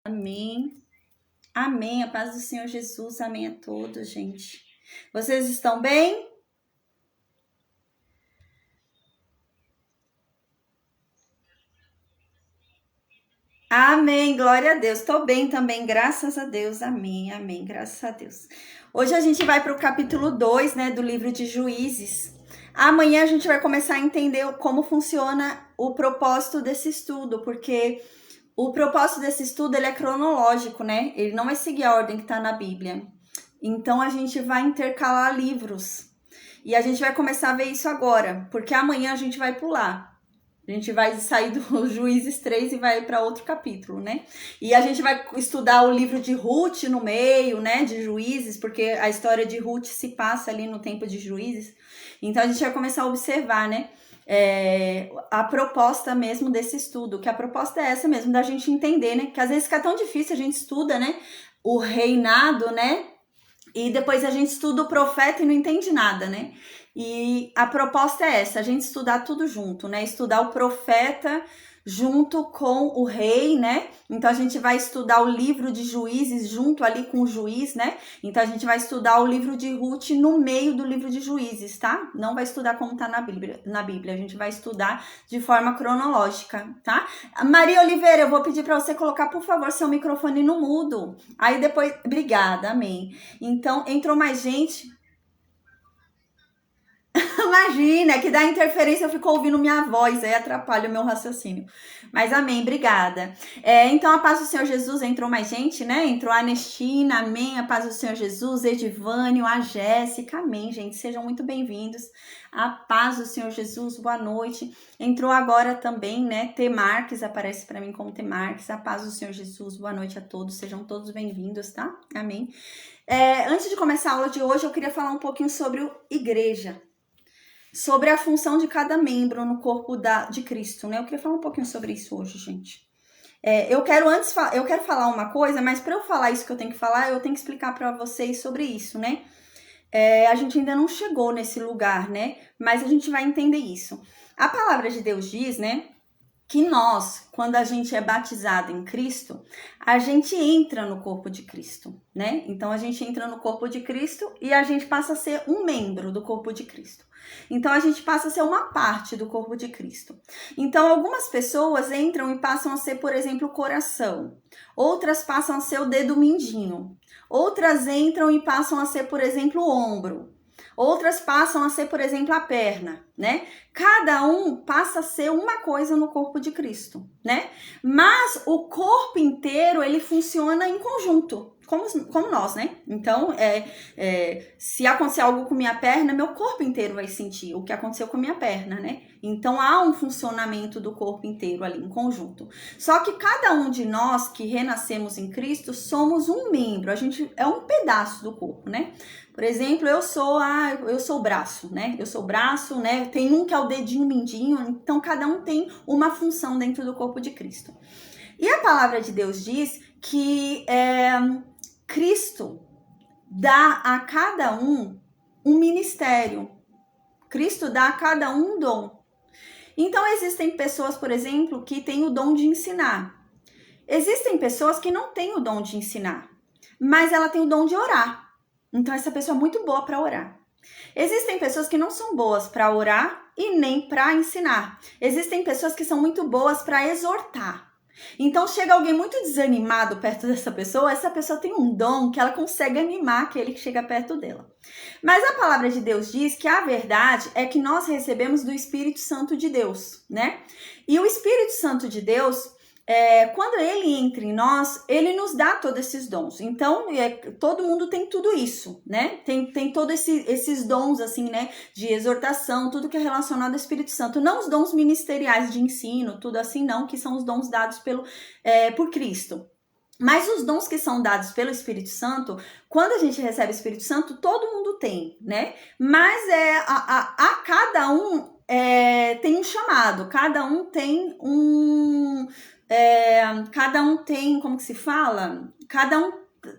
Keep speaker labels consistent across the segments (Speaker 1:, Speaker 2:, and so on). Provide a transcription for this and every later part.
Speaker 1: Amém. Amém. A paz do Senhor Jesus. Amém a todos, gente. Vocês estão bem? Amém. Glória a Deus. Estou bem também, graças a Deus. Amém. Amém. Graças a Deus. Hoje a gente vai para o capítulo 2, né, do livro de Juízes. Amanhã a gente vai começar a entender como funciona o propósito desse estudo, porque o propósito desse estudo ele é cronológico, né? Ele não vai seguir a ordem que está na Bíblia. Então a gente vai intercalar livros. E a gente vai começar a ver isso agora, porque amanhã a gente vai pular. A gente vai sair do Juízes 3 e vai para outro capítulo, né? E a gente vai estudar o livro de Ruth no meio, né? De Juízes, porque a história de Ruth se passa ali no tempo de Juízes. Então a gente vai começar a observar, né? A proposta mesmo desse estudo, que a proposta é essa mesmo, da gente entender, né? Que às vezes fica tão difícil, a gente estuda, né? O reinado, né? E depois a gente estuda o profeta e não entende nada, né? E a proposta é essa, a gente estudar tudo junto, né? Estudar o profeta junto com o rei, né? Então a gente vai estudar o livro de Juízes junto ali com o juiz, né? Então a gente vai estudar o livro de Ruth no meio do livro de Juízes, tá? Não vai estudar como tá na Bíblia, a gente vai estudar de forma cronológica, tá? Maria Oliveira, eu vou pedir para você colocar, por favor, seu microfone no mudo. Aí depois, obrigada, amém. Então, entrou mais gente. Imagina, que dá interferência, eu fico ouvindo minha voz, aí atrapalha o meu raciocínio. Mas amém, obrigada. Então, a paz do Senhor Jesus, entrou mais gente, né? Entrou a Anestina, amém, a paz do Senhor Jesus, Edivânio, a Jéssica, amém, gente, sejam muito bem-vindos. A paz do Senhor Jesus, boa noite. Entrou agora também, né? T. Marques, aparece para mim como T. Marques, a paz do Senhor Jesus, boa noite a todos, sejam todos bem-vindos, tá? Amém. Antes de começar a aula de hoje, eu queria falar um pouquinho sobre igreja. Sobre a função de cada membro no corpo de Cristo, né? Eu queria falar um pouquinho sobre isso hoje, gente. Eu quero falar uma coisa, mas para eu falar isso que eu tenho que falar, eu tenho que explicar para vocês sobre isso, né? A gente ainda não chegou nesse lugar, né? Mas a gente vai entender isso. A palavra de Deus diz, né? Que nós, quando a gente é batizado em Cristo, a gente entra no corpo de Cristo, né? Então a gente entra no corpo de Cristo e a gente passa a ser um membro do corpo de Cristo. Então a gente passa a ser uma parte do corpo de Cristo. Então algumas pessoas entram e passam a ser, por exemplo, o coração. Outras passam a ser o dedo mindinho. Outras entram e passam a ser, por exemplo, o ombro. Outras passam a ser, por exemplo, a perna, né? Cada um passa a ser uma coisa no corpo de Cristo, né? Mas o corpo inteiro, ele funciona em conjunto, como nós, né? Então, se acontecer algo com minha perna, meu corpo inteiro vai sentir o que aconteceu com minha perna, né? Então, há um funcionamento do corpo inteiro ali, em conjunto. Só que cada um de nós que renascemos em Cristo, somos um membro, a gente é um pedaço do corpo, né? Por exemplo, eu sou o braço, né? Eu sou o braço, né? Tem um que é o dedinho mindinho, então cada um tem uma função dentro do corpo de Cristo. E a palavra de Deus diz que Cristo dá a cada um ministério. Cristo dá a cada um dom. Então existem pessoas, por exemplo, que têm o dom de ensinar. Existem pessoas que não têm o dom de ensinar, mas ela tem o dom de orar. Então essa pessoa é muito boa para orar. Existem pessoas que não são boas para orar e nem para ensinar. Existem pessoas que são muito boas para exortar. Então chega alguém muito desanimado perto dessa pessoa, essa pessoa tem um dom que ela consegue animar aquele que chega perto dela. Mas a palavra de Deus diz que a verdade é que nós recebemos do Espírito Santo de Deus, né? E o Espírito Santo de Deus, quando ele entra em nós, ele nos dá todos esses dons. Então, todo mundo tem tudo isso, né? Tem todos esses dons, assim, né? De exortação, tudo que é relacionado ao Espírito Santo. Não os dons ministeriais de ensino, tudo assim não, que são os dons dados por Cristo. Mas os dons que são dados pelo Espírito Santo, quando a gente recebe o Espírito Santo, todo mundo tem, né? Mas a cada um tem um chamado, cada um tem cada um tem, como que se fala? Cada um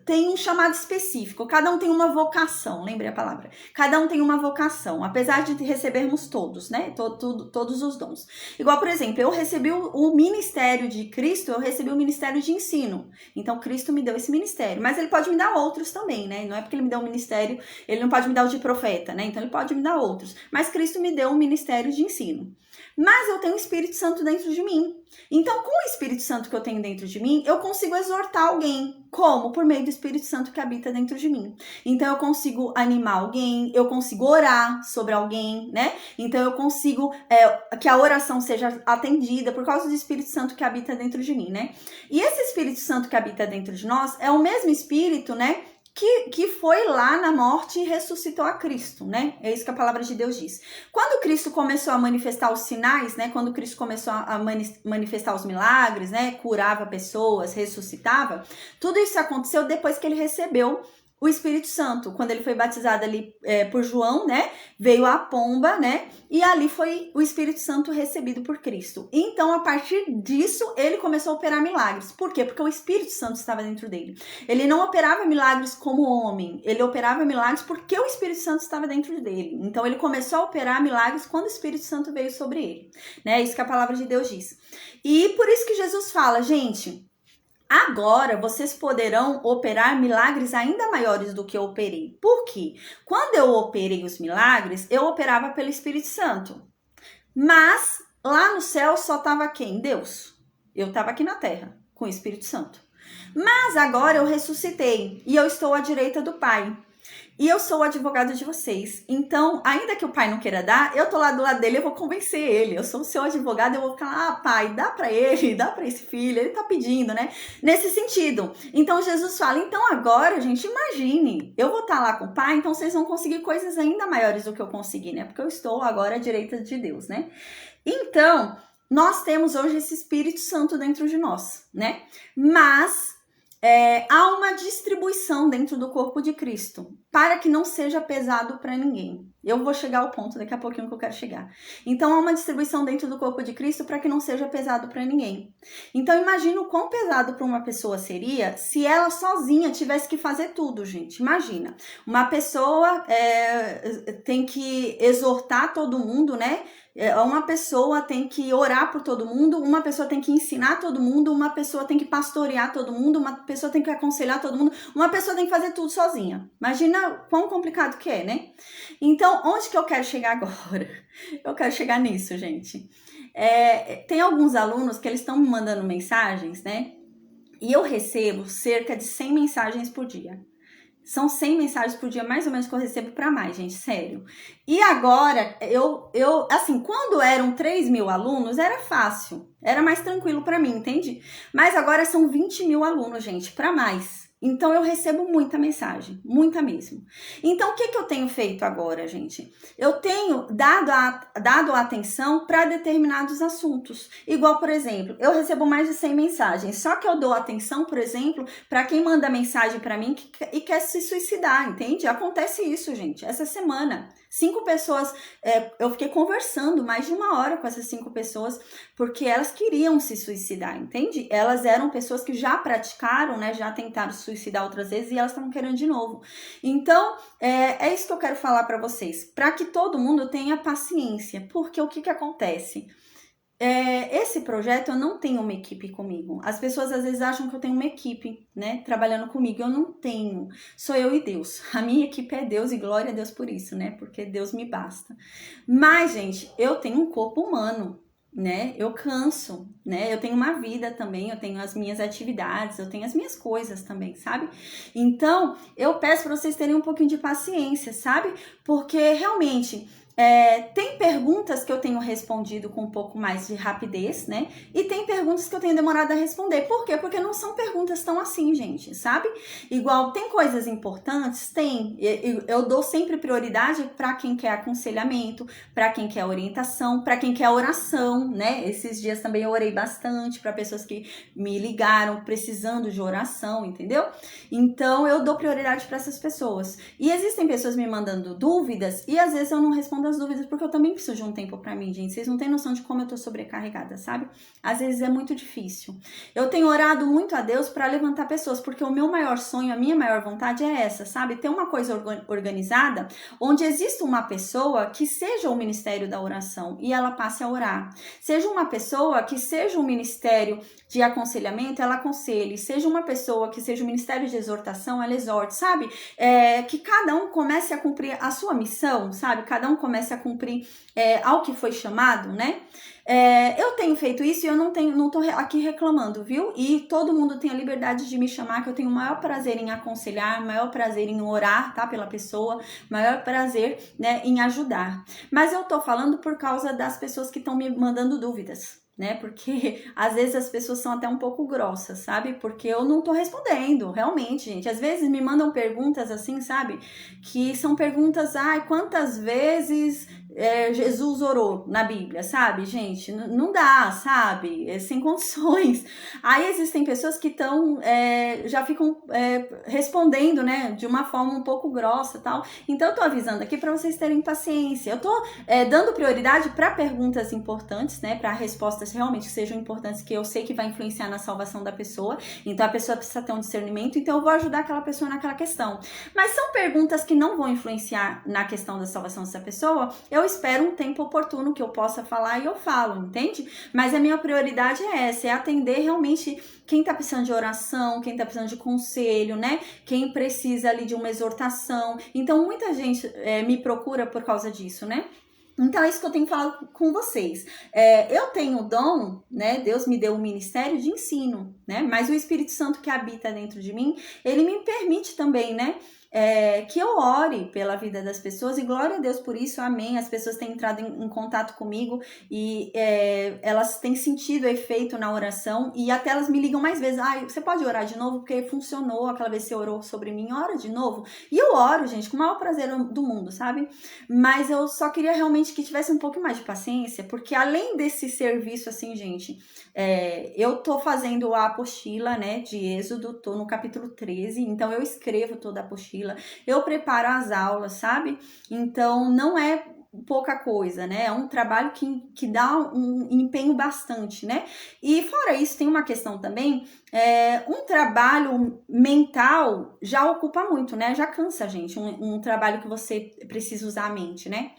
Speaker 1: tem um chamado específico, cada um tem uma vocação, lembrei a palavra. Cada um tem uma vocação, apesar de recebermos todos, né? Todos os dons. Igual, por exemplo, eu recebi o ministério de Cristo, eu recebi o ministério de ensino. Então, Cristo me deu esse ministério, mas ele pode me dar outros também, né? Não é porque ele me deu um ministério, ele não pode me dar o de profeta, né? Então, ele pode me dar outros. Mas Cristo me deu um ministério de ensino. Mas eu tenho o Espírito Santo dentro de mim. Então, com o Espírito Santo que eu tenho dentro de mim, eu consigo exortar alguém. Como? Por meio do Espírito Santo que habita dentro de mim. Então, eu consigo animar alguém, eu consigo orar sobre alguém, né? Então, eu consigo que a oração seja atendida por causa do Espírito Santo que habita dentro de mim, né? E esse Espírito Santo que habita dentro de nós é o mesmo Espírito, né? Que foi lá na morte e ressuscitou a Cristo, né? É isso que a palavra de Deus diz. Quando Cristo começou a manifestar os sinais, né? Quando Cristo começou a manifestar os milagres, né? Curava pessoas, ressuscitava. Tudo isso aconteceu depois que ele recebeu o Espírito Santo. Quando ele foi batizado ali por João, né? Veio a pomba, né? E ali foi o Espírito Santo recebido por Cristo. Então, a partir disso, ele começou a operar milagres. Por quê? Porque o Espírito Santo estava dentro dele. Ele não operava milagres como homem. Ele operava milagres porque o Espírito Santo estava dentro dele. Então, ele começou a operar milagres quando o Espírito Santo veio sobre ele. Né? É isso que a palavra de Deus diz. E por isso que Jesus fala, gente... Agora vocês poderão operar milagres ainda maiores do que eu operei. Por quê? Quando eu operei os milagres, eu operava pelo Espírito Santo. Mas lá no céu só estava quem? Deus. Eu estava aqui na terra com o Espírito Santo. Mas agora eu ressuscitei e eu estou à direita do Pai. E eu sou o advogado de vocês. Então, ainda que o pai não queira dar, eu tô lá do lado dele, eu vou convencer ele. Eu sou o seu advogado, eu vou ficar lá, pai, dá pra ele, dá pra esse filho, ele tá pedindo, né? Nesse sentido. Então, Jesus fala, então agora, gente, imagine, eu vou estar lá com o pai, então vocês vão conseguir coisas ainda maiores do que eu consegui, né? Porque eu estou agora à direita de Deus, né? Então, nós temos hoje esse Espírito Santo dentro de nós, né? Mas... há uma distribuição dentro do corpo de Cristo, para que não seja pesado para ninguém. Eu vou chegar ao ponto daqui a pouquinho que eu quero chegar. Então, há uma distribuição dentro do corpo de Cristo para que não seja pesado para ninguém. Então, imagina o quão pesado para uma pessoa seria se ela sozinha tivesse que fazer tudo, gente. Imagina, uma pessoa tem que exortar todo mundo, né? Uma pessoa tem que orar por todo mundo, uma pessoa tem que ensinar todo mundo, uma pessoa tem que pastorear todo mundo, uma pessoa tem que aconselhar todo mundo, uma pessoa tem que fazer tudo sozinha. Imagina quão complicado que é, né? Então, onde que eu quero chegar agora? Eu quero chegar nisso, gente. Tem alguns alunos que eles estão me mandando mensagens, né? E eu recebo cerca de 100 mensagens por dia. São 100 mensagens por dia, mais ou menos, que eu recebo para mais, gente, sério. E agora, assim, quando eram 3.000 alunos, era fácil, era mais tranquilo para mim, entende? Mas agora são 20.000 alunos, gente, para mais. Então, eu recebo muita mensagem, muita mesmo. Então, o que eu tenho feito agora, gente? Eu tenho dado atenção para determinados assuntos. Igual, por exemplo, eu recebo mais de 100 mensagens, só que eu dou atenção, por exemplo, para quem manda mensagem para mim e quer se suicidar, entende? Acontece isso, gente, essa semana. 5 pessoas, eu fiquei conversando mais de 1 hora com essas 5 pessoas, porque elas queriam se suicidar, entende? Elas eram pessoas que já praticaram, né, já tentaram se suicidar outras vezes e elas estavam querendo de novo. Então, é isso que eu quero falar para vocês, para que todo mundo tenha paciência, porque o que acontece? Esse projeto eu não tenho uma equipe comigo. As pessoas às vezes acham que eu tenho uma equipe, né, trabalhando comigo. Eu não tenho. Sou eu e Deus. A minha equipe é Deus e glória a Deus por isso, né? Porque Deus me basta. Mas, gente, eu tenho um corpo humano, né? Eu canso, né? Eu tenho uma vida também, eu tenho as minhas atividades, eu tenho as minhas coisas também, sabe? Então, eu peço para vocês terem um pouquinho de paciência, sabe? Porque realmente... tem perguntas que eu tenho respondido com um pouco mais de rapidez, né? E tem perguntas que eu tenho demorado a responder. Por quê? Porque não são perguntas tão assim, gente, sabe? Igual, tem coisas importantes? Tem. Eu dou sempre prioridade para quem quer aconselhamento, para quem quer orientação, para quem quer oração, né? Esses dias também eu orei bastante para pessoas que me ligaram precisando de oração, entendeu? Então, eu dou prioridade para essas pessoas. E existem pessoas me mandando dúvidas e às vezes eu não respondo respondo as dúvidas, porque eu também preciso de um tempo pra mim, gente. Vocês não têm noção de como eu tô sobrecarregada, sabe? Às vezes é muito difícil. Eu tenho orado muito a Deus pra levantar pessoas, porque o meu maior sonho, a minha maior vontade é essa, sabe? Ter uma coisa organizada, onde exista uma pessoa que seja o ministério da oração e ela passe a orar. Seja uma pessoa que seja um ministério de aconselhamento, ela aconselhe. Seja uma pessoa que seja o ministério de exortação, ela exorte, sabe? Que cada um comece a cumprir a sua missão, sabe? Cada um comece a cumprir ao que foi chamado, né? Eu tenho feito isso e eu não tô aqui reclamando, viu? E todo mundo tem a liberdade de me chamar, que eu tenho o maior prazer em aconselhar, maior prazer em orar, tá? Pela pessoa, maior prazer, né, em ajudar. Mas eu tô falando por causa das pessoas que estão me mandando dúvidas, né? Porque às vezes as pessoas são até um pouco grossas, sabe? Porque eu não tô respondendo, realmente, gente. Às vezes me mandam perguntas assim, sabe? Que são perguntas, quantas vezes Jesus orou na Bíblia, sabe, gente? Não dá, sabe? Sem condições. Aí existem pessoas que já ficam respondendo, né, de uma forma um pouco grossa e tal. Então eu tô avisando aqui para vocês terem paciência. Eu tô dando prioridade para perguntas importantes, né, para respostas realmente que sejam importantes, que eu sei que vai influenciar na salvação da pessoa. Então a pessoa precisa ter um discernimento, então eu vou ajudar aquela pessoa naquela questão. Mas são perguntas que não vão influenciar na questão da salvação dessa pessoa. Eu espero um tempo oportuno que eu possa falar e eu falo, entende? Mas a minha prioridade é essa, é atender realmente quem tá precisando de oração, quem tá precisando de conselho, né? Quem precisa ali de uma exortação. Então muita gente me procura por causa disso, né? Então é isso que eu tenho falado com vocês. Eu tenho o dom, né? Deus me deu um ministério de ensino, né? Mas o Espírito Santo que habita dentro de mim, ele me permite também, né? Que eu ore pela vida das pessoas, e glória a Deus por isso, amém. As pessoas têm entrado em contato comigo e elas têm sentido efeito na oração, e até elas me ligam mais vezes. Você pode orar de novo? Porque funcionou, aquela vez você orou sobre mim, ora de novo. E eu oro, gente, com o maior prazer do mundo, sabe? Mas eu só queria realmente que tivesse um pouco mais de paciência, porque além desse serviço, assim, gente, eu tô fazendo a apostila, né, de Êxodo, tô no capítulo 13, então eu escrevo toda a apostila, eu preparo as aulas, sabe? Então não é pouca coisa, né? É um trabalho que dá um empenho bastante, né? E fora isso, tem uma questão também, um trabalho mental já ocupa muito, né? Já cansa a gente, um trabalho que você precisa usar a mente, né?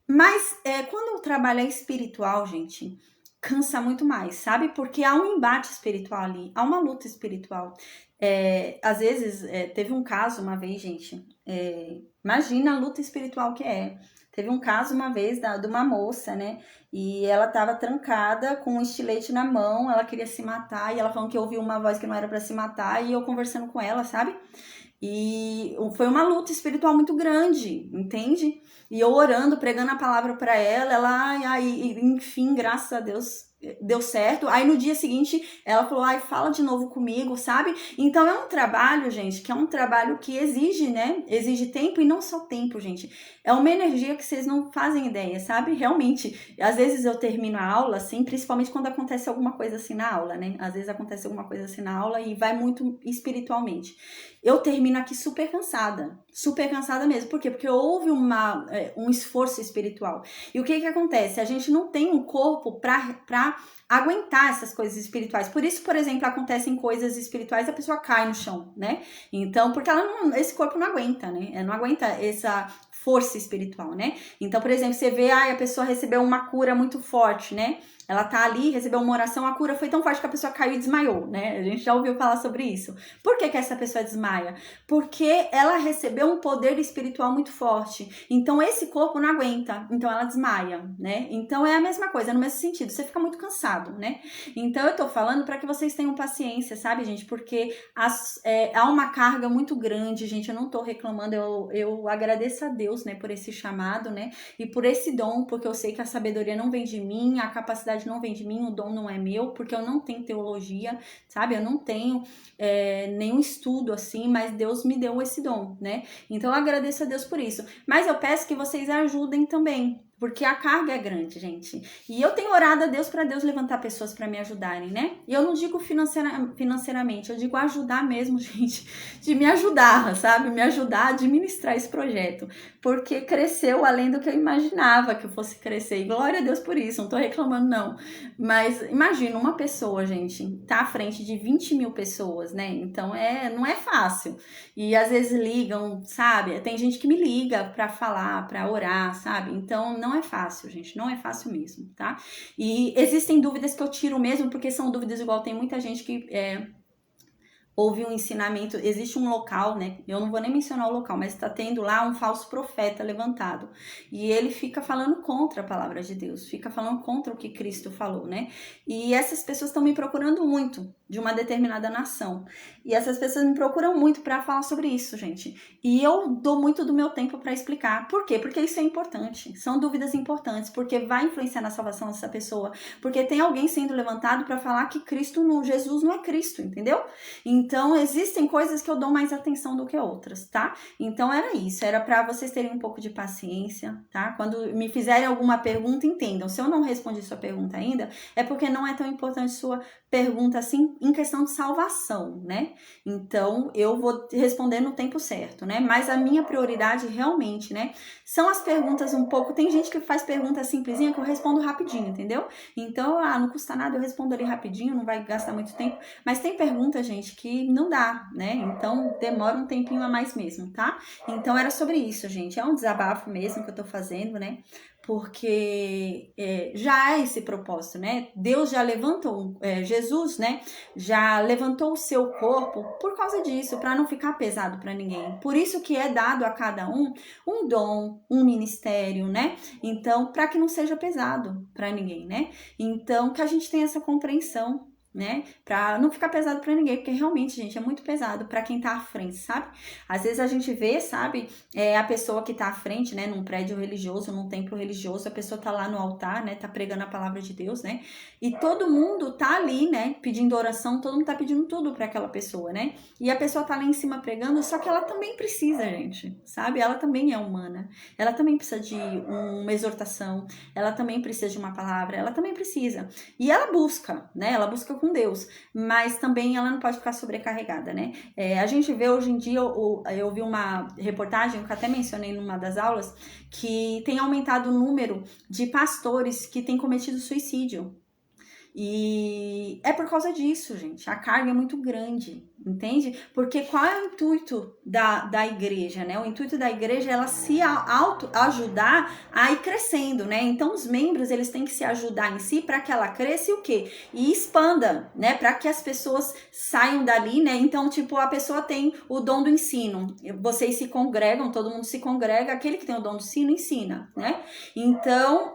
Speaker 1: Mas quando o trabalho é espiritual, gente, cansa muito mais, sabe? Porque há um embate espiritual ali, há uma luta espiritual. Às vezes, teve um caso uma vez, gente, imagina a luta espiritual que é. Teve um caso uma vez de uma moça, né? E ela tava trancada com um estilete na mão, ela queria se matar, e ela falando que ouviu uma voz que não era pra se matar, e eu conversando com ela, sabe? E foi uma luta espiritual muito grande, entende? E eu orando, pregando a palavra pra ela, enfim, graças a Deus, deu certo. Aí no dia seguinte ela falou, fala de novo comigo, sabe? Então é um trabalho, gente, que é um trabalho que exige, né? Exige tempo, e não só tempo, gente. É uma energia que vocês não fazem ideia, sabe? Realmente, às vezes eu termino a aula, assim, principalmente quando acontece alguma coisa assim na aula, né? Às vezes acontece alguma coisa assim na aula e vai muito espiritualmente. Eu termino aqui super cansada mesmo. Por quê? Porque houve um esforço espiritual. E o que acontece? A gente não tem um corpo pra aguentar essas coisas espirituais. Por isso, por exemplo, acontecem coisas espirituais e a pessoa cai no chão, né? Então, porque esse corpo não aguenta, né? Não aguenta essa força espiritual, né? Então, por exemplo, você vê, a pessoa recebeu uma cura muito forte, né? Ela tá ali, recebeu uma oração, a cura foi tão forte que a pessoa caiu e desmaiou, né? A gente já ouviu falar sobre isso. Por que essa pessoa desmaia? Porque ela recebeu um poder espiritual muito forte. Então, esse corpo não aguenta. Então, ela desmaia, né? Então, é a mesma coisa, no mesmo sentido. Você fica muito cansado, né? Então, eu tô falando para que vocês tenham paciência, sabe, gente? Porque há uma carga muito grande, gente. Eu não tô reclamando, eu agradeço a Deus, né, por esse chamado, né? E por esse dom, porque eu sei que a sabedoria não vem de mim, a capacidade não vem de mim, o dom não é meu, porque eu não tenho teologia, sabe? Eu não tenho nenhum estudo assim, mas Deus me deu esse dom, né? Então eu agradeço a Deus por isso. Mas eu peço que vocês ajudem também, Porque a carga é grande, gente. E eu tenho orado a Deus para Deus levantar pessoas para me ajudarem, né? E eu não digo financeiramente, eu digo ajudar mesmo, gente, de me ajudar, sabe? Me ajudar a administrar esse projeto. Porque cresceu além do que eu imaginava que eu fosse crescer. E glória a Deus por isso, não tô reclamando, não. Mas imagina uma pessoa, gente, tá à frente de 20 mil pessoas, né? Então não é fácil. E às vezes ligam, sabe? Tem gente que me liga para falar, para orar, sabe? Então não é fácil, gente, não é fácil mesmo, tá? E existem dúvidas que eu tiro mesmo, porque são dúvidas igual tem muita gente que houve um ensinamento, existe um local, né? Eu não vou nem mencionar o local, mas está tendo lá um falso profeta levantado. E ele fica falando contra a palavra de Deus, fica falando contra o que Cristo falou, né? E essas pessoas estão me procurando muito, de uma determinada nação. E essas pessoas me procuram muito para falar sobre isso, gente. E eu dou muito do meu tempo para explicar. Por quê? Porque isso é importante. São dúvidas importantes, porque vai influenciar na salvação dessa pessoa. Porque tem alguém sendo levantado para falar que Jesus não é Cristo, entendeu? Então, existem coisas que eu dou mais atenção do que outras, tá? Então, era isso. Era para vocês terem um pouco de paciência, tá? Quando me fizerem alguma pergunta, entendam. Se eu não respondi sua pergunta ainda, é porque não é tão importante sua pergunta assim em questão de salvação, né? Então, eu vou responder no tempo certo, né? Mas a minha prioridade realmente, né? São as perguntas um pouco... Tem gente que faz pergunta simplesinha que eu respondo rapidinho, entendeu? Então, não custa nada, eu respondo ali rapidinho, não vai gastar muito tempo. Mas tem pergunta, gente, que não dá, né? Então, demora um tempinho a mais mesmo, tá? Então, era sobre isso, gente. É um desabafo mesmo que eu tô fazendo, né? Porque já há esse propósito, né? Deus já levantou, Jesus, né? Já levantou o seu corpo por causa disso, para não ficar pesado para ninguém. Por isso que é dado a cada um dom, um ministério, né? Então, para que não seja pesado para ninguém, né? Então, que a gente tenha essa compreensão, né? Pra não ficar pesado pra ninguém, porque realmente, gente, é muito pesado pra quem tá à frente, sabe? Às vezes a gente vê, sabe, a pessoa que tá à frente, né, num prédio religioso, num templo religioso, a pessoa tá lá no altar, né, tá pregando a palavra de Deus, né? E todo mundo tá ali, né, pedindo oração, todo mundo tá pedindo tudo pra aquela pessoa, né? E a pessoa tá lá em cima pregando, só que ela também precisa, gente, sabe? Ela também é humana. Ela também precisa de uma exortação, ela também precisa de uma palavra, ela também precisa. E ela busca, né? Ela busca com Deus, mas também ela não pode ficar sobrecarregada, né? A gente vê hoje em dia, eu vi uma reportagem, que eu até mencionei numa das aulas, que tem aumentado o número de pastores que têm cometido suicídio. E é por causa disso, gente. A carga é muito grande, entende? Porque qual é o intuito da igreja, né? O intuito da igreja é ela se auto-ajudar a ir crescendo, né? Então, os membros, eles têm que se ajudar em si para que ela cresça e o quê? E expanda, né? Para que as pessoas saiam dali, né? Então, tipo, a pessoa tem o dom do ensino. Vocês se congregam, todo mundo se congrega, aquele que tem o dom do ensino, ensina, né? Então,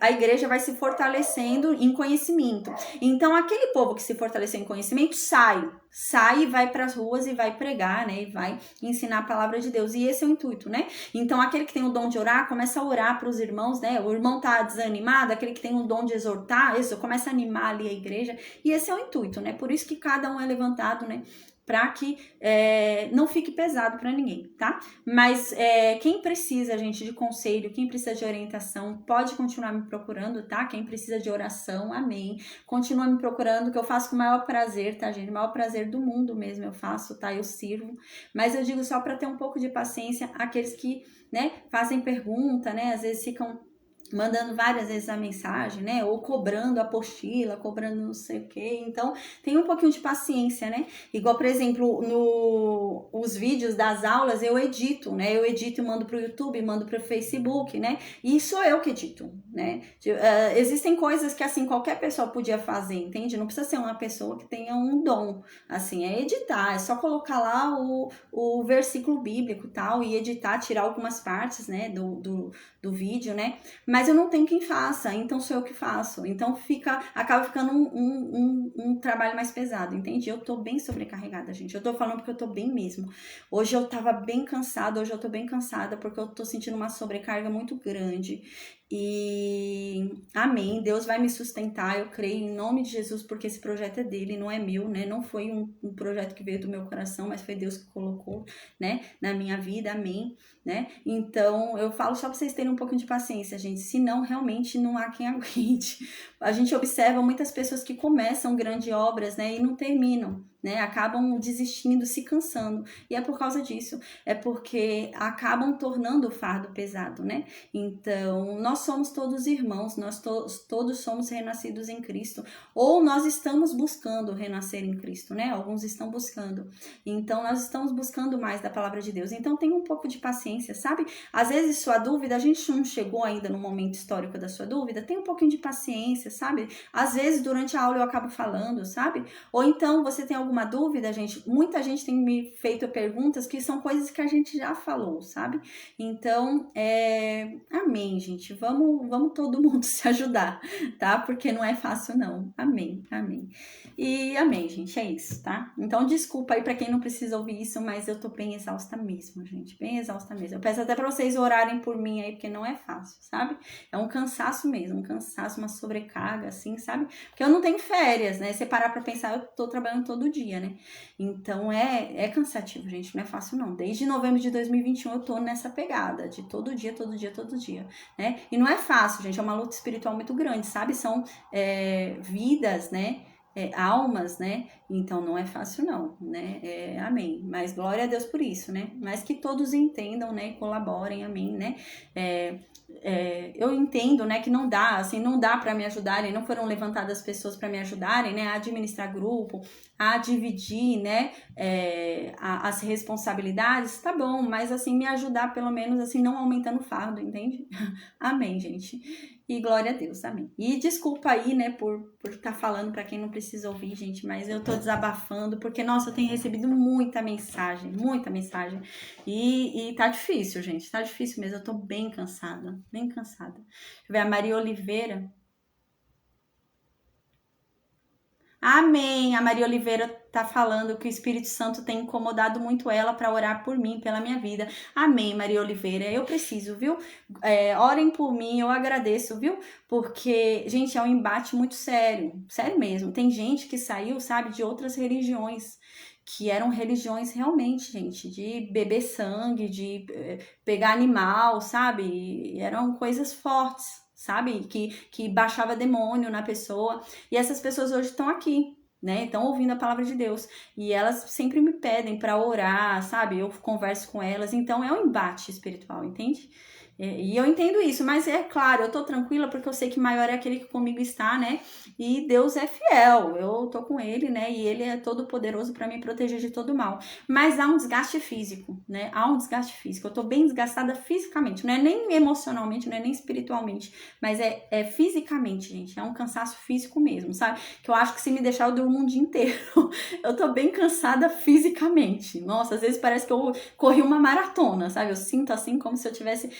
Speaker 1: a igreja vai se fortalecendo em conhecimento. Então, aquele povo que se fortaleceu em conhecimento sai e vai para as ruas e vai pregar, né? E vai ensinar a palavra de Deus. E esse é o intuito, né? Então, aquele que tem o dom de orar, começa a orar para os irmãos, né? O irmão tá desanimado, aquele que tem o dom de exortar, isso, começa a animar ali a igreja. E esse é o intuito, né? Por isso que cada um é levantado, né? Para que não fique pesado para ninguém, tá? Mas quem precisa, gente, de conselho, quem precisa de orientação, pode continuar me procurando, tá? Quem precisa de oração, amém. Continua me procurando, que eu faço com o maior prazer, tá, gente? O maior prazer do mundo mesmo eu faço, tá? Eu sirvo. Mas eu digo só para ter um pouco de paciência aqueles que, né, fazem pergunta, né? Às vezes ficam mandando várias vezes a mensagem, né, ou cobrando a apostila, cobrando não sei o que, então tem um pouquinho de paciência, né, igual, por exemplo, os vídeos das aulas eu edito, né, eu edito e mando pro YouTube, mando pro Facebook, né, e sou eu que edito, né, existem coisas que, assim, qualquer pessoa podia fazer, entende, não precisa ser uma pessoa que tenha um dom, assim, é editar, é só colocar lá o versículo bíblico e tal, e editar, tirar algumas partes, né, do vídeo, né, mas eu não tenho quem faça, então sou eu que faço. Então acaba ficando um trabalho mais pesado, entende? Eu tô bem sobrecarregada, gente. Eu tô falando porque eu tô bem mesmo. Hoje eu tava bem cansada, hoje eu tô bem cansada porque eu tô sentindo uma sobrecarga muito grande. E amém, Deus vai me sustentar, eu creio em nome de Jesus, porque esse projeto é dele, não é meu, né? Não foi um projeto que veio do meu coração, mas foi Deus que colocou, né, na minha vida, amém, né? Então, eu falo só pra vocês terem um pouquinho de paciência, gente, senão realmente não há quem aguente. A gente observa muitas pessoas que começam grandes obras, né, e não terminam, né? Acabam desistindo, se cansando, e é por causa disso, é porque acabam tornando o fardo pesado, né? Então, nós somos todos irmãos, nós todos somos renascidos em Cristo, ou nós estamos buscando renascer em Cristo, né? Alguns estão buscando. Então, nós estamos buscando mais da palavra de Deus. Então, tenha um pouco de paciência, sabe? Às vezes, sua dúvida, a gente não chegou ainda no momento histórico da sua dúvida, tenha um pouquinho de paciência, sabe? Às vezes, durante a aula eu acabo falando, sabe? Ou então, você tem alguma dúvida, gente? Muita gente tem me feito perguntas que são coisas que a gente já falou, sabe? Então, amém, gente. Vamos todo mundo se ajudar, tá? Porque não é fácil, não. Amém, amém. E amém, gente. É isso, tá? Então, desculpa aí pra quem não precisa ouvir isso, mas eu tô bem exausta mesmo, gente. Bem exausta mesmo. Eu peço até pra vocês orarem por mim aí, porque não é fácil, sabe? É um cansaço mesmo, um cansaço, uma sobrecarga, assim, sabe? Porque eu não tenho férias, né? Se parar pra pensar, eu tô trabalhando todo dia, né? Então, é cansativo, gente. Não é fácil, não. Desde novembro de 2021 eu tô nessa pegada de todo dia, né? E não é fácil, gente, é uma luta espiritual muito grande, sabe? São vidas, né? Almas, né? Então não é fácil, não, né? Amém. Mas glória a Deus por isso, né? Mas que todos entendam, né? E colaborem, amém, né? Eu entendo, né, que não dá, assim, não dá para me ajudarem, não foram levantadas pessoas para me ajudarem, né, a administrar grupo, a dividir, né, as responsabilidades, tá bom, mas assim, me ajudar pelo menos, assim, não aumentando o fardo, entende? Amém, gente. E glória a Deus, amém. E desculpa aí, né, por estar falando para quem não precisa ouvir, gente, mas eu tô desabafando, porque, nossa, eu tenho recebido muita mensagem, e tá difícil, gente, tá difícil mesmo, eu tô bem cansada, bem cansada. Deixa eu ver, a Maria Oliveira. Amém. A Maria Oliveira tá falando que o Espírito Santo tem incomodado muito ela para orar por mim, pela minha vida. Amém, Maria Oliveira. Eu preciso, viu? Orem por mim, eu agradeço, viu? Porque, gente, é um embate muito sério, sério mesmo. Tem gente que saiu, sabe, de outras religiões, que eram religiões realmente, gente, de beber sangue, de pegar animal, sabe? E eram coisas fortes, sabe? Que baixava demônio na pessoa. E essas pessoas hoje estão aqui, né? Estão ouvindo a palavra de Deus. E elas sempre me pedem para orar, sabe? Eu converso com elas. Então é um embate espiritual, entende? E eu entendo isso, mas é claro, eu tô tranquila porque eu sei que maior é aquele que comigo está, né? E Deus é fiel, eu tô com ele, né? E ele é todo poderoso para me proteger de todo mal. Mas há um desgaste físico, né? Há um desgaste físico. Eu tô bem desgastada fisicamente, não é nem emocionalmente, não é nem espiritualmente, mas é fisicamente, gente. É um cansaço físico mesmo, sabe? Que eu acho que se me deixar eu durmo um dia inteiro. Eu tô bem cansada fisicamente. Nossa, às vezes parece que eu corri uma maratona, sabe? Eu sinto assim como se eu tivesse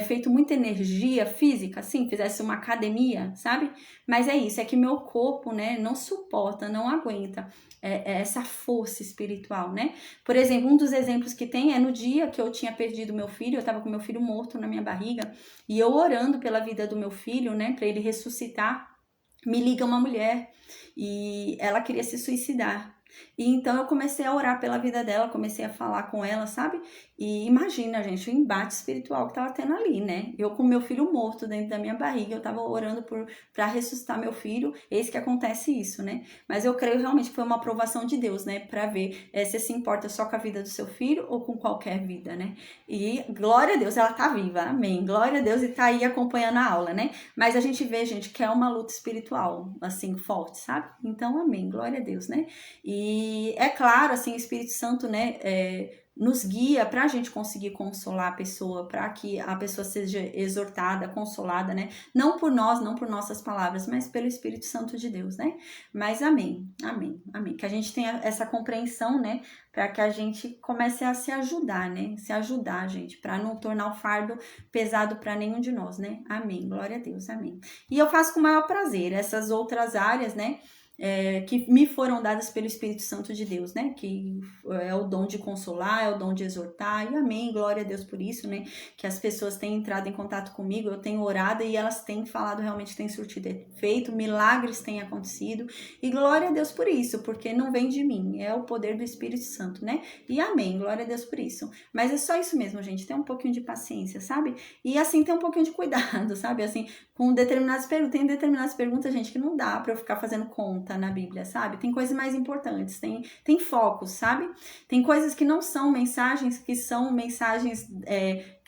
Speaker 1: feito muita energia física, assim, fizesse uma academia, sabe? Mas é isso, é que meu corpo, né, não suporta, não aguenta essa força espiritual, né? Por exemplo, um dos exemplos que tem é no dia que eu tinha perdido meu filho, eu tava com meu filho morto na minha barriga, e eu orando pela vida do meu filho, né, para ele ressuscitar, me liga uma mulher e ela queria se suicidar. E então eu comecei a orar pela vida dela, comecei a falar com ela, sabe? E imagina, gente, o embate espiritual que tava tendo ali, né? Eu com meu filho morto dentro da minha barriga, eu tava orando para ressuscitar meu filho, eis que acontece isso, né? Mas eu creio realmente que foi uma aprovação de Deus, né? Para ver se se importa só com a vida do seu filho ou com qualquer vida, né? E glória a Deus, ela tá viva, amém. Glória a Deus, e tá aí acompanhando a aula, né? Mas a gente vê, gente, que é uma luta espiritual, assim, forte, sabe? Então, amém, glória a Deus, né? E é claro, assim, o Espírito Santo, né, nos guia para a gente conseguir consolar a pessoa, para que a pessoa seja exortada, consolada, né? Não por nós, não por nossas palavras, mas pelo Espírito Santo de Deus, né? Mas amém, amém, amém. Que a gente tenha essa compreensão, né? Para que a gente comece a se ajudar, né? Se ajudar, gente, para não tornar o fardo pesado para nenhum de nós, né? Amém, glória a Deus, amém. E eu faço com o maior prazer essas outras áreas, né? que me foram dadas pelo Espírito Santo de Deus, né? Que é o dom de consolar, é o dom de exortar, e amém, glória a Deus por isso, né? Que as pessoas têm entrado em contato comigo, eu tenho orado e elas têm falado, realmente tem surtido efeito, milagres têm acontecido, e glória a Deus por isso, porque não vem de mim, é o poder do Espírito Santo, né? E amém, glória a Deus por isso. Mas é só isso mesmo, gente, tem um pouquinho de paciência, sabe? E assim, tem um pouquinho de cuidado, sabe? Assim, com determinadas perguntas, tem determinadas perguntas, gente, que não dá pra eu ficar fazendo conta na Bíblia, sabe? Tem coisas mais importantes, tem focos, sabe? Tem coisas que não são mensagens, que são mensagens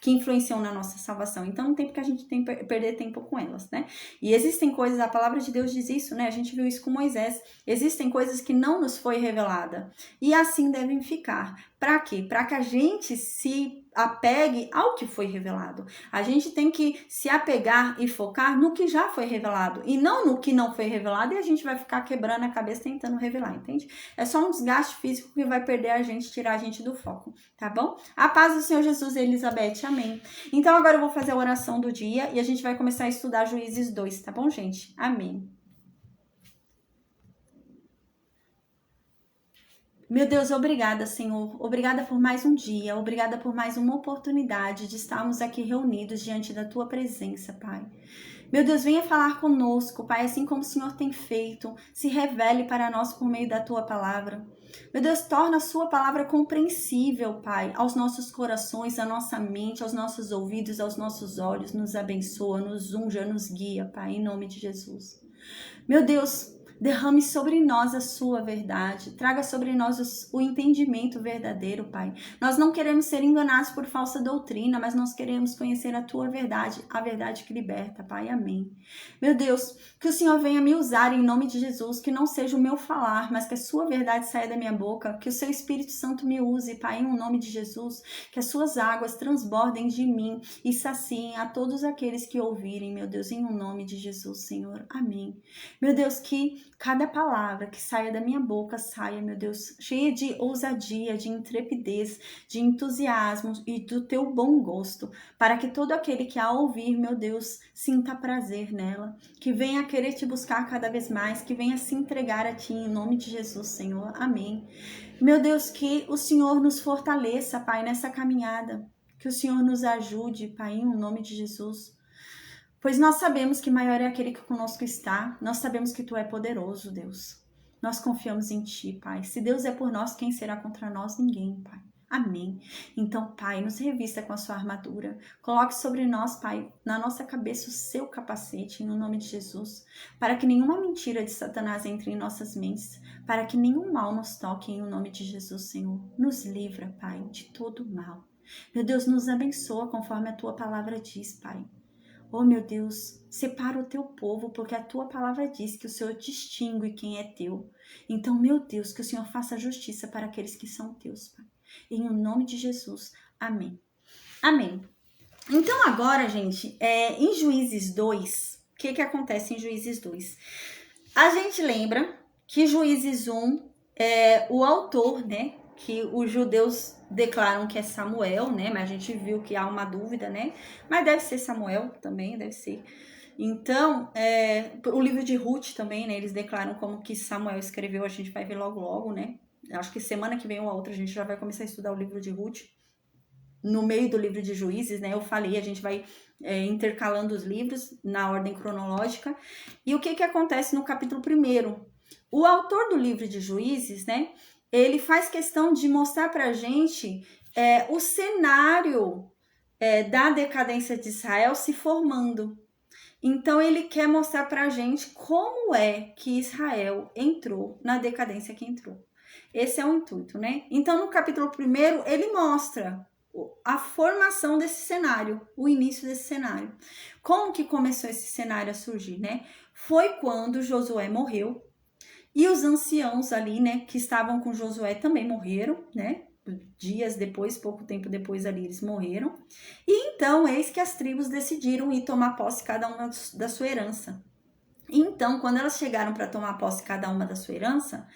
Speaker 1: que influenciam na nossa salvação. Então não tem porque a gente tem que perder tempo com elas, né? E existem coisas, a palavra de Deus diz isso, né? A gente viu isso com Moisés. Existem coisas que não nos foi revelada. E assim devem ficar. Para quê? Para que a gente se apegue ao que foi revelado. A gente tem que se apegar e focar no que já foi revelado e não no que não foi revelado, e a gente vai ficar quebrando a cabeça tentando revelar, entende? É só um desgaste físico que vai perder a gente, tirar a gente do foco, tá bom? A paz do Senhor Jesus e Elizabeth, amém. Então agora eu vou fazer a oração do dia e a gente vai começar a estudar Juízes 2, tá bom, gente? Amém. Meu Deus, obrigada, Senhor. Obrigada por mais um dia, obrigada por mais uma oportunidade de estarmos aqui reunidos diante da Tua presença, Pai. Meu Deus, venha falar conosco, Pai, assim como o Senhor tem feito. Se revele para nós por meio da Tua palavra. Meu Deus, torna a Sua palavra compreensível, Pai, aos nossos corações, à nossa mente, aos nossos ouvidos, aos nossos olhos. Nos abençoa, nos unja, nos guia, Pai, em nome de Jesus. Meu Deus, derrame sobre nós a sua verdade. Traga sobre nós o entendimento verdadeiro, Pai. Nós não queremos ser enganados por falsa doutrina, mas nós queremos conhecer a tua verdade, a verdade que liberta, Pai. Amém. Meu Deus, que o Senhor venha me usar em nome de Jesus, que não seja o meu falar, mas que a sua verdade saia da minha boca, que o seu Espírito Santo me use, Pai, em nome de Jesus, que as suas águas transbordem de mim e saciem a todos aqueles que ouvirem, meu Deus, em nome de Jesus, Senhor. Amém. Meu Deus, que cada palavra que saia da minha boca saia, meu Deus, cheia de ousadia, de intrepidez, de entusiasmo e do teu bom gosto, para que todo aquele que a ouvir, meu Deus, sinta prazer nela, que venha querer te buscar cada vez mais, que venha se entregar a ti em nome de Jesus, Senhor. Amém. Meu Deus, que o Senhor nos fortaleça, Pai, nessa caminhada, que o Senhor nos ajude, Pai, em nome de Jesus. Pois nós sabemos que maior é aquele que conosco está, nós sabemos que Tu é poderoso, Deus. Nós confiamos em Ti, Pai. Se Deus é por nós, quem será contra nós? Ninguém, Pai. Amém. Então, Pai, nos revista com a sua armadura. Coloque sobre nós, Pai, na nossa cabeça o seu capacete, no nome de Jesus, para que nenhuma mentira de Satanás entre em nossas mentes, para que nenhum mal nos toque, em nome de Jesus, Senhor. Nos livra, Pai, de todo mal. Meu Deus, nos abençoa conforme a Tua palavra diz, Pai. Oh, meu Deus, separa o teu povo, porque a tua palavra diz que o Senhor distingue quem é teu. Então, meu Deus, que o Senhor faça justiça para aqueles que são teus, Pai. Em nome de Jesus. Amém. Amém. Então, agora, gente, em Juízes 2, o que acontece em Juízes 2? A gente lembra que Juízes 1, o autor, né, que os judeus declaram que é Samuel, né? Mas a gente viu que há uma dúvida, né? Mas deve ser Samuel também, deve ser. Então, o livro de Ruth também, né? Eles declaram como que Samuel escreveu, a gente vai ver logo logo, né? Acho que semana que vem ou a outra a gente já vai começar a estudar o livro de Ruth. No meio do livro de Juízes, né? Eu falei, a gente vai intercalando os livros na ordem cronológica. E o que acontece no capítulo 1? O autor do livro de Juízes, né? Ele faz questão de mostrar pra gente o cenário da decadência de Israel se formando. Então, ele quer mostrar pra gente como é que Israel entrou na decadência que entrou. Esse é o intuito, né? Então, no capítulo 1, ele mostra a formação desse cenário, o início desse cenário. Como que começou esse cenário a surgir, né? Foi quando Josué morreu, e os anciãos ali, né, que estavam com Josué também morreram, né? Dias depois, pouco tempo depois ali, eles morreram. E então, eis que as tribos decidiram ir tomar posse cada uma da sua herança. E então, quando elas chegaram para tomar posse cada uma da sua herança,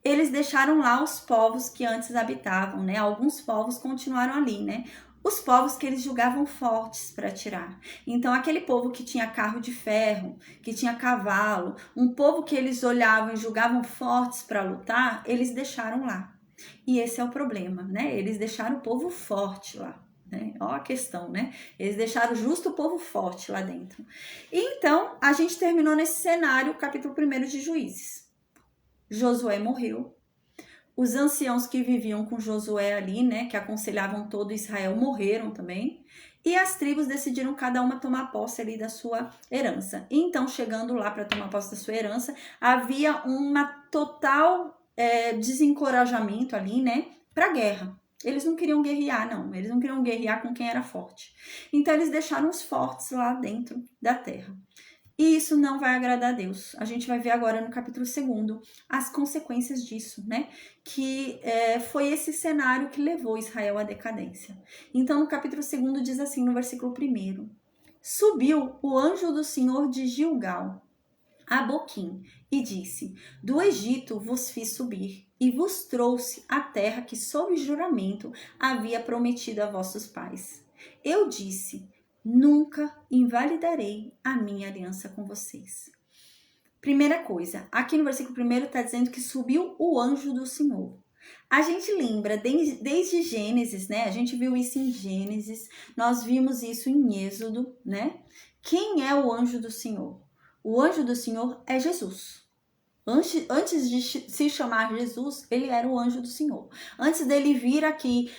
Speaker 1: eles deixaram lá os povos que antes habitavam, né? Alguns povos continuaram ali, né? os povos que eles julgavam fortes para atirar. Então, aquele povo que tinha carro de ferro, que tinha cavalo, um povo que eles olhavam e julgavam fortes para lutar, eles deixaram lá. E esse é o problema, né? Eles deixaram o povo forte lá. Né? Ó a questão, né? Eles deixaram justo o povo forte lá dentro. E então, a gente terminou nesse cenário, capítulo 1 de Juízes. Josué morreu. Os anciãos que viviam com Josué ali, né, que aconselhavam todo Israel, morreram também. E as tribos decidiram cada uma tomar posse ali da sua herança. E então, chegando lá para tomar posse da sua herança, havia uma total desencorajamento ali, né, para a guerra. Eles não queriam guerrear, não. Eles não queriam guerrear com quem era forte. Então, eles deixaram os fortes lá dentro da terra. E isso não vai agradar a Deus. A gente vai ver agora no capítulo 2 as consequências disso, né? Que foi esse cenário que levou Israel à decadência. Então, no capítulo 2 diz assim, no versículo 1: Subiu o anjo do Senhor de Gilgal a Boquim e disse: Do Egito vos fiz subir e vos trouxe a terra que sob juramento havia prometido a vossos pais. Eu disse: Nunca invalidarei a minha aliança com vocês. Primeira coisa, aqui no versículo 1 está dizendo que subiu o anjo do Senhor. A gente lembra desde Gênesis, né? A gente viu isso em Gênesis, nós vimos isso em Êxodo, né? Quem é o anjo do Senhor? O anjo do Senhor é Jesus. Antes de se chamar Jesus, ele era o anjo do Senhor. Antes dele vir aqui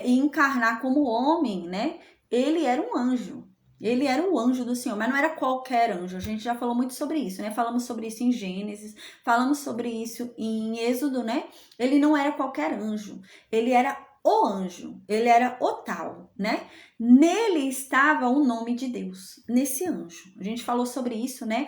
Speaker 1: e encarnar como homem, né? Ele era um anjo. Ele era o anjo do Senhor, mas não era qualquer anjo. A gente já falou muito sobre isso, né? Falamos sobre isso em Gênesis, falamos sobre isso em Êxodo, né? Ele não era qualquer anjo. Ele era o anjo. Ele era o tal, né? Nele estava o nome de Deus, nesse anjo. A gente falou sobre isso, né?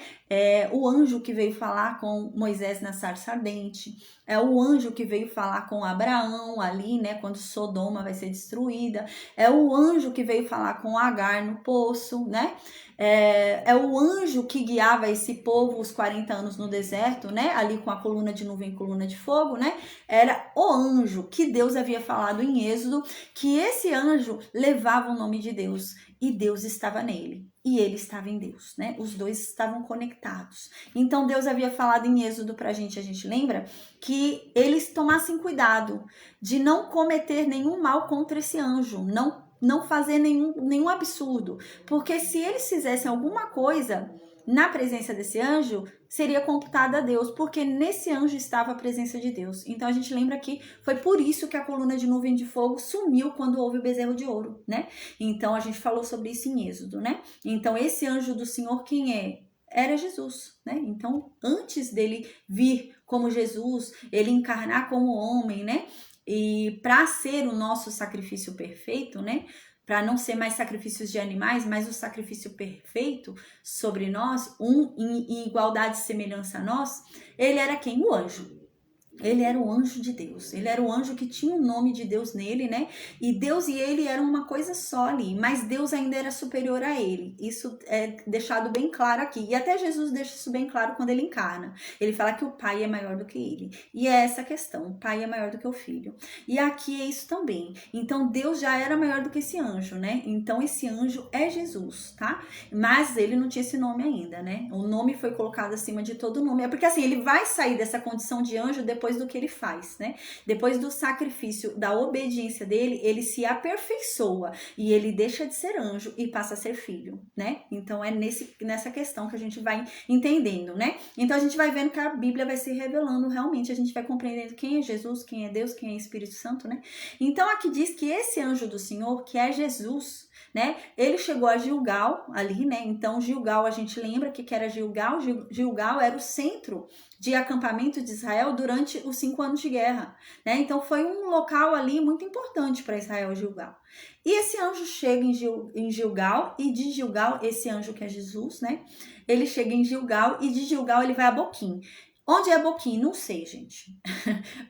Speaker 1: O anjo que veio falar com Moisés na sarça ardente. É o anjo que veio falar com Abraão ali, né? Quando Sodoma vai ser destruída. É o anjo que veio falar com Agar no poço, né? É o anjo que guiava esse povo os 40 anos no deserto, né? Ali com a coluna de nuvem e coluna de fogo, né? Era o anjo que Deus havia falado em Êxodo, que esse anjo levava o nome de Deus e Deus estava nele. E ele estava em Deus, né? Os dois estavam conectados. Então, Deus havia falado em Êxodo pra gente, a gente lembra? Que eles tomassem cuidado de não cometer nenhum mal contra esse anjo, não fazer nenhum absurdo. Porque se eles fizessem alguma coisa na presença desse anjo, seria computada a Deus, porque nesse anjo estava a presença de Deus. Então a gente lembra que foi por isso que a coluna de nuvem de fogo sumiu quando houve o bezerro de ouro, né? Então a gente falou sobre isso em Êxodo, né? Então esse anjo do Senhor, quem é? Era Jesus, né? Então antes dele vir como Jesus, ele encarnar como homem, né? E para ser o nosso sacrifício perfeito, né? Para não ser mais sacrifícios de animais, mas o sacrifício perfeito sobre nós, em igualdade e semelhança a nós, ele era quem? O anjo. Ele era o anjo de Deus, ele era o anjo que tinha o nome de Deus nele, né? E Deus e ele eram uma coisa só ali, mas Deus ainda era superior a ele. Isso é deixado bem claro aqui. E até Jesus deixa isso bem claro quando ele encarna. Ele fala que o Pai é maior do que ele. E é essa a questão, o Pai é maior do que o Filho. E aqui é isso também. Então Deus já era maior do que esse anjo, né? Então esse anjo é Jesus, tá? Mas ele não tinha esse nome ainda, né? O nome foi colocado acima de todo nome. É porque assim, ele vai sair dessa condição de anjo depois do que ele faz, né? Depois do sacrifício, da obediência dele, ele se aperfeiçoa e ele deixa de ser anjo e passa a ser filho, né? Então é nessa questão que a gente vai entendendo, né? Então a gente vai vendo que a Bíblia vai se revelando realmente, a gente vai compreendendo quem é Jesus, quem é Deus, quem é Espírito Santo, né? Então aqui diz que esse anjo do Senhor, que é Jesus, né? Ele chegou a Gilgal ali, né? Então Gilgal, a gente lembra que era Gilgal. Gilgal era o centro de acampamento de Israel durante os 5 anos de guerra, né? Então foi um local ali muito importante para Israel, Gilgal. E esse anjo chega em Gilgal, e de Gilgal, esse anjo que é Jesus, né? Ele chega em Gilgal e de Gilgal ele vai a Boquim. Onde é Boquim? Não sei, gente.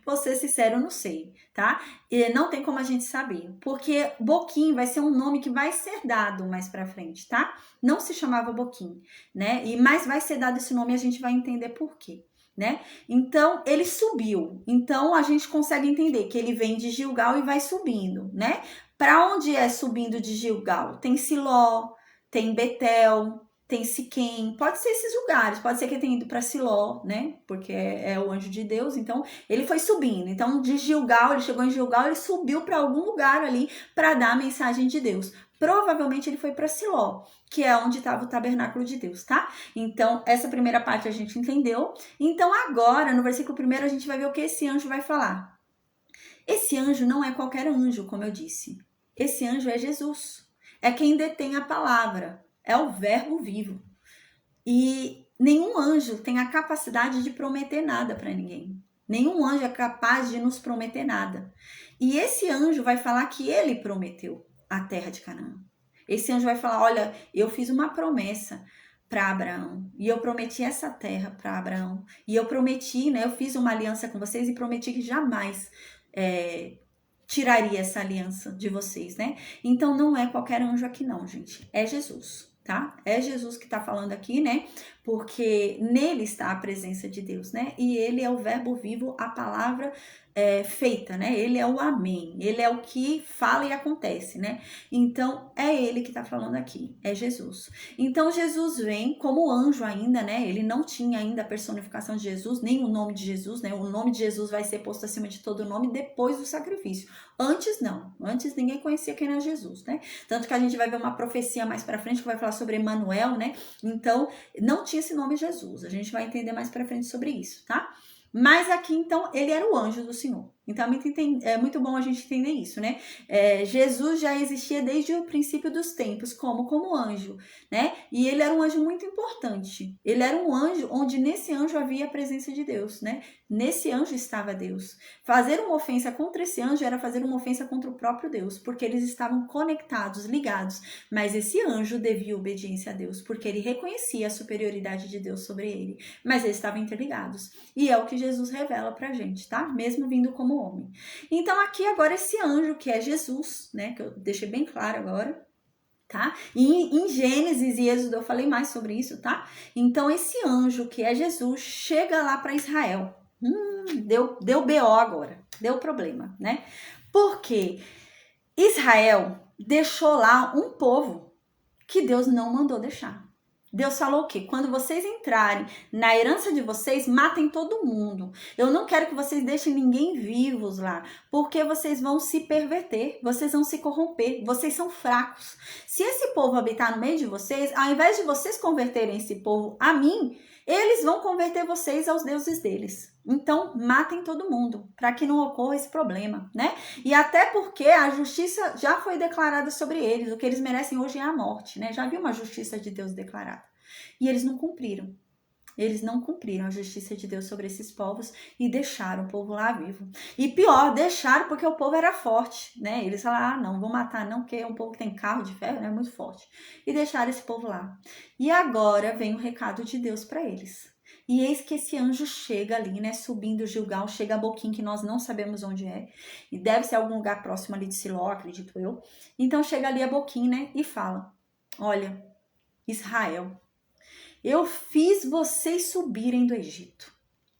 Speaker 1: Vou ser sincero, não sei, tá? E não tem como a gente saber, porque Boquim vai ser um nome que vai ser dado mais pra frente, tá? Não se chamava Boquim, né? Mas vai ser dado esse nome e a gente vai entender por quê. né? Então, ele subiu. Então, a gente consegue entender que ele vem de Gilgal e vai subindo, né? Para onde é subindo de Gilgal? Tem Siló, tem Betel, tem Siquém, pode ser esses lugares, pode ser que ele tenha ido para Siló, né? Porque é o anjo de Deus, então ele foi subindo. Então, de Gilgal, ele chegou em Gilgal, ele subiu para algum lugar ali para dar a mensagem de Deus. Provavelmente ele foi para Siló, que é onde estava o tabernáculo de Deus, tá? Então, essa primeira parte a gente entendeu. Então, agora, no versículo 1, a gente vai ver o que esse anjo vai falar. Esse anjo não é qualquer anjo, como eu disse. Esse anjo é Jesus. É quem detém a palavra. É o verbo vivo. E nenhum anjo tem a capacidade de prometer nada para ninguém. Nenhum anjo é capaz de nos prometer nada. E esse anjo vai falar que ele prometeu a terra de Canaã. Esse anjo vai falar, olha, eu fiz uma promessa para Abraão, e eu prometi essa terra para Abraão, e eu prometi, né, eu fiz uma aliança com vocês e prometi que jamais tiraria essa aliança de vocês, né? Então não é qualquer anjo aqui não, gente, é Jesus, tá? É Jesus que tá falando aqui, né? Porque nele está a presença de Deus, né? E ele é o verbo vivo, a palavra feita, né? Ele é o amém, ele é o que fala e acontece, né? Então, é ele que tá falando aqui, é Jesus. Então, Jesus vem como anjo ainda, né? Ele não tinha ainda a personificação de Jesus, nem o nome de Jesus, né? O nome de Jesus vai ser posto acima de todo nome depois do sacrifício. Antes, não. Antes, ninguém conhecia quem era Jesus, né? Tanto que a gente vai ver uma profecia mais pra frente que vai falar sobre Emanuel, né? Então, não tinha esse nome Jesus. A gente vai entender mais pra frente sobre isso, tá? Mas aqui, então, ele era o anjo do Senhor. Então, é muito bom a gente entender isso, né? Jesus já existia desde o princípio dos tempos, como anjo, né? E ele era um anjo muito importante. Ele era um anjo onde nesse anjo havia a presença de Deus, né? Nesse anjo estava Deus. Fazer uma ofensa contra esse anjo era fazer uma ofensa contra o próprio Deus, porque eles estavam conectados, ligados. Mas esse anjo devia obediência a Deus, porque ele reconhecia a superioridade de Deus sobre ele. Mas eles estavam interligados. E é o que Jesus revela pra gente, tá? Mesmo vindo como homem. Então aqui agora esse anjo que é Jesus, né, que eu deixei bem claro agora, tá? E em Gênesis e Êxodo eu falei mais sobre isso, tá? Então esse anjo que é Jesus chega lá para Israel. Deu BO agora, deu problema, né? Porque Israel deixou lá um povo que Deus não mandou deixar. Deus falou o quê? Quando vocês entrarem na herança de vocês, matem todo mundo. Eu não quero que vocês deixem ninguém vivos lá, porque vocês vão se perverter, vocês vão se corromper, vocês são fracos. Se esse povo habitar no meio de vocês, ao invés de vocês converterem esse povo a mim, eles vão converter vocês aos deuses deles. Então, matem todo mundo, para que não ocorra esse problema, né? E até porque a justiça já foi declarada sobre eles, o que eles merecem hoje é a morte, né? Já viu uma justiça de Deus declarada. E eles não cumpriram. Eles não cumpriram a justiça de Deus sobre esses povos e deixaram o povo lá vivo. E pior, deixaram porque o povo era forte, né? Eles falaram, não, vou matar não, porque é um povo que tem carro de ferro, né? Muito forte. E deixaram esse povo lá. E agora vem o recado de Deus para eles. E eis que esse anjo chega ali, né? Subindo Gilgal, chega a Boquim, que nós não sabemos onde é. E deve ser algum lugar próximo ali de Siló, acredito eu. Então chega ali a Boquim, né? E fala, olha, Israel, eu fiz vocês subirem do Egito.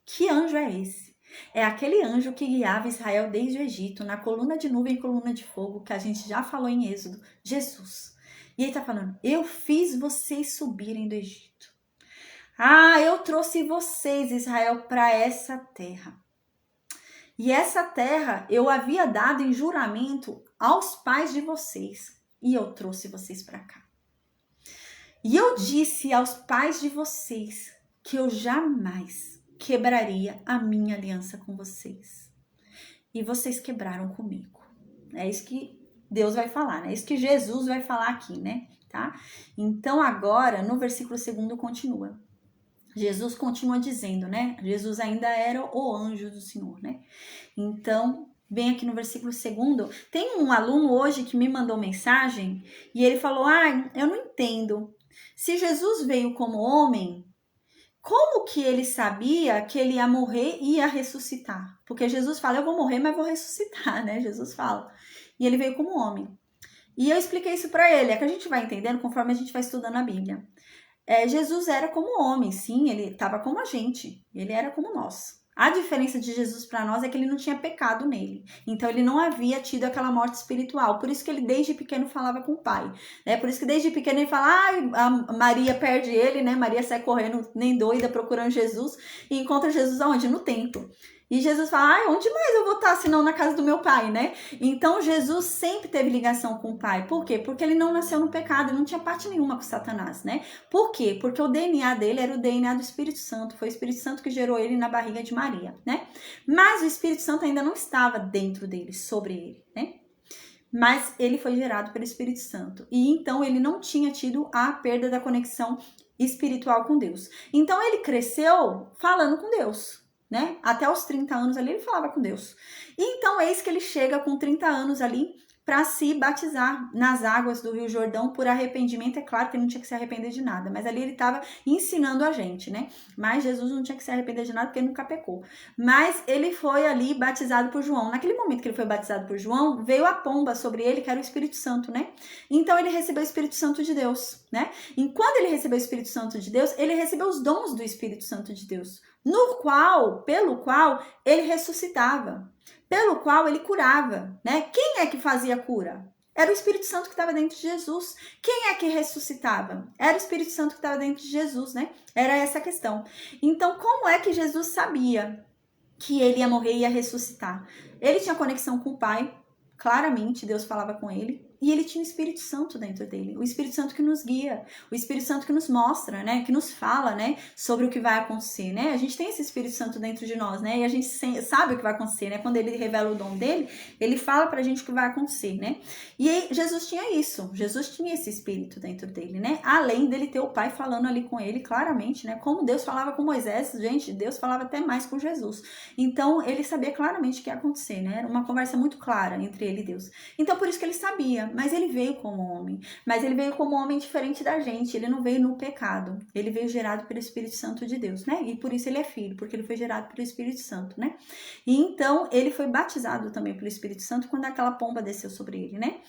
Speaker 1: Que anjo é esse? É aquele anjo que guiava Israel desde o Egito, na coluna de nuvem e coluna de fogo, que a gente já falou em Êxodo, Jesus. E ele tá falando, eu fiz vocês subirem do Egito. Eu trouxe vocês, Israel, para essa terra. E essa terra eu havia dado em juramento aos pais de vocês. E eu trouxe vocês para cá. E eu disse aos pais de vocês que eu jamais quebraria a minha aliança com vocês. E vocês quebraram comigo. É isso que Deus vai falar, né? É isso que Jesus vai falar aqui, né? Tá? Então agora, no versículo 2 continua. Jesus continua dizendo, né? Jesus ainda era o anjo do Senhor, né? Então, bem aqui no versículo 2, tem um aluno hoje que me mandou mensagem e ele falou, eu não entendo. Se Jesus veio como homem, como que ele sabia que ele ia morrer e ia ressuscitar? Porque Jesus fala, eu vou morrer, mas vou ressuscitar, né? Jesus fala. E ele veio como homem. E eu expliquei isso para ele, é que a gente vai entendendo conforme a gente vai estudando a Bíblia. Jesus era como homem, sim, ele estava como a gente, ele era como nós. A diferença de Jesus para nós é que ele não tinha pecado nele. Então ele não havia tido aquela morte espiritual. Por isso que ele desde pequeno falava com o pai. Por isso que desde pequeno ele fala, a Maria perde ele, né? Maria sai correndo nem doida procurando Jesus e encontra Jesus aonde? No templo. E Jesus fala, onde mais eu vou estar senão na casa do meu pai, né? Então Jesus sempre teve ligação com o pai. Por quê? Porque ele não nasceu no pecado, ele não tinha parte nenhuma com Satanás, né? Por quê? Porque o DNA dele era o DNA do Espírito Santo. Foi o Espírito Santo que gerou ele na barriga de Maria, né? Mas o Espírito Santo ainda não estava dentro dele, sobre ele, né? Mas ele foi gerado pelo Espírito Santo. E então ele não tinha tido a perda da conexão espiritual com Deus. Então ele cresceu falando com Deus, né? Até os 30 anos ali ele falava com Deus. E então eis que ele chega com 30 anos ali para se batizar nas águas do Rio Jordão por arrependimento. É claro que ele não tinha que se arrepender de nada, mas ali ele estava ensinando a gente, né? Mas Jesus não tinha que se arrepender de nada porque ele nunca pecou. Mas ele foi ali batizado por João. Naquele momento que ele foi batizado por João, veio a pomba sobre ele, que era o Espírito Santo, né? Então ele recebeu o Espírito Santo de Deus, né? E quando ele recebeu o Espírito Santo de Deus, ele recebeu os dons do Espírito Santo de Deus, pelo qual ele ressuscitava, pelo qual ele curava, né? Quem é que fazia cura? Era o Espírito Santo que estava dentro de Jesus. Quem é que ressuscitava? Era o Espírito Santo que estava dentro de Jesus, né? Era essa a questão. Então, como é que Jesus sabia que ele ia morrer e ia ressuscitar? Ele tinha conexão com o Pai, claramente Deus falava com ele, e ele tinha o Espírito Santo dentro dele, o Espírito Santo que nos guia, o Espírito Santo que nos mostra, né, que nos fala, né, sobre o que vai acontecer, né, a gente tem esse Espírito Santo dentro de nós, né, e a gente sabe o que vai acontecer, né, quando ele revela o dom dele, ele fala pra gente o que vai acontecer, né, e aí, Jesus tinha isso, Jesus tinha esse Espírito dentro dele, né, além dele ter o Pai falando ali com ele, claramente, né, como Deus falava com Moisés, gente, Deus falava até mais com Jesus, então ele sabia claramente o que ia acontecer, né, era uma conversa muito clara entre ele e Deus, então por isso que ele sabia, mas ele veio como homem. Mas ele veio como homem diferente da gente. Ele não veio no pecado. Ele veio gerado pelo Espírito Santo de Deus, né? E por isso ele é filho, porque ele foi gerado pelo Espírito Santo, né? E então ele foi batizado também pelo Espírito Santo quando aquela pomba desceu sobre ele, né?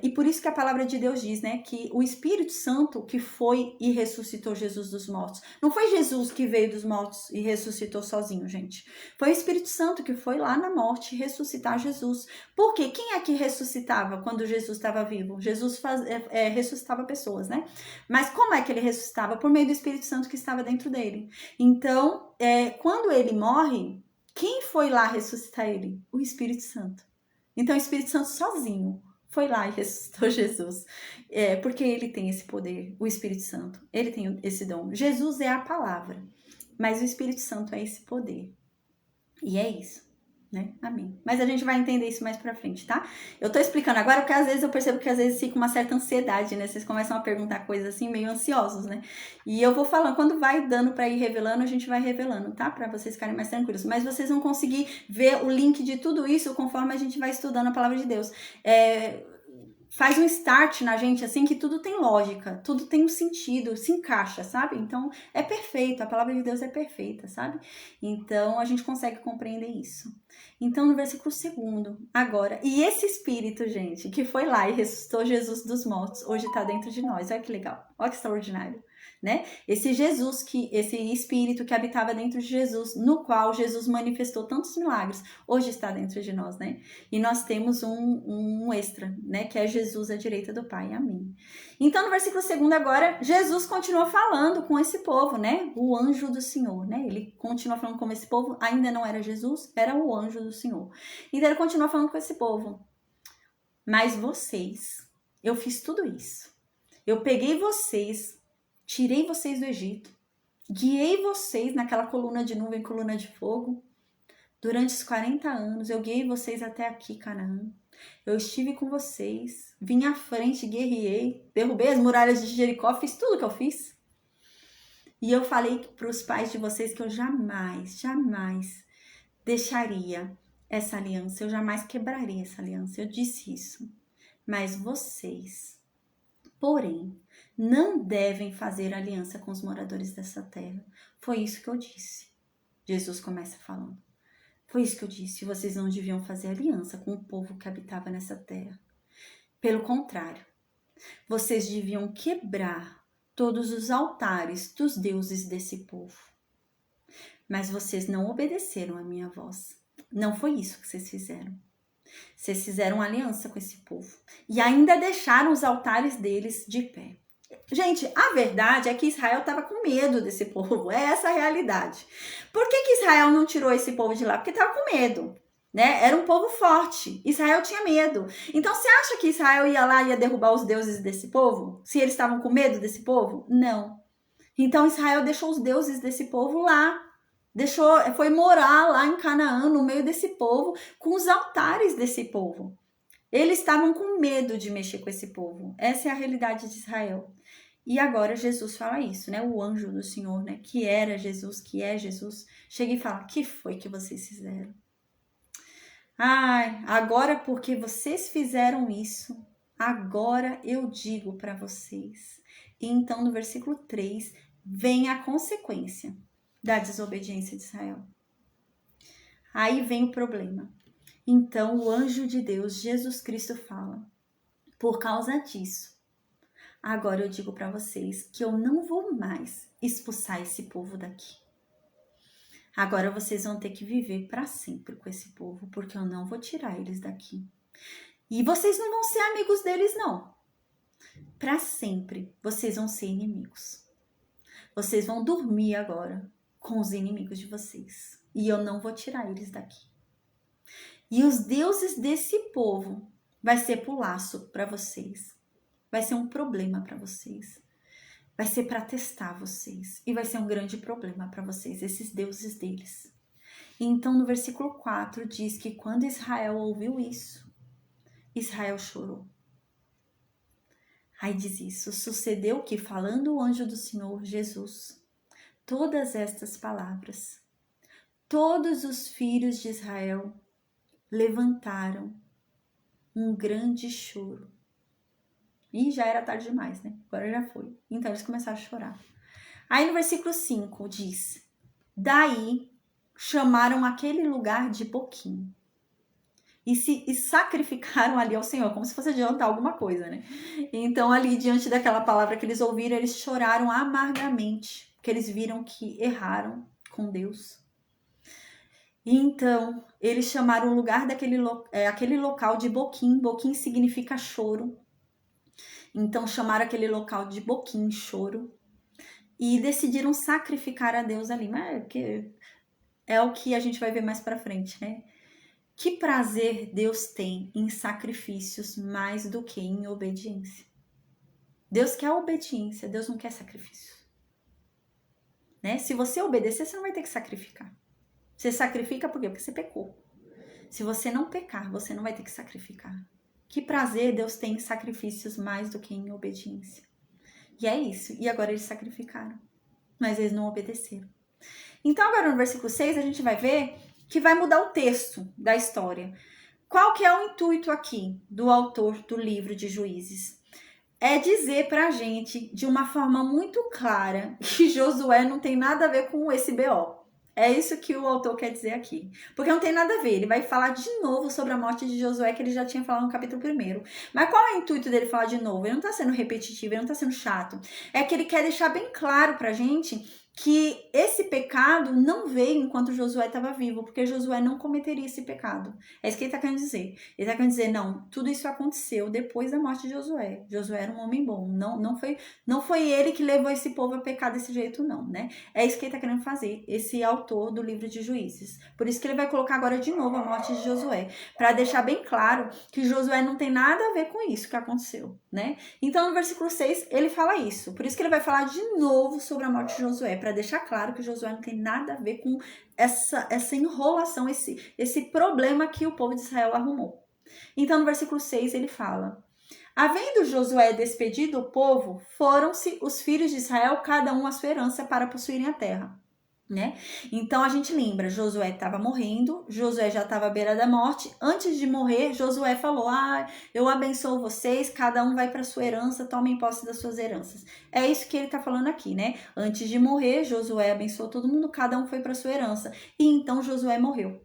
Speaker 1: E por isso que a palavra de Deus diz, né? Que o Espírito Santo que foi e ressuscitou Jesus dos mortos. Não foi Jesus que veio dos mortos e ressuscitou sozinho, gente. Foi o Espírito Santo que foi lá na morte ressuscitar Jesus. Por quê? Quem é que ressuscitava quando Jesus estava vivo? Jesus ressuscitava pessoas, né? Mas como é que ele ressuscitava? Por meio do Espírito Santo que estava dentro dele. Então, quando ele morre, quem foi lá ressuscitar ele? O Espírito Santo. Então, o Espírito Santo sozinho foi lá e ressuscitou Jesus. Porque ele tem esse poder, o Espírito Santo. Ele tem esse dom. Jesus é a palavra, mas o Espírito Santo é esse poder. E é isso. Né? Amém. Mas a gente vai entender isso mais pra frente, tá? Eu tô explicando agora porque às vezes eu percebo que às vezes fica uma certa ansiedade, né? Vocês começam a perguntar coisas assim meio ansiosos, né? E eu vou falando, quando vai dando pra ir revelando, a gente vai revelando, tá? Pra vocês ficarem mais tranquilos. Mas vocês vão conseguir ver o link de tudo isso conforme a gente vai estudando a palavra de Deus. Faz um start na gente, assim, que tudo tem lógica, tudo tem um sentido, se encaixa, sabe? Então, é perfeito, a palavra de Deus é perfeita, sabe? Então, a gente consegue compreender isso. Então, no versículo 2º, agora, e esse Espírito, gente, que foi lá e ressuscitou Jesus dos mortos, hoje tá dentro de nós, olha que legal, olha que extraordinário. Né? Esse Espírito que habitava dentro de Jesus, no qual Jesus manifestou tantos milagres, hoje está dentro de nós, né? E nós temos um extra, né? Que é Jesus à direita do Pai, amém. Então, no versículo 2º agora, Jesus continua falando com esse povo, né? O anjo do Senhor, né? Ele continua falando com esse povo, ainda não era Jesus, era o anjo do Senhor. Então, ele continua falando com esse povo. Mas vocês, eu fiz tudo isso. Eu peguei vocês, tirei vocês do Egito, guiei vocês naquela coluna de nuvem, coluna de fogo. Durante os 40 anos, eu guiei vocês até aqui, Canaã. Eu estive com vocês, vim à frente, guerreei, derrubei as muralhas de Jericó, fiz tudo que eu fiz. E eu falei para os pais de vocês que eu jamais deixaria essa aliança, eu jamais quebraria essa aliança. Eu disse isso. Mas vocês, porém, não devem fazer aliança com os moradores dessa terra. Foi isso que eu disse. Jesus começa falando. Foi isso que eu disse. Vocês não deviam fazer aliança com o povo que habitava nessa terra. Pelo contrário, vocês deviam quebrar todos os altares dos deuses desse povo. Mas vocês não obedeceram à minha voz. Não foi isso que vocês fizeram. Vocês fizeram aliança com esse povo. E ainda deixaram os altares deles de pé. Gente, a verdade é que Israel estava com medo desse povo. É essa a realidade. Por que Israel não tirou esse povo de lá? Porque estava com medo. Né? Era um povo forte. Israel tinha medo. Então, você acha que Israel ia lá e ia derrubar os deuses desse povo? Se eles estavam com medo desse povo? Não. Então, Israel deixou os deuses desse povo lá. Foi morar lá em Canaã, no meio desse povo, com os altares desse povo. Eles estavam com medo de mexer com esse povo. Essa é a realidade de Israel. E agora Jesus fala isso, né? O anjo do Senhor, né? Que era Jesus, que é Jesus, chega e fala: que foi que vocês fizeram? Ai, agora porque vocês fizeram isso, agora eu digo para vocês. E então no versículo 3 vem a consequência da desobediência de Israel. Aí vem o problema. Então o anjo de Deus, Jesus Cristo, fala: por causa disso, agora eu digo para vocês que eu não vou mais expulsar esse povo daqui. Agora vocês vão ter que viver para sempre com esse povo, porque eu não vou tirar eles daqui. E vocês não vão ser amigos deles, não. Para sempre, vocês vão ser inimigos. Vocês vão dormir agora com os inimigos de vocês. E eu não vou tirar eles daqui. E os deuses desse povo vai ser pro laço para vocês. Vai ser um problema para vocês. Vai ser para testar vocês. E vai ser um grande problema para vocês, esses deuses deles. Então, no versículo 4, diz que quando Israel ouviu isso, Israel chorou. Aí diz isso: sucedeu que, falando o anjo do Senhor, Jesus, todas estas palavras, todos os filhos de Israel levantaram um grande choro. E já era tarde demais, né? Agora já foi. Então eles começaram a chorar. Aí no versículo 5 diz: daí chamaram aquele lugar de Boquim e sacrificaram ali ao Senhor, como se fosse adiantar alguma coisa, né? Então ali, diante daquela palavra que eles ouviram, eles choraram amargamente, porque eles viram que erraram com Deus. E então eles chamaram o lugar aquele local de Boquim. Boquim significa choro. Então chamaram aquele local de Boquim, choro, e decidiram sacrificar a Deus ali. Mas é o que a gente vai ver mais pra frente, né? Que prazer Deus tem em sacrifícios mais do que em obediência. Deus quer obediência, Deus não quer sacrifício. Né? Se você obedecer, você não vai ter que sacrificar. Você sacrifica por quê? Porque você pecou. Se você não pecar, você não vai ter que sacrificar. Que prazer Deus tem em sacrifícios mais do que em obediência. E é isso. E agora eles sacrificaram. Mas eles não obedeceram. Então agora no versículo 6 a gente vai ver que vai mudar o texto da história. Qual que é o intuito aqui do autor do livro de Juízes? É dizer pra gente de uma forma muito clara que Josué não tem nada a ver com esse BO. É isso que o autor quer dizer aqui. Porque não tem nada a ver. Ele vai falar de novo sobre a morte de Josué, que ele já tinha falado no capítulo 1. Mas qual é o intuito dele falar de novo? Ele não está sendo repetitivo, ele não está sendo chato. É que ele quer deixar bem claro pra gente que esse pecado não veio enquanto Josué estava vivo, porque Josué não cometeria esse pecado. É isso que ele está querendo dizer. Ele está querendo dizer, não, tudo isso aconteceu depois da morte de Josué. Josué era um homem bom. Não foi ele que levou esse povo a pecar desse jeito, não, né? É isso que ele está querendo fazer, esse autor do livro de Juízes. Por isso que ele vai colocar agora de novo a morte de Josué, para deixar bem claro que Josué não tem nada a ver com isso que aconteceu, né? Então, no versículo 6, ele fala isso. Por isso que ele vai falar de novo sobre a morte de Josué, para deixar claro que Josué não tem nada a ver com essa enrolação, esse problema que o povo de Israel arrumou. Então, no versículo 6, ele fala: havendo Josué despedido o povo, foram-se os filhos de Israel, cada um a sua herança, para possuírem a terra. Né? Então a gente lembra, Josué estava morrendo, Josué já estava à beira da morte. Antes de morrer, Josué falou: eu abençoo vocês, cada um vai para sua herança, tomem posse das suas heranças. É isso que ele está falando aqui, né? Antes de morrer, Josué abençoou todo mundo, cada um foi para sua herança. E então Josué morreu.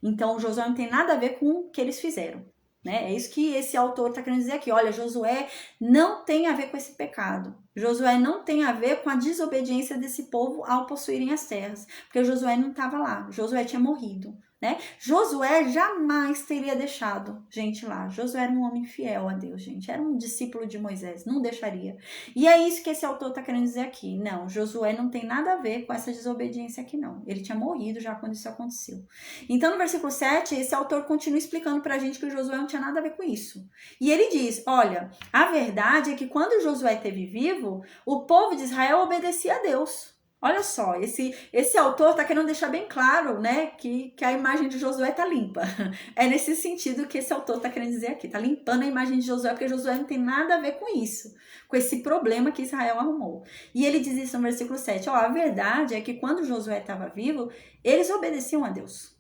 Speaker 1: Então Josué não tem nada a ver com o que eles fizeram. né? É isso que esse autor está querendo dizer aqui. Olha, Josué não tem a ver com esse pecado. Josué não tem a ver com a desobediência desse povo ao possuírem as terras, porque Josué não estava lá. Josué tinha morrido, né? Josué jamais teria deixado gente lá. Josué era um homem fiel a Deus, gente. Era um discípulo de Moisés, não deixaria. E é isso que esse autor está querendo dizer aqui. Não, Josué não tem nada a ver com essa desobediência aqui, não. Ele tinha morrido já quando isso aconteceu. Então, no versículo 7, esse autor continua explicando pra gente que Josué não tinha nada a ver com isso. E ele diz, olha, a verdade é que quando Josué esteve vivo, o povo de Israel obedecia a Deus. Olha só, esse autor está querendo deixar bem claro, né, que a imagem de Josué está limpa. É nesse sentido que esse autor está querendo dizer aqui. Está limpando a imagem de Josué, porque Josué não tem nada a ver com isso, com esse problema que Israel arrumou. E ele diz isso no versículo 7. Ó, a verdade é que quando Josué estava vivo, eles obedeciam a Deus.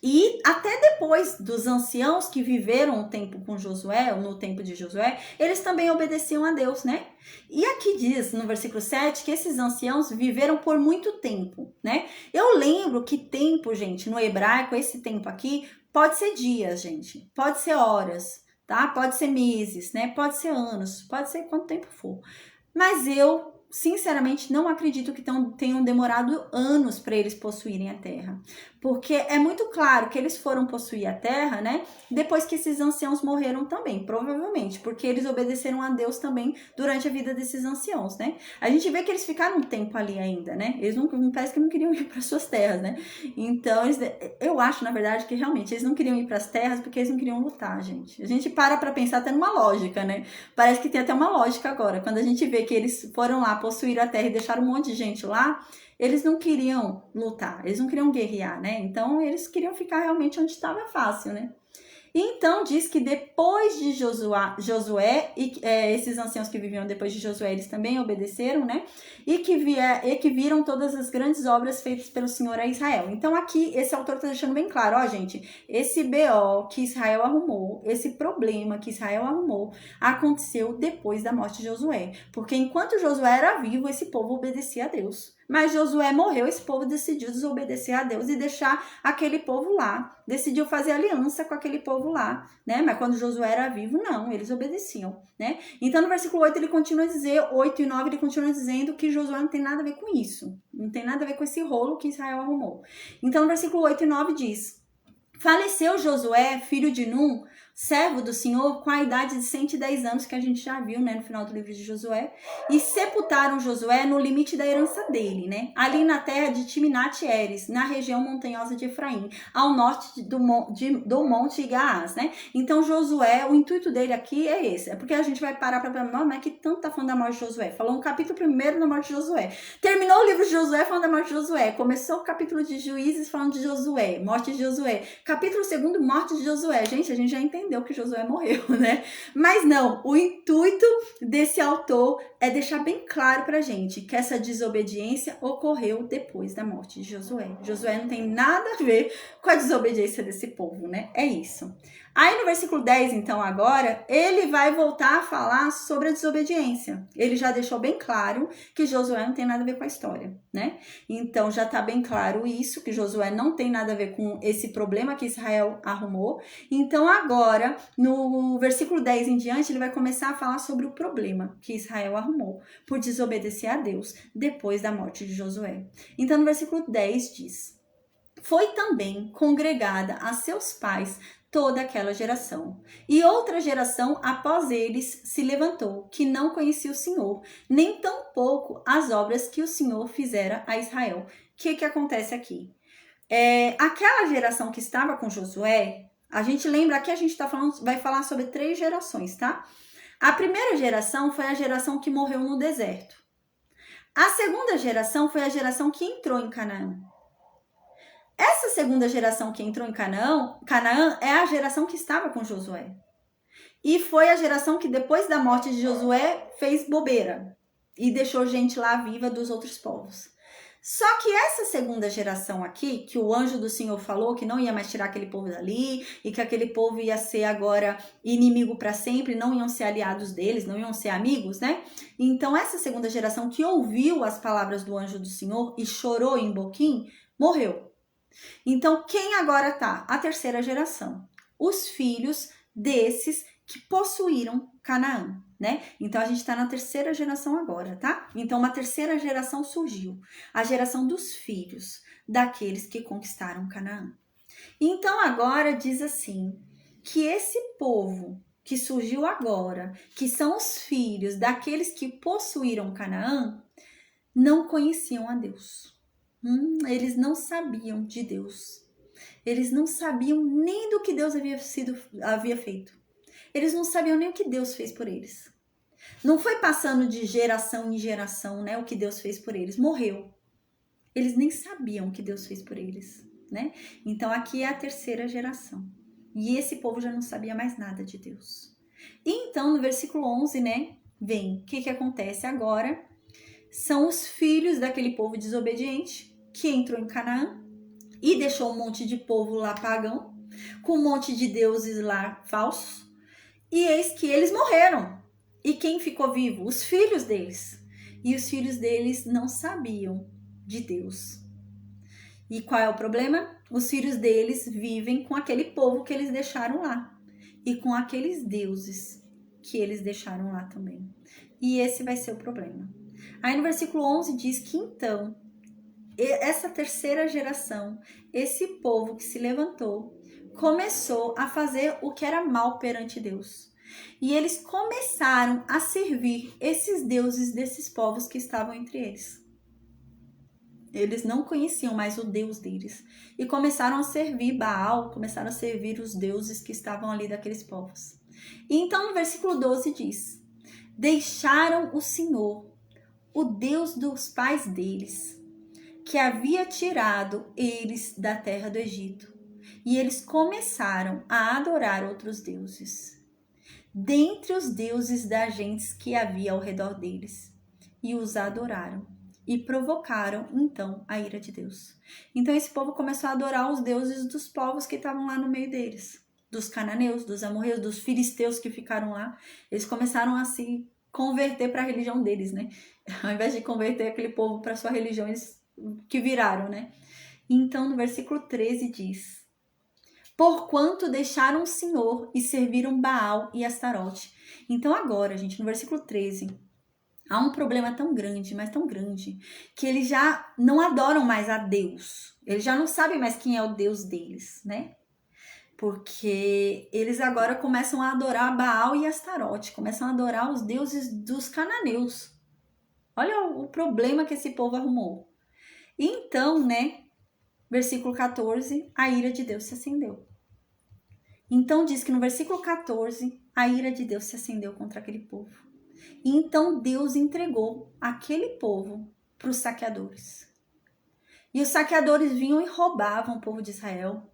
Speaker 1: E até depois dos anciãos que viveram um tempo com Josué, ou no tempo de Josué, eles também obedeciam a Deus, né? E aqui diz no versículo 7 que esses anciãos viveram por muito tempo, né? Eu lembro que tempo, gente, no hebraico, esse tempo aqui, pode ser dias, gente, pode ser horas, tá? Pode ser meses, né? Pode ser anos, pode ser quanto tempo for. Mas eu sinceramente não acredito que tenham demorado anos para eles possuírem a terra, porque é muito claro que eles foram possuir a terra, né, depois que esses anciãos morreram também, provavelmente, porque eles obedeceram a Deus também durante a vida desses anciãos, né. A gente vê que eles ficaram um tempo ali ainda, né, eles não parece que não queriam ir para suas terras, né. Então eu acho, na verdade, que realmente eles não queriam ir para as terras porque eles não queriam lutar, gente. A gente para pensar até numa lógica, né. Parece que tem até uma lógica agora, quando a gente vê que eles foram lá possuir a terra e deixaram um monte de gente lá, eles não queriam lutar, eles não queriam guerrear, né? Então, eles queriam ficar realmente onde estava fácil, né? E então, diz que depois de Josué e esses anciãos que viviam depois de Josué, eles também obedeceram, né? E que viram todas as grandes obras feitas pelo Senhor a Israel. Então, aqui, esse autor está deixando bem claro, ó, gente, esse BO que Israel arrumou, esse problema que Israel arrumou, aconteceu depois da morte de Josué. Porque enquanto Josué era vivo, esse povo obedecia a Deus. Mas Josué morreu, esse povo decidiu desobedecer a Deus e deixar aquele povo lá. Decidiu fazer aliança com aquele povo lá, né? Mas quando Josué era vivo, não, eles obedeciam, né? Então, no versículo 8, ele continua a dizer, 8 e 9, ele continua dizendo que Josué não tem nada a ver com isso. Não tem nada a ver com esse rolo que Israel arrumou. Então, no versículo 8 e 9 diz, faleceu Josué, filho de Num, servo do Senhor, com a idade de 110 anos, que a gente já viu, né, no final do livro de Josué, e sepultaram Josué no limite da herança dele, né, ali na terra de Timnat-Heres, na região montanhosa de Efraim, ao norte do monte Gaás, né. Então, Josué, o intuito dele aqui é esse, é porque a gente vai parar para pensar, mas que tanto tá falando da morte de Josué? Falou no capítulo 1 da morte de Josué, terminou o livro de Josué falando da morte de Josué, começou o capítulo de Juízes falando de Josué, morte de Josué, capítulo 2, morte de Josué. Gente, a gente já entendeu que Josué morreu, né? Mas não, o intuito desse autor é deixar bem claro pra gente que essa desobediência ocorreu depois da morte de Josué. Josué não tem nada a ver com a desobediência desse povo, né? É isso. Aí no versículo 10, então, agora, ele vai voltar a falar sobre a desobediência. Ele já deixou bem claro que Josué não tem nada a ver com a história, né? Então, já tá bem claro isso, que Josué não tem nada a ver com esse problema que Israel arrumou. Então, agora, no versículo 10 em diante, ele vai começar a falar sobre o problema que Israel arrumou por desobedecer a Deus depois da morte de Josué. Então, no versículo 10 diz, foi também congregada a seus pais toda aquela geração. E outra geração após eles se levantou, que não conhecia o Senhor, nem tampouco as obras que o Senhor fizera a Israel. O que acontece aqui? Aquela geração que estava com Josué, a gente lembra, aqui a gente vai falar sobre 3 gerações, tá? A primeira geração foi a geração que morreu no deserto. A segunda geração foi a geração que entrou em Canaã. Essa segunda geração que entrou em Canaã é a geração que estava com Josué. E foi a geração que depois da morte de Josué fez bobeira e deixou gente lá viva dos outros povos. Só que essa segunda geração aqui, que o anjo do Senhor falou que não ia mais tirar aquele povo dali e que aquele povo ia ser agora inimigo para sempre, não iam ser aliados deles, não iam ser amigos, né? Então essa segunda geração que ouviu as palavras do anjo do Senhor e chorou em Boquim, morreu. Então, quem agora tá? A terceira geração. Os filhos desses que possuíram Canaã, né? Então a gente está na terceira geração agora, tá? Então uma terceira geração surgiu, a geração dos filhos daqueles que conquistaram Canaã. Então agora diz assim, que esse povo que surgiu agora, que são os filhos daqueles que possuíram Canaã, não conheciam a Deus. Eles não sabiam de Deus. Eles não sabiam nem do que Deus havia feito. Eles não sabiam nem o que Deus fez por eles. Não foi passando de geração em geração, né, o que Deus fez por eles. Morreu. Eles nem sabiam o que Deus fez por eles, né? Então aqui é a terceira geração. E esse povo já não sabia mais nada de Deus. E então no versículo 11, né, vem, o que acontece agora? São os filhos daquele povo desobediente que entrou em Canaã e deixou um monte de povo lá pagão, com um monte de deuses lá falsos. E eis que eles morreram. E quem ficou vivo? Os filhos deles. E os filhos deles não sabiam de Deus. E qual é o problema? Os filhos deles vivem com aquele povo que eles deixaram lá. E com aqueles deuses que eles deixaram lá também. E esse vai ser o problema. Aí no versículo 11 diz que então, essa terceira geração, esse povo que se levantou, começou a fazer o que era mal perante Deus. E eles começaram a servir esses deuses desses povos que estavam entre eles. Eles não conheciam mais o Deus deles. E começaram a servir Baal, começaram a servir os deuses que estavam ali daqueles povos. E então no versículo 12 diz: deixaram o Senhor, o Deus dos pais deles, que havia tirado eles da terra do Egito. E eles começaram a adorar outros deuses, dentre os deuses das gentes que havia ao redor deles. E os adoraram. E provocaram, então, a ira de Deus. Então, esse povo começou a adorar os deuses dos povos que estavam lá no meio deles. Dos cananeus, dos amorreus, dos filisteus que ficaram lá. Eles começaram a se converter para a religião deles, né? Ao invés de converter aquele povo para sua religião, eles que viraram, né? Então, no versículo 13 diz: porquanto deixaram o Senhor e serviram Baal e Astarote. Então, agora, gente, no versículo 13... há um problema tão grande, mas tão grande, que eles já não adoram mais a Deus. Eles já não sabem mais quem é o Deus deles, né? Porque eles agora começam a adorar Baal e Astarote, começam a adorar os deuses dos cananeus. Olha o problema que esse povo arrumou. Então, né, versículo 14, a ira de Deus se acendeu. Então diz que no versículo 14, a ira de Deus se acendeu contra aquele povo. E então Deus entregou aquele povo para os saqueadores. E os saqueadores vinham e roubavam o povo de Israel.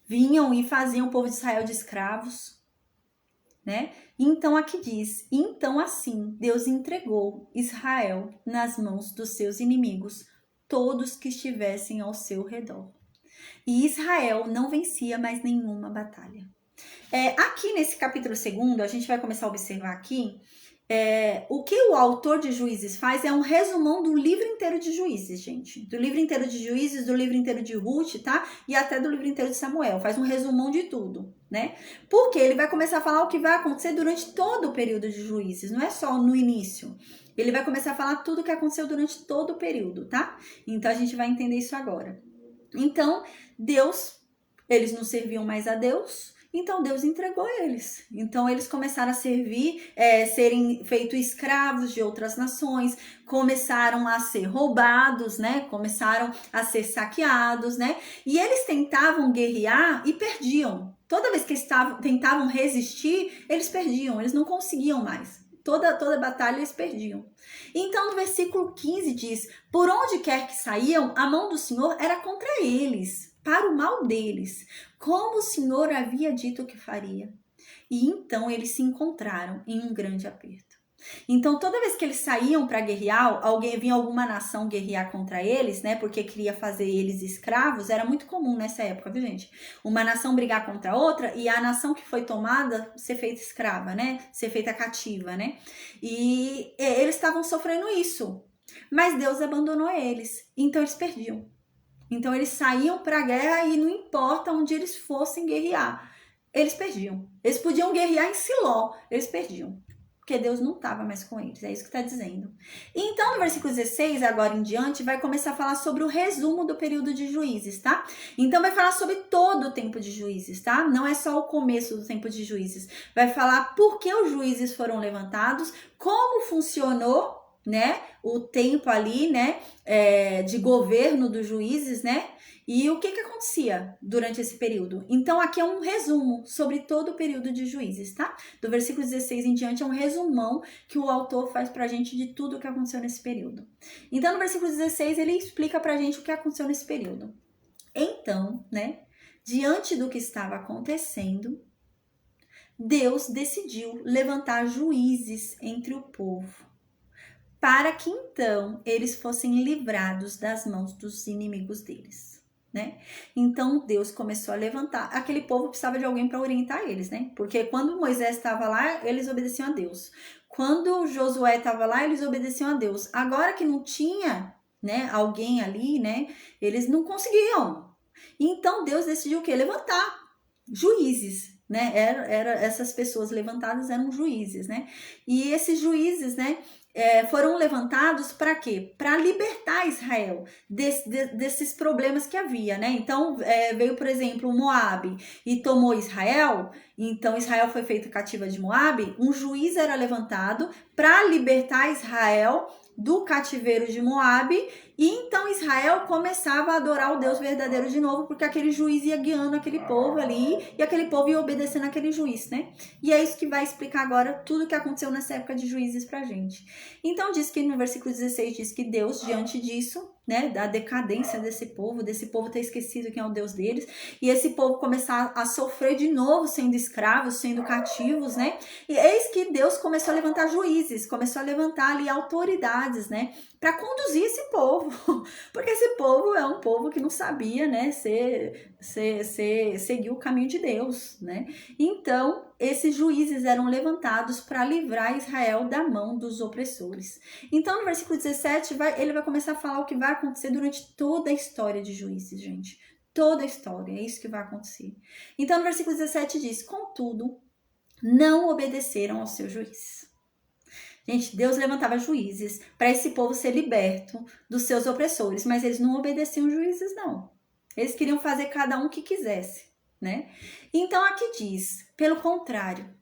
Speaker 1: Vinham e faziam o povo de Israel de escravos, né? Então aqui diz: então assim Deus entregou Israel nas mãos dos seus inimigos, todos que estivessem ao seu redor. E Israel não vencia mais nenhuma batalha. Aqui nesse capítulo 2, a gente vai começar a observar aqui o que o autor de Juízes faz é um resumão do livro inteiro de Juízes, gente. Do livro inteiro de Juízes, do livro inteiro de Ruth, tá? E até do livro inteiro de Samuel. Faz um resumão de tudo, né? Porque ele vai começar a falar o que vai acontecer durante todo o período de Juízes. Não é só no início. Ele vai começar a falar tudo o que aconteceu durante todo o período, tá? Então, a gente vai entender isso agora. Então, eles não serviam mais a Deus. Então Deus entregou eles. Então eles começaram a serem feitos escravos de outras nações, começaram a ser roubados, né? Começaram a ser saqueados, né? E eles tentavam guerrear e perdiam. Toda vez que eles tentavam resistir, eles perdiam, eles não conseguiam mais. Toda batalha eles perdiam. Então no versículo 15 diz: por onde quer que saíam, a mão do Senhor era contra eles, para o mal deles, como o Senhor havia dito que faria. E então eles se encontraram em um grande aperto. Então toda vez que eles saíam para guerrear, vinha alguma nação guerrear contra eles, né, porque queria fazer eles escravos, era muito comum nessa época, viu, gente? Uma nação brigar contra outra e a nação que foi tomada ser feita escrava, né, ser feita cativa, né? E eles estavam sofrendo isso, mas Deus abandonou eles, então eles perdiam. Então eles saíam para a guerra e não importa onde eles fossem guerrear, eles perdiam. Eles podiam guerrear em Siló, eles perdiam. Porque Deus não estava mais com eles, é isso que está dizendo. Então, no versículo 16, agora em diante, vai começar a falar sobre o resumo do período de Juízes, tá? Então, vai falar sobre todo o tempo de Juízes, tá? Não é só o começo do tempo de Juízes. Vai falar por que os juízes foram levantados, como funcionou, né, o tempo ali, né, de governo dos juízes, né, e o que acontecia durante esse período. Então, aqui é um resumo sobre todo o período de Juízes, tá? Do versículo 16 em diante é um resumão que o autor faz pra gente de tudo o que aconteceu nesse período. Então, no versículo 16, ele explica pra gente o que aconteceu nesse período. Então, né, diante do que estava acontecendo, Deus decidiu levantar juízes entre o povo, para que então eles fossem livrados das mãos dos inimigos deles. Né? Então Deus começou a levantar. Aquele povo precisava de alguém para orientar eles, né? Porque quando Moisés estava lá, eles obedeciam a Deus. Quando Josué estava lá, eles obedeciam a Deus. Agora que não tinha, né, alguém ali, né, eles não conseguiam. Então Deus decidiu o quê? Levantar juízes, né? Essas pessoas levantadas eram juízes, né? E esses juízes, né, foram levantados para quê? Para libertar Israel desses problemas que havia, né? Então, veio, por exemplo, Moabe e tomou Israel. Então, Israel foi feito cativa de Moabe. Um juiz era levantado para libertar Israel do cativeiro de Moabe, e então Israel começava a adorar o Deus verdadeiro de novo, porque aquele juiz ia guiando aquele povo ali, e aquele povo ia obedecendo aquele juiz, né? E é isso que vai explicar agora tudo o que aconteceu nessa época de Juízes pra gente. Então diz que no versículo 16, diz que Deus, diante disso, né, da decadência desse povo ter esquecido quem é o Deus deles, e esse povo começar a sofrer de novo, sendo escravos, sendo cativos, né? E eis que Deus começou a levantar juízes, começou a levantar ali autoridades, né, para conduzir esse povo, porque esse povo é um povo que não sabia, né, seguir o caminho de Deus, né? Então, esses juízes eram levantados para livrar Israel da mão dos opressores. Então, no versículo 17, ele vai começar a falar o que vai acontecer durante toda a história de Juízes, gente. Toda a história, é isso que vai acontecer. Então, no versículo 17 diz: contudo, não obedeceram ao seu juiz. Gente, Deus levantava juízes para esse povo ser liberto dos seus opressores, mas eles não obedeciam juízes, não. Eles queriam fazer cada um o que quisesse, né? Então, aqui diz, pelo contrário,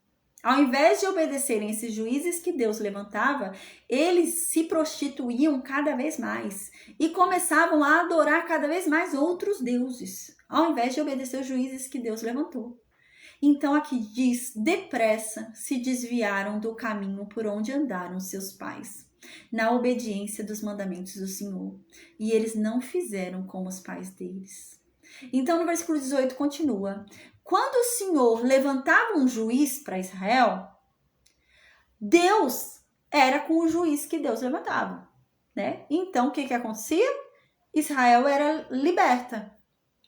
Speaker 1: ao invés de obedecerem esses juízes que Deus levantava, eles se prostituíam cada vez mais e começavam a adorar cada vez mais outros deuses, ao invés de obedecer os juízes que Deus levantou. Então aqui diz, depressa se desviaram do caminho por onde andaram seus pais, na obediência dos mandamentos do Senhor, e eles não fizeram como os pais deles. Então no versículo 18 continua, quando o Senhor levantava um juiz para Israel, Deus era com o juiz que Deus levantava, né? Então o que acontecia? Israel era liberta,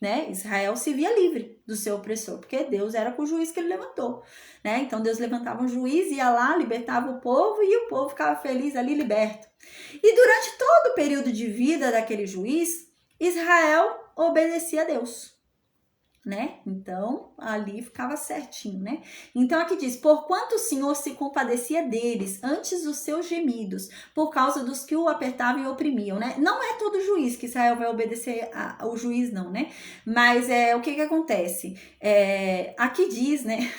Speaker 1: né? Israel se via livre do seu opressor, porque Deus era com o juiz que ele levantou, né? Então Deus levantava um juiz, ia lá, libertava o povo e o povo ficava feliz ali, liberto. E durante todo o período de vida daquele juiz, Israel obedecia a Deus, né? Então, ali ficava certinho, né? Então, aqui diz, porquanto o Senhor se compadecia deles antes dos seus gemidos, por causa dos que o apertavam e oprimiam, né? Não é todo juiz que Israel vai obedecer ao juiz, não, né? Mas o que acontece? Aqui diz, né?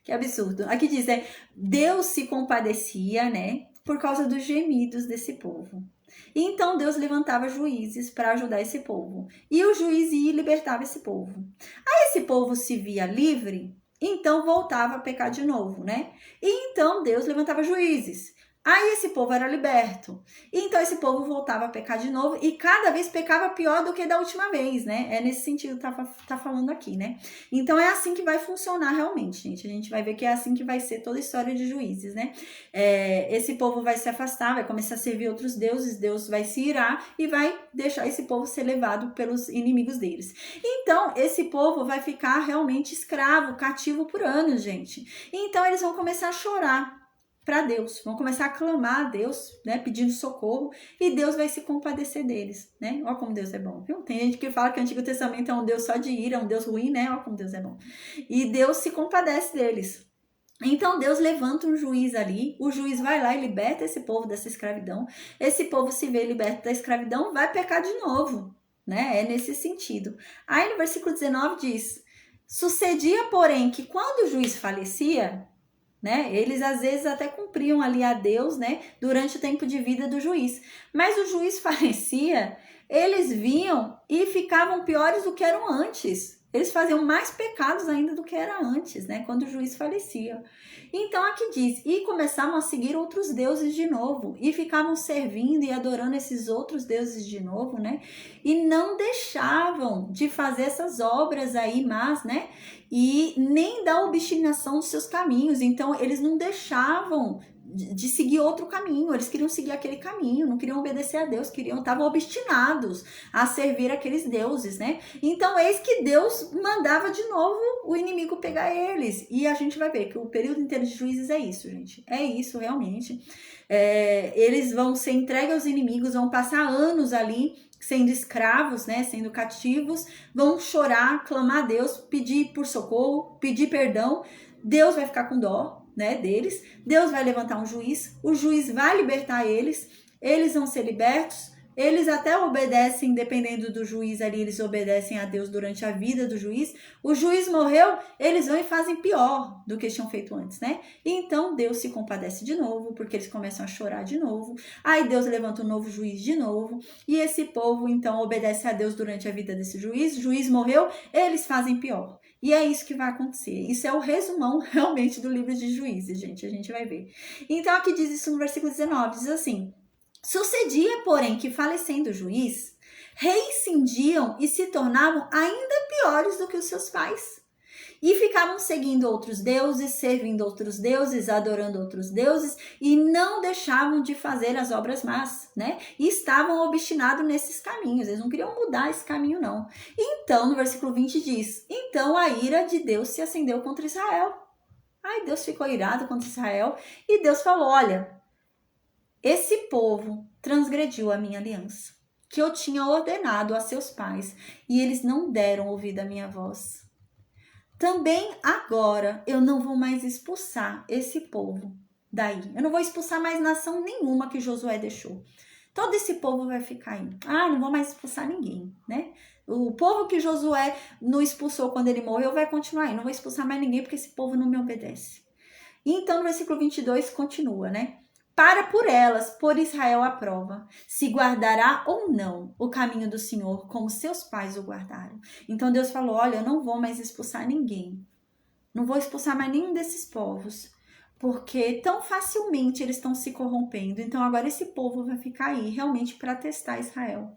Speaker 1: Que absurdo. Aqui diz, Deus se compadecia, né? Por causa dos gemidos desse povo. E então Deus levantava juízes para ajudar esse povo. E o juiz ia e libertava esse povo. Aí esse povo se via livre, então voltava a pecar de novo, né? E então Deus levantava juízes. Aí esse povo era liberto. Então esse povo voltava a pecar de novo e cada vez pecava pior do que da última vez, né? É nesse sentido que tá falando aqui, né? Então é assim que vai funcionar realmente, gente. A gente vai ver que é assim que vai ser toda a história de juízes, né? Esse povo vai se afastar, vai começar a servir outros deuses, Deus vai se irar e vai deixar esse povo ser levado pelos inimigos deles. Então esse povo vai ficar realmente escravo, cativo por anos, gente. Então eles vão começar a chorar. para Deus, vão começar a clamar a Deus, né, pedindo socorro, e Deus vai se compadecer deles, né? Olha como Deus é bom, viu? Tem gente que fala que o Antigo Testamento é um Deus só de ira, um Deus ruim, né? Olha como Deus é bom. E Deus se compadece deles. Então Deus levanta um juiz ali, o juiz vai lá e liberta esse povo dessa escravidão. Esse povo se vê liberto da escravidão, vai pecar de novo, né? É nesse sentido. Aí no versículo 19 diz: sucedia, porém, que quando o juiz falecia, né, eles às vezes até cumpriam ali a Deus, né, durante o tempo de vida do juiz. Mas o juiz falecia, eles vinham e ficavam piores do que eram antes. Eles faziam mais pecados ainda do que era antes, né? Quando o juiz falecia. Então aqui diz, e começavam a seguir outros deuses de novo, e ficavam servindo e adorando esses outros deuses de novo, né? E não deixavam de fazer essas obras aí más, né? E nem da obstinação dos seus caminhos. Então eles não deixavam de seguir outro caminho, eles queriam seguir aquele caminho, não queriam obedecer a Deus, estavam obstinados a servir aqueles deuses, né? Então eis que Deus mandava de novo o inimigo pegar eles, e a gente vai ver que o período inteiro de juízes é isso, gente, é isso realmente. Eles vão ser entregues aos inimigos, vão passar anos ali sendo escravos, né, sendo cativos, vão chorar, clamar a Deus, pedir por socorro, pedir perdão. Deus vai ficar com dó, né, deles. Deus vai levantar um juiz, o juiz vai libertar eles, eles vão ser libertos. Eles até obedecem, dependendo do juiz ali, eles obedecem a Deus durante a vida do juiz. O juiz morreu, eles vão e fazem pior do que tinham feito antes, né? E então Deus se compadece de novo, porque eles começam a chorar de novo. Aí Deus levanta um novo juiz de novo. E esse povo, então, obedece a Deus durante a vida desse juiz. O juiz morreu, eles fazem pior. E é isso que vai acontecer. Isso é o resumão, realmente, do livro de Juízes, gente. A gente vai ver. Então, aqui diz isso no versículo 19, diz assim: sucedia, porém, que falecendo o juiz, reincindiam e se tornavam ainda piores do que os seus pais. E ficavam seguindo outros deuses, servindo outros deuses, adorando outros deuses, e não deixavam de fazer as obras más, né? E estavam obstinados nesses caminhos, eles não queriam mudar esse caminho, não. Então, no versículo 20 diz: então a ira de Deus se acendeu contra Israel. Aí Deus ficou irado contra Israel, e Deus falou: olha, esse povo transgrediu a minha aliança, que eu tinha ordenado a seus pais, e eles não deram ouvido à minha voz. Também agora eu não vou mais expulsar esse povo daí. Eu não vou expulsar mais nação nenhuma que Josué deixou. Todo esse povo vai ficar aí. Não vou mais expulsar ninguém, né? O povo que Josué não expulsou quando ele morreu vai continuar aí. Não vou expulsar mais ninguém porque esse povo não me obedece. Então, no versículo 22 continua, né? Para por elas, por Israel à prova, se guardará ou não o caminho do Senhor, como seus pais o guardaram. Então Deus falou: olha, eu não vou mais expulsar ninguém. Não vou expulsar mais nenhum desses povos, porque tão facilmente eles estão se corrompendo. Então agora esse povo vai ficar aí realmente para testar Israel,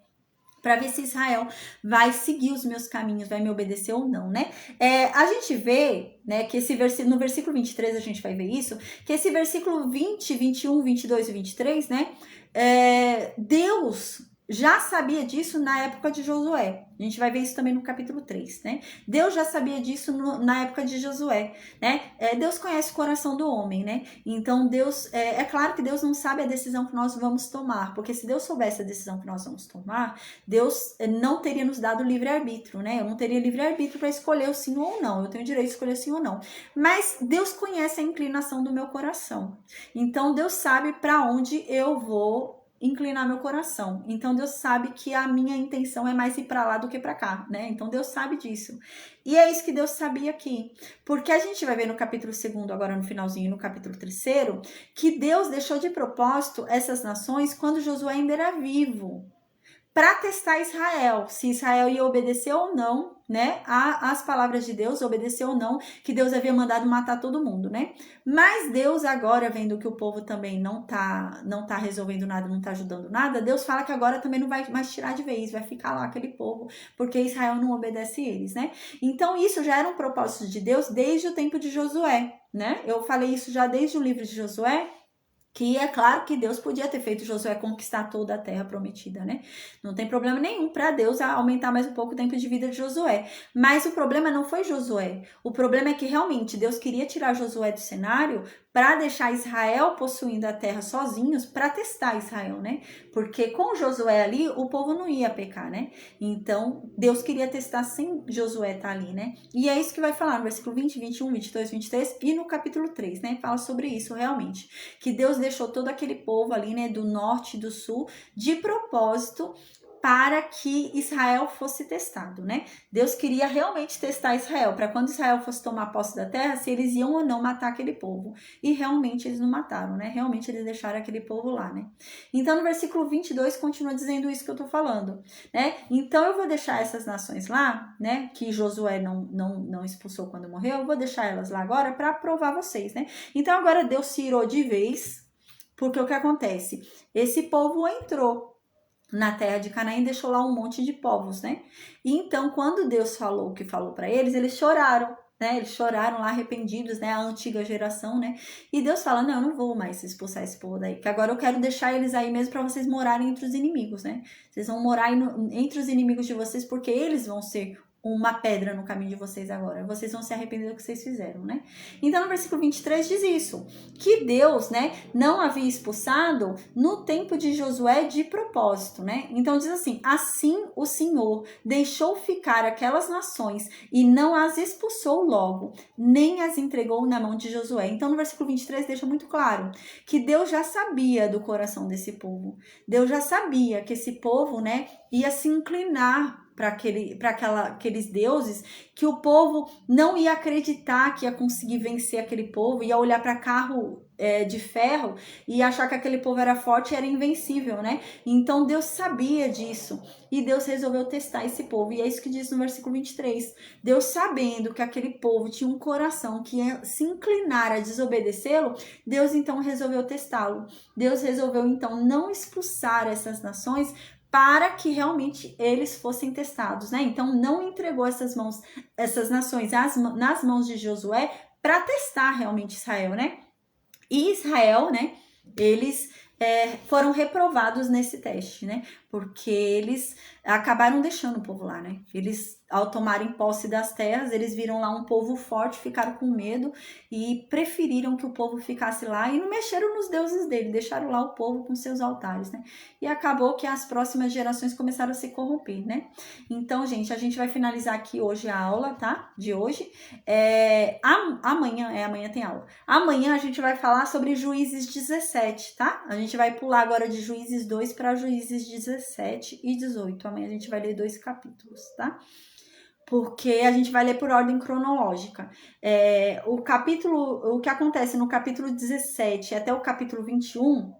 Speaker 1: para ver se Israel vai seguir os meus caminhos, vai me obedecer ou não, né? A gente vê, né, que no versículo 23 a gente vai ver isso, que esse versículo 20, 21, 22 e 23, né, Deus já sabia disso na época de Josué. A gente vai ver isso também no capítulo 3, né? Deus já sabia disso na época de Josué, né? Deus conhece o coração do homem, né? Então, Deus... É claro que Deus não sabe a decisão que nós vamos tomar, porque se Deus soubesse a decisão que nós vamos tomar, Deus não teria nos dado livre-arbítrio, né? Eu não teria livre-arbítrio para escolher o sim ou não. Eu tenho o direito de escolher sim ou não. Mas Deus conhece a inclinação do meu coração. Então, Deus sabe para onde eu vou inclinar meu coração. Então Deus sabe que a minha intenção é mais ir para lá do que para cá, né? Então Deus sabe disso. E é isso que Deus sabia aqui. Porque a gente vai ver no capítulo 2, agora no finalzinho, no capítulo 3, que Deus deixou de propósito essas nações quando Josué ainda era vivo, para testar Israel, se Israel ia obedecer ou não, né, às palavras de Deus, obedecer ou não, que Deus havia mandado matar todo mundo, né? Mas Deus agora, vendo que o povo também não tá resolvendo nada, não tá ajudando nada, Deus fala que agora também não vai mais tirar de vez, vai ficar lá aquele povo, porque Israel não obedece eles, né? Então isso já era um propósito de Deus desde o tempo de Josué, né? Eu falei isso já desde o livro de Josué, Que é claro que Deus podia ter feito Josué conquistar toda a terra prometida, né? Não tem problema nenhum para Deus aumentar mais um pouco o tempo de vida de Josué. Mas o problema não foi Josué. O problema é que realmente Deus queria tirar Josué do cenário para deixar Israel possuindo a terra sozinhos, para testar Israel, né? Porque com Josué ali, o povo não ia pecar, né? Então, Deus queria testar sem Josué estar ali, né? E é isso que vai falar no versículo 20, 21, 22, 23 e no capítulo 3, né? Fala sobre isso realmente. Que Deus deixou todo aquele povo ali, né? Do norte e do sul, de propósito, para que Israel fosse testado, né? Deus queria realmente testar Israel, para quando Israel fosse tomar posse da terra, se eles iam ou não matar aquele povo. E realmente eles não mataram, né? Realmente eles deixaram aquele povo lá, né? Então no versículo 22 continua dizendo isso que eu tô falando, né? Então eu vou deixar essas nações lá, né? Que Josué não expulsou quando morreu, eu vou deixar elas lá agora para provar vocês, né? Então agora Deus se irou de vez, porque o que acontece? Esse povo entrou na terra de Canaã e deixou lá um monte de povos, né? E então, quando Deus falou o que falou para eles choraram, né? Eles choraram lá arrependidos, né? A antiga geração, né? E Deus fala: não, eu não vou mais expulsar esse povo daí, porque agora eu quero deixar eles aí mesmo para vocês morarem entre os inimigos, né? Vocês vão morar entre os inimigos de vocês, porque eles vão ser uma pedra no caminho de vocês agora. Vocês vão se arrepender do que vocês fizeram, né? Então, no versículo 23 diz isso, que Deus, né, não havia expulsado no tempo de Josué de propósito, né? Então diz assim o Senhor deixou ficar aquelas nações e não as expulsou logo, nem as entregou na mão de Josué. Então, no versículo 23 deixa muito claro que Deus já sabia do coração desse povo. Deus já sabia que esse povo, né, ia se inclinar para aqueles deuses, que o povo não ia acreditar que ia conseguir vencer aquele povo, ia olhar para carro de ferro e achar que aquele povo era forte e era invencível, né? Então Deus sabia disso e Deus resolveu testar esse povo, e é isso que diz no versículo 23. Deus, sabendo que aquele povo tinha um coração que ia se inclinar a desobedecê-lo, Deus então resolveu testá-lo. Deus resolveu então não expulsar essas nações para que realmente eles fossem testados, né? Então não entregou essas nações nas mãos de Josué para testar realmente Israel, né? E Israel, né? Eles foram reprovados nesse teste, né? Porque eles acabaram deixando o povo lá, né? Eles, ao tomarem posse das terras, eles viram lá um povo forte, ficaram com medo e preferiram que o povo ficasse lá e não mexeram nos deuses dele, deixaram lá o povo com seus altares, né? E acabou que as próximas gerações começaram a se corromper, né? Então, gente, a gente vai finalizar aqui hoje a aula, tá? De hoje. Amanhã tem aula. Amanhã a gente vai falar sobre Juízes 17, tá? A gente vai pular agora de Juízes 2 para Juízes 17 e 18. Amanhã a gente vai ler 2 capítulos, tá? Porque a gente vai ler por ordem cronológica. O que acontece no capítulo 17 até o capítulo 21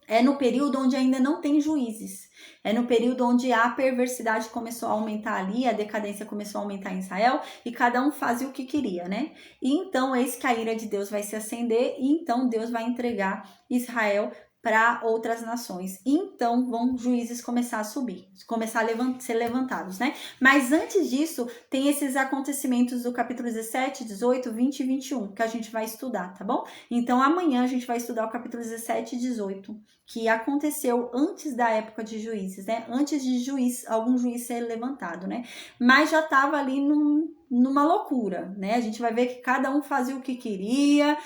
Speaker 1: é no período onde ainda não tem juízes. É no período onde a perversidade começou a aumentar ali, a decadência começou a aumentar em Israel, e cada um fazia o que queria, né? E então, eis que a ira de Deus vai se acender, e então Deus vai entregar Israel para outras nações. Então vão juízes começar a subir, começar a ser levantados, né? Mas antes disso, tem esses acontecimentos do capítulo 17, 18, 20 e 21 que a gente vai estudar, tá bom? Então amanhã a gente vai estudar o capítulo 17 e 18, que aconteceu antes da época de juízes, né? Antes de algum juiz ser levantado, né? Mas já estava ali numa loucura, né? A gente vai ver que cada um fazia o que queria,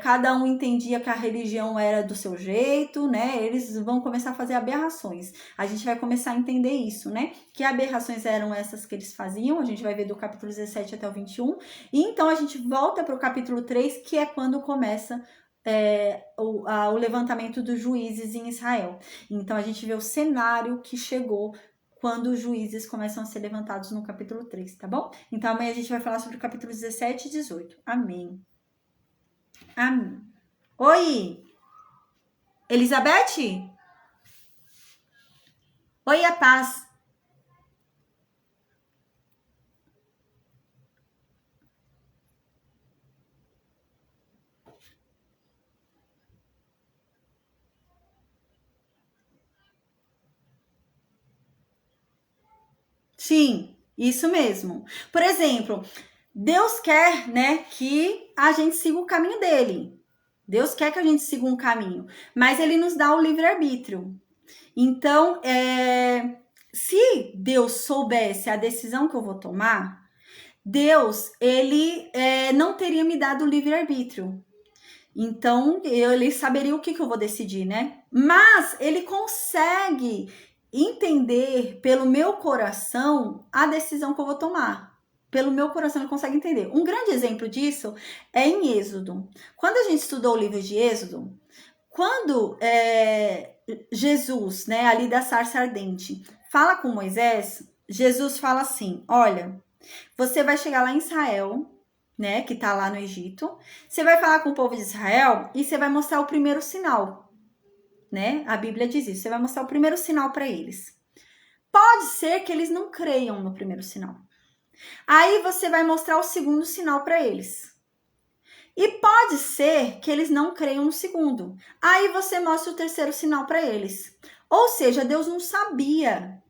Speaker 1: cada um entendia que a religião era do seu jeito, né? Eles vão começar a fazer aberrações. A gente vai começar a entender isso, né? Que aberrações eram essas que eles faziam, a gente vai ver do capítulo 17 até o 21, e então a gente volta para o capítulo 3, que é quando começa o levantamento dos juízes em Israel. Então a gente vê o cenário que chegou quando os juízes começam a ser levantados no capítulo 3, tá bom? Então amanhã a gente vai falar sobre o capítulo 17 e 18. Amém. Amém. Oi! Elizabeth? Oi, a paz. Sim, isso mesmo. Por exemplo, Deus quer, né, que a gente siga o caminho dele. Deus quer que a gente siga um caminho, mas ele nos dá o livre-arbítrio. Então, se Deus soubesse a decisão que eu vou tomar, Deus, ele não teria me dado o livre-arbítrio. Então, ele saberia o que eu vou decidir, né? Mas ele consegue entender pelo meu coração a decisão que eu vou tomar. Pelo meu coração ele consegue entender. Um grande exemplo disso é em Êxodo. Quando a gente estudou o livro de Êxodo, quando Jesus, né, ali da sarça ardente, fala com Moisés, Jesus fala assim, olha, você vai chegar lá em Israel, né, que tá lá no Egito, você vai falar com o povo de Israel e você vai mostrar o primeiro sinal, né? A Bíblia diz isso, você vai mostrar o primeiro sinal para eles. Pode ser que eles não creiam no primeiro sinal. Aí você vai mostrar o segundo sinal para eles. E pode ser que eles não creiam no segundo. Aí você mostra o terceiro sinal para eles. Ou seja, Deus não sabia.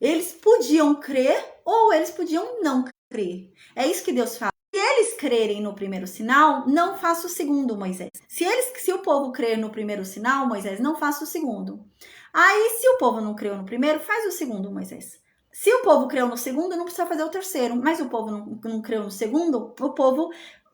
Speaker 1: Eles podiam crer ou eles podiam não crer. É isso que Deus fala. Se eles crerem no primeiro sinal, não faça o segundo, Moisés. Se o povo crer no primeiro sinal, Moisés, não faça o segundo. Aí, se o povo não creu no primeiro, faz o segundo, Moisés. Se o povo creu no segundo, não precisa fazer o terceiro. Mas o povo não creu no segundo, o povo...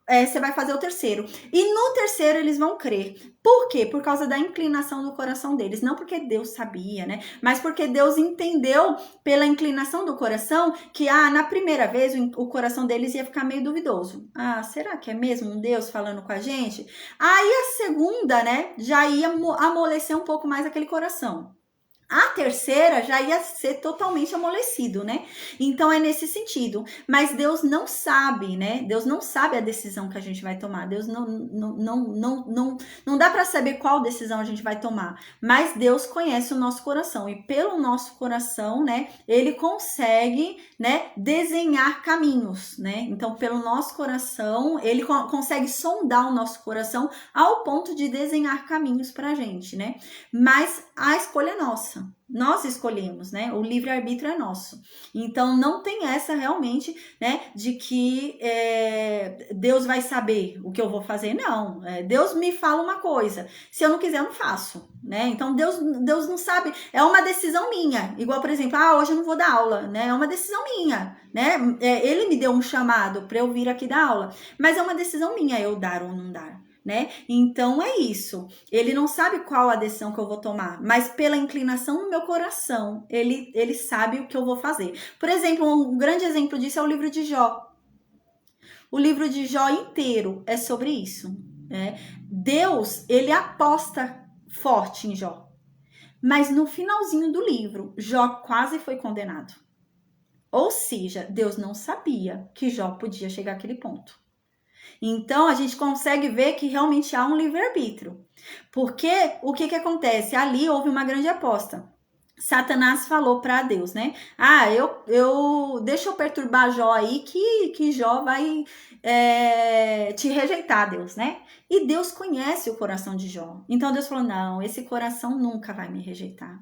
Speaker 1: você vai fazer o terceiro. E no terceiro eles vão crer. Por quê? Por causa da inclinação do coração deles. Não porque Deus sabia, né? Mas porque Deus entendeu pela inclinação do coração que, na primeira vez o coração deles ia ficar meio duvidoso. Será que é mesmo um Deus falando com a gente? Aí a segunda, né, já ia amolecer um pouco mais aquele coração. A terceira já ia ser totalmente amolecido, né? Então é nesse sentido. Mas Deus não sabe, né? Deus não sabe a decisão que a gente vai tomar. Deus não dá para saber qual decisão a gente vai tomar. Mas Deus conhece o nosso coração. E pelo nosso coração, né? Ele consegue, né? Desenhar caminhos, né? Então pelo nosso coração, ele consegue sondar o nosso coração ao ponto de desenhar caminhos pra gente, né? Mas a escolha é nossa. Nós escolhemos, né? O livre-arbítrio é nosso. Então, não tem essa realmente, né? De que Deus vai saber o que eu vou fazer. Não. Deus me fala uma coisa. Se eu não quiser, eu não faço, né? Então, Deus não sabe. É uma decisão minha. Igual, por exemplo, hoje eu não vou dar aula, né? É uma decisão minha, né? Ele me deu um chamado para eu vir aqui dar aula. Mas é uma decisão minha eu dar ou não dar. Né? Então é isso. Ele não sabe qual a decisão que eu vou tomar, mas pela inclinação no meu coração, ele sabe o que eu vou fazer. Por exemplo, um grande exemplo disso é o livro de Jó. O livro de Jó inteiro é sobre isso, né? Deus, ele aposta forte em Jó. Mas no finalzinho do livro, Jó quase foi condenado. Ou seja, Deus não sabia que Jó podia chegar àquele ponto. Então, a gente consegue ver que realmente há um livre-arbítrio. Porque o que acontece? Ali houve uma grande aposta. Satanás falou para Deus, né? Deixa eu perturbar Jó aí que Jó vai te rejeitar, Deus, né? E Deus conhece o coração de Jó. Então, Deus falou, não, esse coração nunca vai me rejeitar.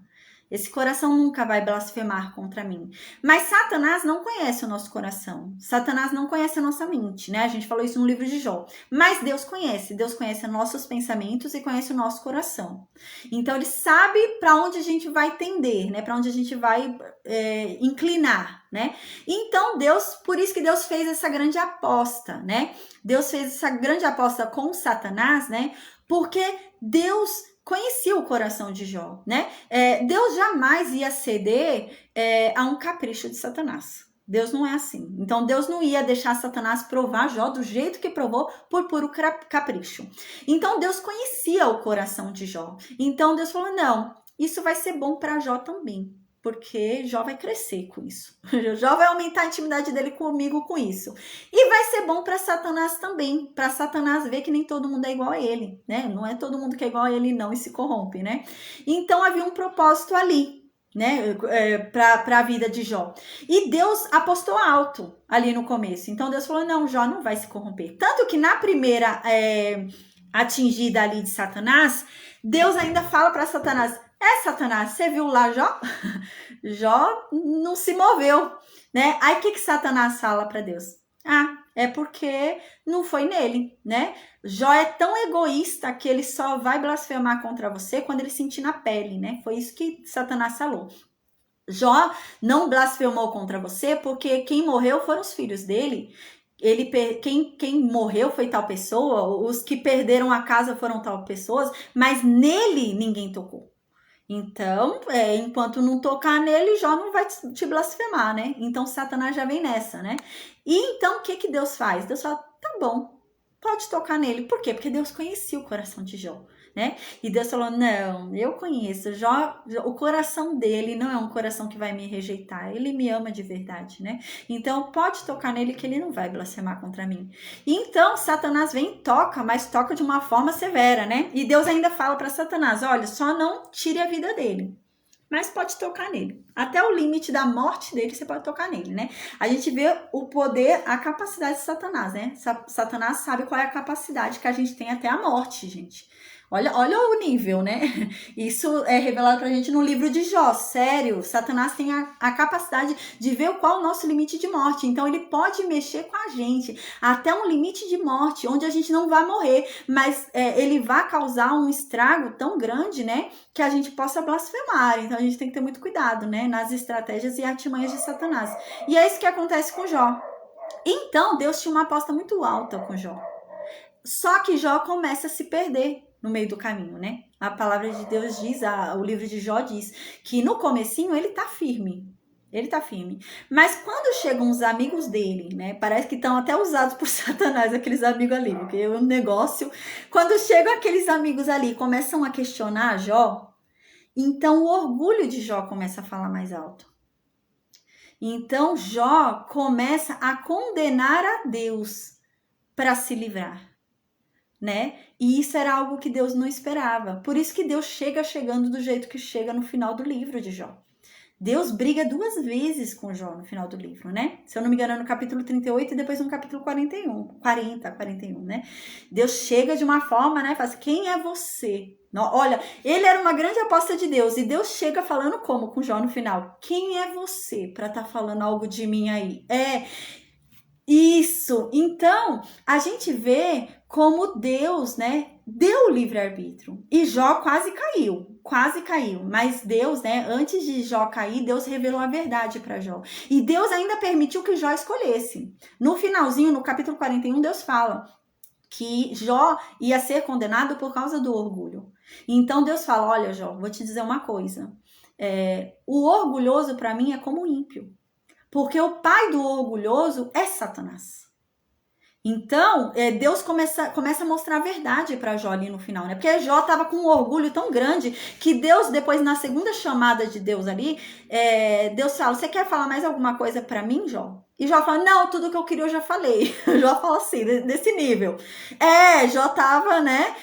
Speaker 1: Esse coração nunca vai blasfemar contra mim. Mas Satanás não conhece o nosso coração. Satanás não conhece a nossa mente, né? A gente falou isso no livro de Jó. Mas Deus conhece. Deus conhece nossos pensamentos e conhece o nosso coração. Então, ele sabe para onde a gente vai tender, né? Para onde a gente vai inclinar, né? Então, por isso que Deus fez essa grande aposta, né? Deus fez essa grande aposta com Satanás, né? Porque Deus conhecia o coração de Jó, né? Deus jamais ia ceder a um capricho de Satanás. Deus não é assim. Então, Deus não ia deixar Satanás provar Jó do jeito que provou por puro capricho. Então, Deus conhecia o coração de Jó. Então, Deus falou, não, isso vai ser bom para Jó também. Porque Jó vai crescer com isso. Jó vai aumentar a intimidade dele comigo com isso. E vai ser bom para Satanás também. Para Satanás ver que nem todo mundo é igual a ele, né? Não é todo mundo que é igual a ele não e se corrompe, né? Então havia um propósito ali, né? Para a vida de Jó. E Deus apostou alto ali no começo. Então Deus falou, não, Jó não vai se corromper. Tanto que na primeira atingida ali de Satanás, Deus ainda fala para Satanás, Satanás, você viu lá Jó? Jó não se moveu, né? Aí o que Satanás fala para Deus? É porque não foi nele, né? Jó é tão egoísta que ele só vai blasfemar contra você quando ele sentir na pele, né? Foi isso que Satanás falou. Jó não blasfemou contra você porque quem morreu foram os filhos dele. Quem morreu foi tal pessoa, os que perderam a casa foram tal pessoas, mas nele ninguém tocou. Então, enquanto não tocar nele, Jó não vai te blasfemar, né? Então, Satanás já vem nessa, né? E então, o que Deus faz? Deus fala, tá bom, pode tocar nele. Por quê? Porque Deus conhecia o coração de Jó, né? E Deus falou, não, eu conheço. Jó, o coração dele não é um coração que vai me rejeitar. Ele me ama de verdade, né? Então, pode tocar nele que ele não vai blasfemar contra mim. E então, Satanás vem e toca, mas toca de uma forma severa, né? E Deus ainda fala para Satanás, olha, só não tire a vida dele. Mas pode tocar nele. Até o limite da morte dele, você pode tocar nele, né? A gente vê o poder, a capacidade de Satanás, né? Satanás sabe qual é a capacidade que a gente tem até a morte, gente. Olha o nível, né? Isso é revelado pra gente no livro de Jó. Sério, Satanás tem a capacidade de ver qual é o nosso limite de morte. Então, ele pode mexer com a gente até um limite de morte, onde a gente não vai morrer, mas ele vai causar um estrago tão grande, né? Que a gente possa blasfemar. Então, a gente tem que ter muito cuidado, né? Nas estratégias e artimanhas de Satanás. E é isso que acontece com Jó. Então, Deus tinha uma aposta muito alta com Jó. Só que Jó começa a se perder no meio do caminho, né? A palavra de Deus diz, o livro de Jó diz, que no comecinho ele tá firme. Ele tá firme. Mas quando chegam os amigos dele, né? Parece que estão até usados por Satanás, aqueles amigos ali. Porque é um negócio... Quando chegam aqueles amigos ali começam a questionar Jó, então o orgulho de Jó começa a falar mais alto. Então Jó começa a condenar a Deus para se livrar, né? E isso era algo que Deus não esperava. Por isso que Deus chegando do jeito que chega no final do livro de Jó. Deus briga 2 vezes com Jó no final do livro, né? Se eu não me engano, no capítulo 38 e depois no capítulo 41, né? Deus chega de uma forma, né? Faz, quem é você? Olha, ele era uma grande aposta de Deus e Deus chega falando como com Jó no final? Quem é você para estar falando algo de mim aí? Isso. Então, a gente vê como Deus, né, deu o livre-arbítrio. E Jó quase caiu. Mas Deus, né, antes de Jó cair, Deus revelou a verdade para Jó. E Deus ainda permitiu que Jó escolhesse. No finalzinho, no capítulo 41, Deus fala que Jó ia ser condenado por causa do orgulho. Então Deus fala, olha Jó, vou te dizer uma coisa. O orgulhoso para mim é como o ímpio. Porque o pai do orgulhoso é Satanás. Então, Deus começa a mostrar a verdade para Jó ali no final, né? Porque Jó estava com um orgulho tão grande que Deus, depois na segunda chamada de Deus ali, Deus fala, você quer falar mais alguma coisa para mim, Jó? E Jó fala, não, tudo que eu queria eu já falei. Jó fala assim, desse nível. Jó tava, né,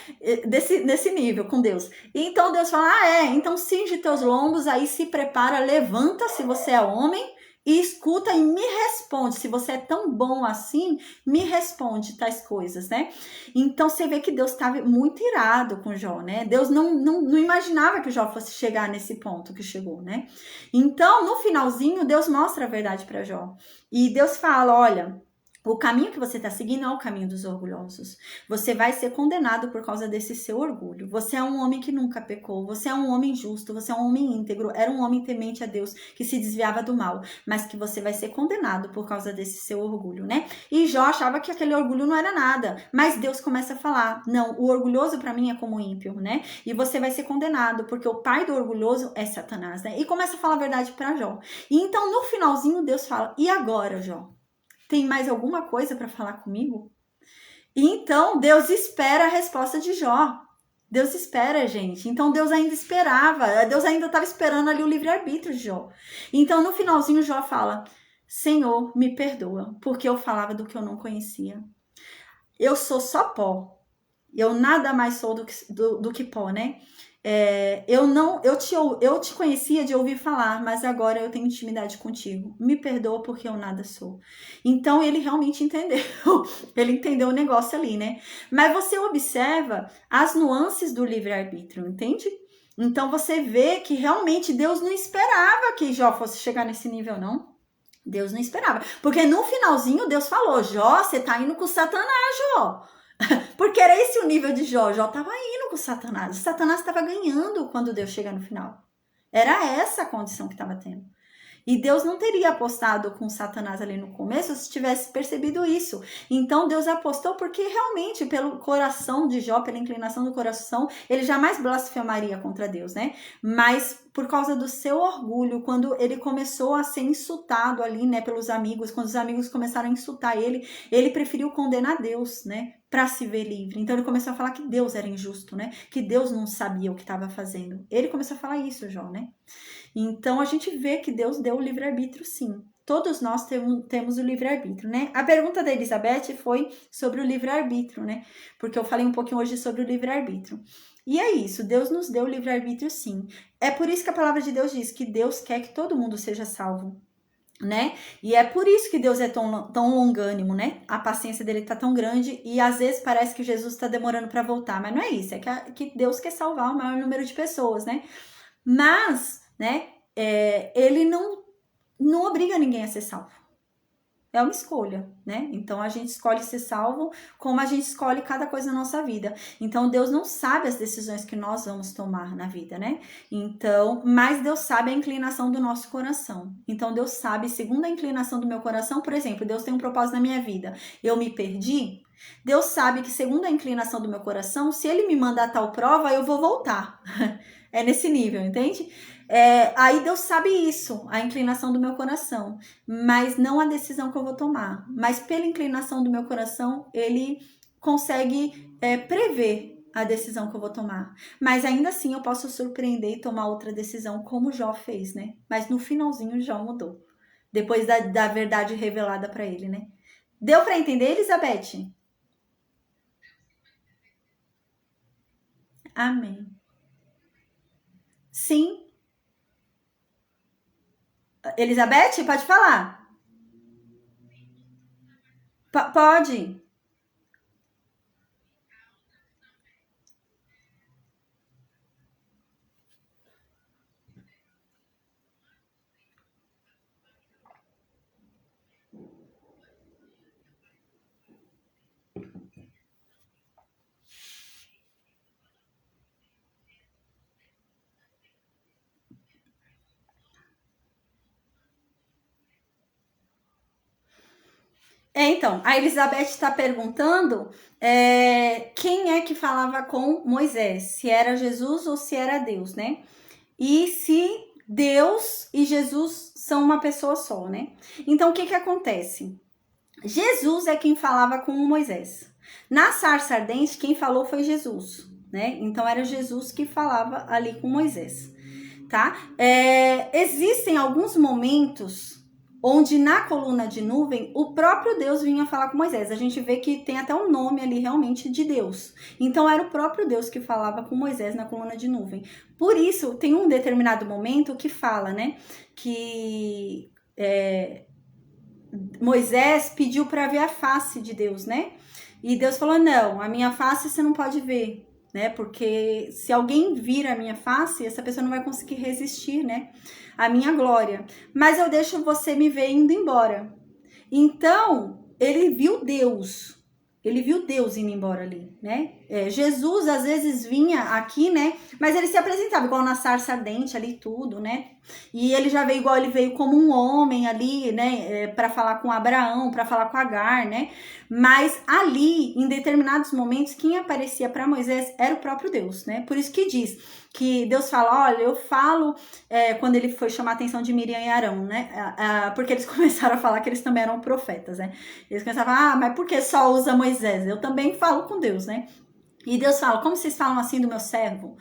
Speaker 1: nesse nível com Deus. E então Deus fala, então cinge teus lombos, aí se prepara, levanta se você é homem, e escuta e me responde. Se você é tão bom assim, me responde tais coisas, né? Então, você vê que Deus estava muito irado com Jó, né? Deus não imaginava que Jó fosse chegar nesse ponto que chegou, né? Então, no finalzinho, Deus mostra a verdade para Jó. E Deus fala, olha, o caminho que você está seguindo é o caminho dos orgulhosos. Você vai ser condenado por causa desse seu orgulho. Você é um homem que nunca pecou. Você é um homem justo. Você é um homem íntegro. Era um homem temente a Deus que se desviava do mal. Mas que você vai ser condenado por causa desse seu orgulho, né? E Jó achava que aquele orgulho não era nada. Mas Deus começa a falar, não, o orgulhoso para mim é como o ímpio, né? E você vai ser condenado porque o pai do orgulhoso é Satanás, né? E começa a falar a verdade para Jó. E então, no finalzinho, Deus fala, e agora, Jó? Tem mais alguma coisa para falar comigo? E então, Deus espera a resposta de Jó. Deus espera, gente. Então, Deus ainda esperava. Deus ainda estava esperando ali o livre-arbítrio de Jó. Então, no finalzinho, Jó fala, Senhor, me perdoa, porque eu falava do que eu não conhecia. Eu sou só pó. Eu nada mais sou do que pó, né? Eu te conhecia de ouvir falar, mas agora eu tenho intimidade contigo. Me perdoa porque eu nada sou. Então ele realmente entendeu. Ele entendeu o negócio ali, né? Mas você observa as nuances do livre-arbítrio, entende? Então você vê que realmente Deus não esperava que Jó fosse chegar nesse nível, não. Deus não esperava. Porque no finalzinho Deus falou, Jó, você tá indo com Satanás, Jó. Porque era esse o nível de Jó. Jó tava indo com Satanás. O Satanás estava ganhando quando Deus chega no final. Era essa a condição que estava tendo. E Deus não teria apostado com Satanás ali no começo se tivesse percebido isso. Então Deus apostou porque realmente, pelo coração de Jó, pela inclinação do coração, ele jamais blasfemaria contra Deus, né? Mas por causa do seu orgulho, quando ele começou a ser insultado ali, né, pelos amigos, quando os amigos começaram a insultar ele preferiu condenar Deus, né, para se ver livre. Então ele começou a falar que Deus era injusto, né? Que Deus não sabia o que estava fazendo. Ele começou a falar isso, Jó, né? Então, a gente vê que Deus deu o livre-arbítrio, sim. Todos nós temos o livre-arbítrio, né? A pergunta da Elizabeth foi sobre o livre-arbítrio, né? Porque eu falei um pouquinho hoje sobre o livre-arbítrio. E é isso, Deus nos deu o livre-arbítrio, sim. É por isso que a palavra de Deus diz que Deus quer que todo mundo seja salvo, né? E é por isso que Deus é tão longânimo, né? A paciência dele tá tão grande e às vezes parece que Jesus está demorando para voltar, mas não é isso, é que Deus quer salvar o maior número de pessoas, né? Mas, né, ele não obriga ninguém a ser salvo. É uma escolha, né? Então a gente escolhe ser salvo como a gente escolhe cada coisa na nossa vida. Então Deus não sabe as decisões que nós vamos tomar na vida, né? Então, mas Deus sabe a inclinação do nosso coração. Então Deus sabe, segundo a inclinação do meu coração, por exemplo, Deus tem um propósito na minha vida. Eu me perdi. Deus sabe que segundo a inclinação do meu coração, se ele me mandar tal prova, eu vou voltar. É nesse nível, entende? Aí Deus sabe isso, a inclinação do meu coração, mas não a decisão que eu vou tomar. Mas pela inclinação do meu coração, ele consegue prever a decisão que eu vou tomar. Mas ainda assim eu posso surpreender e tomar outra decisão, como Jó fez, né? Mas no finalzinho Jó mudou, depois da verdade revelada para ele, né? Deu para entender, Elizabeth? Amém. Sim. Elizabeth, pode falar? Pode. Então, a Elizabeth está perguntando quem é que falava com Moisés, se era Jesus ou se era Deus, né? E se Deus e Jesus são uma pessoa só, né? Então, o que acontece? Jesus é quem falava com Moisés. Na sarça ardente, quem falou foi Jesus, né? Então, era Jesus que falava ali com Moisés, tá? Existem alguns momentos onde na coluna de nuvem o próprio Deus vinha falar com Moisés. A gente vê que tem até um nome ali realmente de Deus. Então era o próprio Deus que falava com Moisés na coluna de nuvem. Por isso tem um determinado momento que fala, né, que Moisés pediu para ver a face de Deus, né? E Deus falou: não, a minha face você não pode ver, né? Porque se alguém vir a minha face, essa pessoa não vai conseguir resistir, né? A minha glória. Mas eu deixo você me ver indo embora. Então, ele viu Deus. Ele viu Deus indo embora ali, né? Jesus, às vezes, vinha aqui, né? Mas ele se apresentava igual na sarça ardente ali, tudo, né? E ele já veio igual, ele veio como um homem ali, né? Para falar com Abraão, para falar com Agar, né? Mas ali, em determinados momentos, quem aparecia para Moisés era o próprio Deus, né? Por isso que diz que Deus fala: olha, eu falo, quando ele foi chamar a atenção de Miriam e Arão, né? Porque eles começaram a falar que eles também eram profetas, né? Eles começaram a falar: mas por que só usa Moisés? Eu também falo com Deus, né? E Deus fala: como vocês falam assim do meu servo?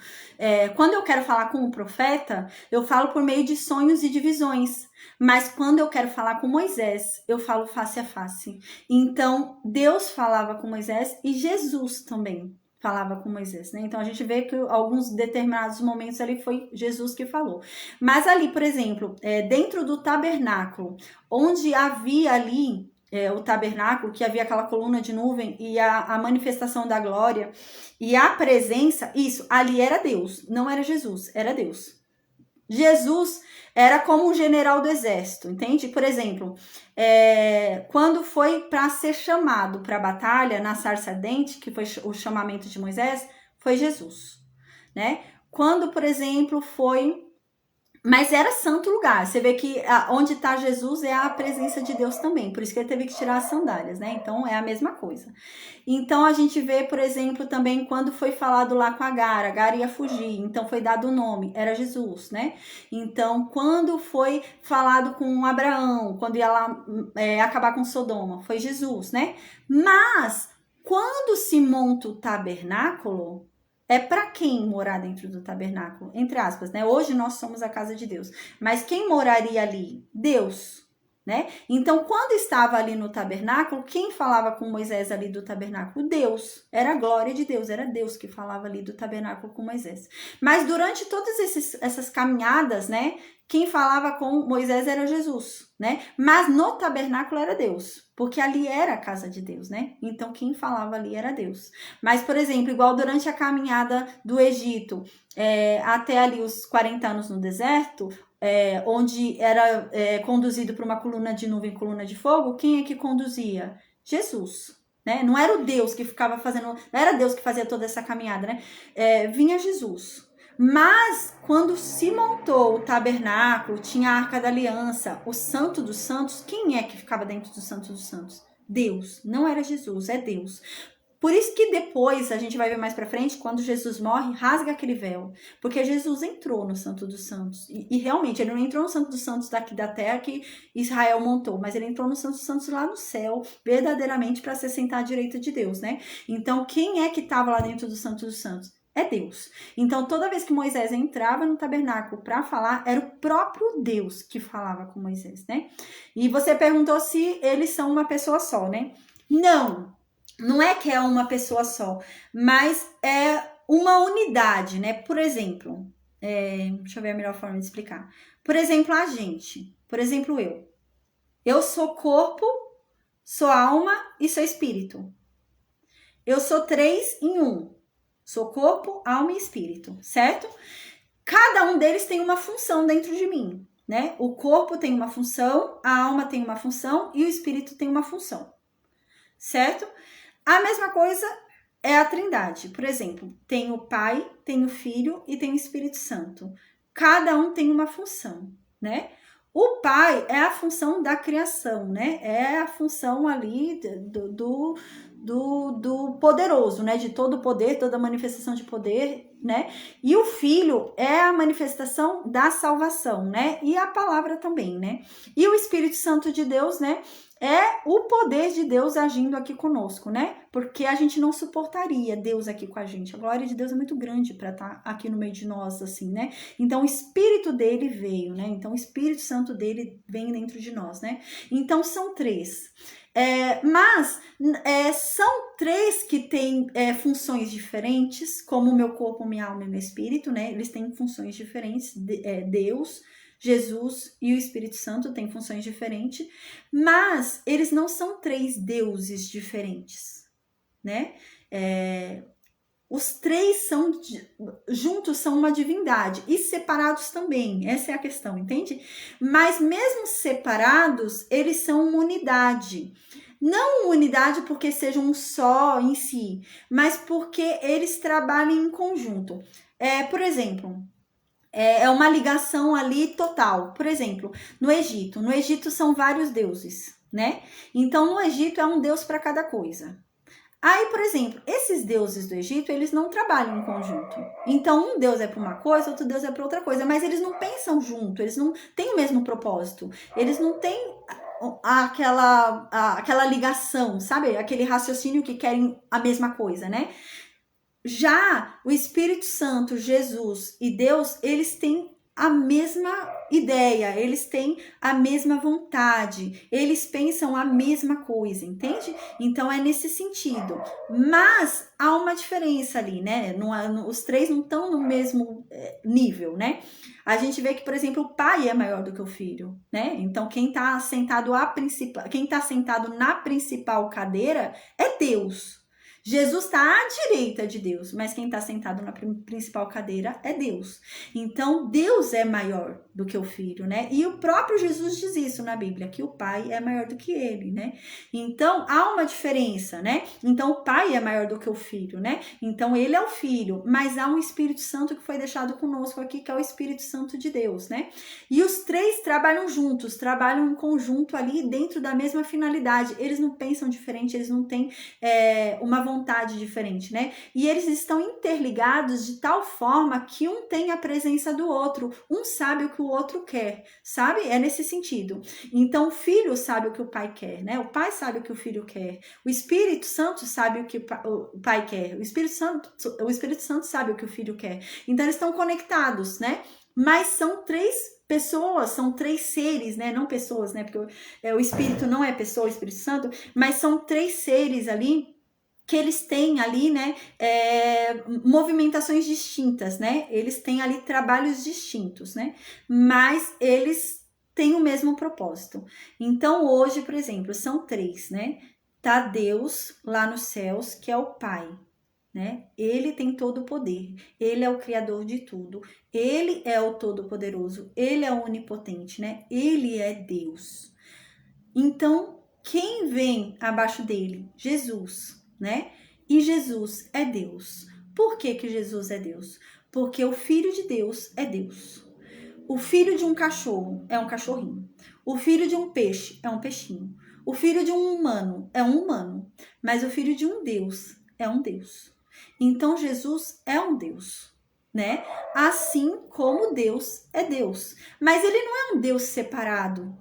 Speaker 1: Quando eu quero falar com um profeta, eu falo por meio de sonhos e de visões. Mas quando eu quero falar com Moisés, eu falo face a face. Então, Deus falava com Moisés e Jesus também falava com Moisés, né? Então, a gente vê que alguns determinados momentos ali foi Jesus que falou. Mas ali, por exemplo, dentro do tabernáculo, onde havia ali o tabernáculo, que havia aquela coluna de nuvem e a manifestação da glória e a presença, isso, ali era Deus, não era Jesus, era Deus. Jesus era como um general do exército, entende? Por exemplo, quando foi para ser chamado para a batalha na sarça ardente, que foi o chamamento de Moisés, foi Jesus, né? Quando, por exemplo, foi... Mas era santo lugar. Você vê que onde está Jesus é a presença de Deus também. Por isso que ele teve que tirar as sandálias, né? Então é a mesma coisa. Então a gente vê, por exemplo, também quando foi falado lá com Agar ia fugir. Então foi dado o nome, era Jesus, né? Então quando foi falado com Abraão, quando ia lá acabar com Sodoma, foi Jesus, né? Mas quando se monta o tabernáculo, é para quem morar dentro do tabernáculo? Entre aspas, né? Hoje nós somos a casa de Deus. Mas quem moraria ali? Deus, né? Então, quando estava ali no tabernáculo, quem falava com Moisés ali do tabernáculo? Deus. Era a glória de Deus, era Deus que falava ali do tabernáculo com Moisés. Mas durante todas essas caminhadas, né? Quem falava com Moisés era Jesus, né? Mas no tabernáculo era Deus, porque ali era a casa de Deus, né? Então quem falava ali era Deus. Mas, por exemplo, igual durante a caminhada do Egito, até ali os 40 anos no deserto, onde era conduzido por uma coluna de nuvem, coluna de fogo, quem é que conduzia? Jesus, né? Não era o Deus que ficava fazendo, não era Deus que fazia toda essa caminhada, né? Vinha Jesus. Mas quando se montou o tabernáculo, tinha a Arca da Aliança, o Santo dos Santos, quem é que ficava dentro do Santo dos Santos? Deus. Não era Jesus, é Deus. Por isso que depois, a gente vai ver mais pra frente, quando Jesus morre, rasga aquele véu. Porque Jesus entrou no Santo dos Santos. E realmente, ele não entrou no Santo dos Santos daqui da terra que Israel montou, mas ele entrou no Santo dos Santos lá no céu, verdadeiramente para se sentar à direita de Deus, né? Então, quem é que estava lá dentro do Santo dos Santos? É Deus. Então, toda vez que Moisés entrava no tabernáculo para falar, era o próprio Deus que falava com Moisés, né? E você perguntou se eles são uma pessoa só, né? Não é que é uma pessoa só, mas é uma unidade, né? Por exemplo, deixa eu ver a melhor forma de explicar. Por exemplo, a gente. Por exemplo, eu. Eu sou corpo, sou alma e sou espírito. Eu sou 3 em 1. Sou corpo, alma e espírito, certo? Cada um deles tem uma função dentro de mim, né? O corpo tem uma função, a alma tem uma função e o espírito tem uma função, certo? A mesma coisa é a Trindade. Por exemplo, tem o Pai, tem o Filho e tem o Espírito Santo. Cada um tem uma função, né? O Pai é a função da criação, né? É a função ali do poderoso, né? De todo o poder, toda manifestação de poder, né? E o Filho é a manifestação da salvação, né? E a palavra também, né? E o Espírito Santo de Deus, né? É o poder de Deus agindo aqui conosco, né? Porque a gente não suportaria Deus aqui com a gente. A glória de Deus é muito grande para estar aqui no meio de nós, assim, né? Então, o Espírito dele veio, né? Então, o Espírito Santo dele vem dentro de nós, né? Então, são 3. Mas são 3 que têm funções diferentes, como o meu corpo, minha alma e meu espírito, né? Eles têm funções diferentes. Deus, Jesus e o Espírito Santo têm funções diferentes, mas eles não são 3 deuses diferentes, né? Os 3 juntos são uma divindade e separados também, essa é a questão, entende? Mas mesmo separados, eles são uma unidade. Não uma unidade porque sejam um só em si, mas porque eles trabalham em conjunto. Por exemplo, é uma ligação ali total. Por exemplo, no Egito são vários deuses, né? Então, no Egito é um deus para cada coisa. Aí, por exemplo, esses deuses do Egito, eles não trabalham em conjunto. Então, um deus é para uma coisa, outro deus é para outra coisa, mas eles não pensam junto, eles não têm o mesmo propósito, eles não têm aquela ligação, sabe? Aquele raciocínio que querem a mesma coisa, né? Já o Espírito Santo, Jesus e Deus, eles têm a mesma ideia, eles têm a mesma vontade, eles pensam a mesma coisa, entende? Então é nesse sentido. Mas há uma diferença ali, né? Os 3 não estão no mesmo nível, né? A gente vê que, por exemplo, o pai é maior do que o filho, né? Então quem está sentado na principal cadeira é Deus. Jesus está à direita de Deus, mas quem está sentado na principal cadeira é Deus. Então, Deus é maior do que o Filho, né? E o próprio Jesus diz isso na Bíblia, que o Pai é maior do que ele, né? Então, há uma diferença, né? Então, o Pai é maior do que o Filho, né? Então, ele é o Filho, mas há um Espírito Santo que foi deixado conosco aqui, que é o Espírito Santo de Deus, né? E os três trabalham juntos, trabalham em conjunto ali dentro da mesma finalidade. Eles não pensam diferente, eles não têm uma vontade diferente, né? E eles estão interligados de tal forma que um tem a presença do outro, um sabe o que o outro quer, sabe? É nesse sentido. Então, o filho sabe o que o pai quer, né? O pai sabe o que o filho quer. O Espírito Santo sabe o que o pai quer. O Espírito Santo sabe o que o filho quer. Então, eles estão conectados, né? Mas são três pessoas, são três seres, né? Não pessoas, né? Porque o Espírito não é pessoa, o Espírito Santo, mas são três seres ali que eles têm ali, né, movimentações distintas, né? Eles têm ali trabalhos distintos, né? Mas eles têm o mesmo propósito. Então, hoje, por exemplo, são três, né? Tá Deus lá nos céus, que é o Pai, né? Ele tem todo o poder, ele é o criador de tudo, ele é o todo-poderoso, ele é o onipotente, né? Ele é Deus. Então, quem vem abaixo dele? Jesus, né? E Jesus é Deus. Por que que Jesus é Deus? Porque o Filho de Deus é Deus. O filho de um cachorro é um cachorrinho. O filho de um peixe é um peixinho. O filho de um humano é um humano. Mas o filho de um Deus é um Deus. Então, Jesus é um Deus, né? Assim como Deus é Deus. Mas ele não é um Deus separado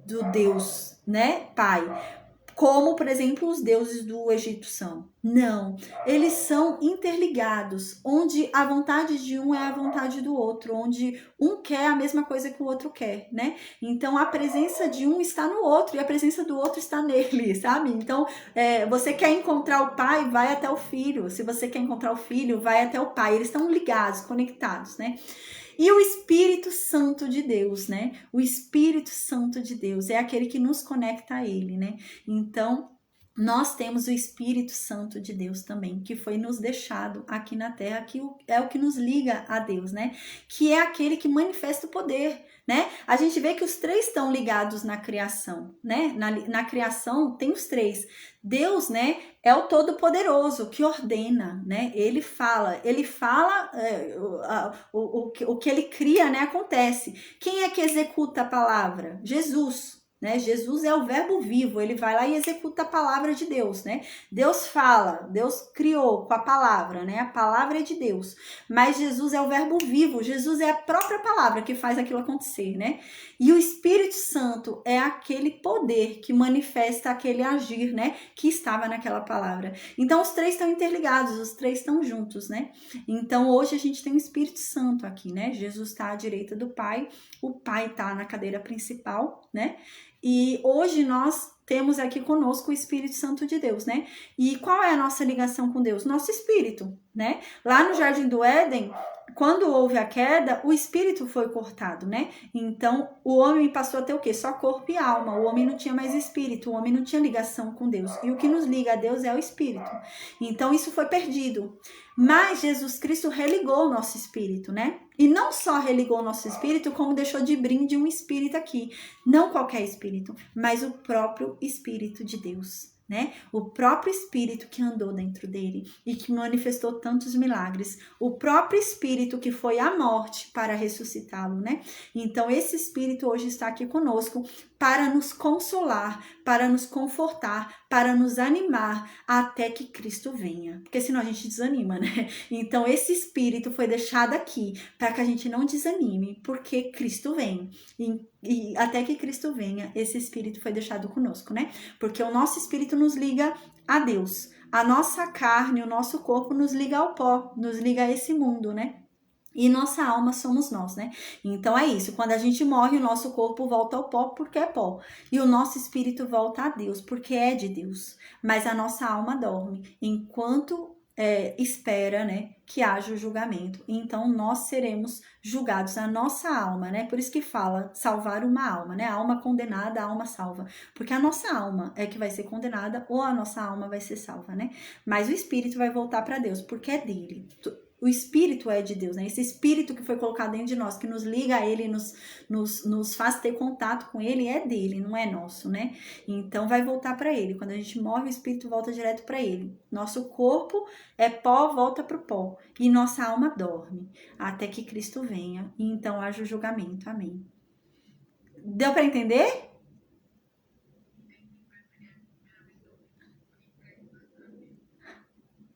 Speaker 1: do Deus, né, Pai, como, por exemplo, os deuses do Egito são. Não, eles são interligados, onde a vontade de um é a vontade do outro, onde um quer a mesma coisa que o outro quer, né? Então, a presença de um está no outro e a presença do outro está nele, sabe? Então, você quer encontrar o pai, vai até o filho. Se você quer encontrar o filho, vai até o pai. Eles estão ligados, conectados, né? E o Espírito Santo de Deus, né? O Espírito Santo de Deus é aquele que nos conecta a ele, né? Então, nós temos o Espírito Santo de Deus também, que foi nos deixado aqui na Terra, que é o que nos liga a Deus, né? Que é aquele que manifesta o poder, né? A gente vê que os três estão ligados na criação, né? Na criação tem os três. Deus, né, é o Todo-Poderoso que ordena, né? Ele fala, o que ele cria, né, acontece. Quem é que executa a palavra? Jesus. Né? Jesus é o verbo vivo, ele vai lá e executa a palavra de Deus, né? Deus fala, Deus criou com a palavra, né? A palavra é de Deus, mas Jesus é o verbo vivo, Jesus é a própria palavra que faz aquilo acontecer, né? E o Espírito Santo é aquele poder que manifesta aquele agir, né? Que estava naquela palavra. Então, os três estão interligados, os três estão juntos, né? Então, hoje a gente tem o Espírito Santo aqui, né? Jesus está à direita do Pai, o Pai está na cadeira principal, né? E hoje nós temos aqui conosco o Espírito Santo de Deus, né? E qual é a nossa ligação com Deus? Nosso espírito, né? Lá no Jardim do Éden, quando houve a queda, o espírito foi cortado, né? Então, o homem passou a ter o quê? Só corpo e alma. O homem não tinha mais espírito, o homem não tinha ligação com Deus. E o que nos liga a Deus é o espírito. Então, isso foi perdido. Mas Jesus Cristo religou o nosso espírito, né? E não só religou o nosso espírito, como deixou de brinde um espírito aqui. Não qualquer espírito, mas o próprio Espírito de Deus, né? O próprio Espírito que andou dentro dele e que manifestou tantos milagres. O próprio Espírito que foi à morte para ressuscitá-lo, né? Então, esse Espírito hoje está aqui conosco para nos consolar, para nos confortar, para nos animar até que Cristo venha. Porque senão a gente desanima, né? Então, esse Espírito foi deixado aqui para que a gente não desanime, porque Cristo vem. E até que Cristo venha, esse Espírito foi deixado conosco, né? Porque o nosso Espírito nos liga a Deus. A nossa carne, o nosso corpo nos liga ao pó, nos liga a esse mundo, né? E nossa alma somos nós, né? Então é isso, quando a gente morre, o nosso corpo volta ao pó porque é pó. E o nosso espírito volta a Deus porque é de Deus. Mas a nossa alma dorme enquanto espera, né, que haja o julgamento. Então nós seremos julgados, a nossa alma, né? Por isso que fala salvar uma alma, né? A alma condenada, a alma salva. Porque a nossa alma é que vai ser condenada ou a nossa alma vai ser salva, né? Mas o espírito vai voltar para Deus, porque é dele. O espírito é de Deus, né? Esse espírito que foi colocado dentro de nós, que nos liga a ele, nos faz ter contato com ele, é dele, não é nosso, né? Então vai voltar para ele. Quando a gente morre, o espírito volta direto para ele. Nosso corpo é pó, volta pro pó. E nossa alma dorme até que Cristo venha. E então haja o julgamento. Amém. Deu para entender?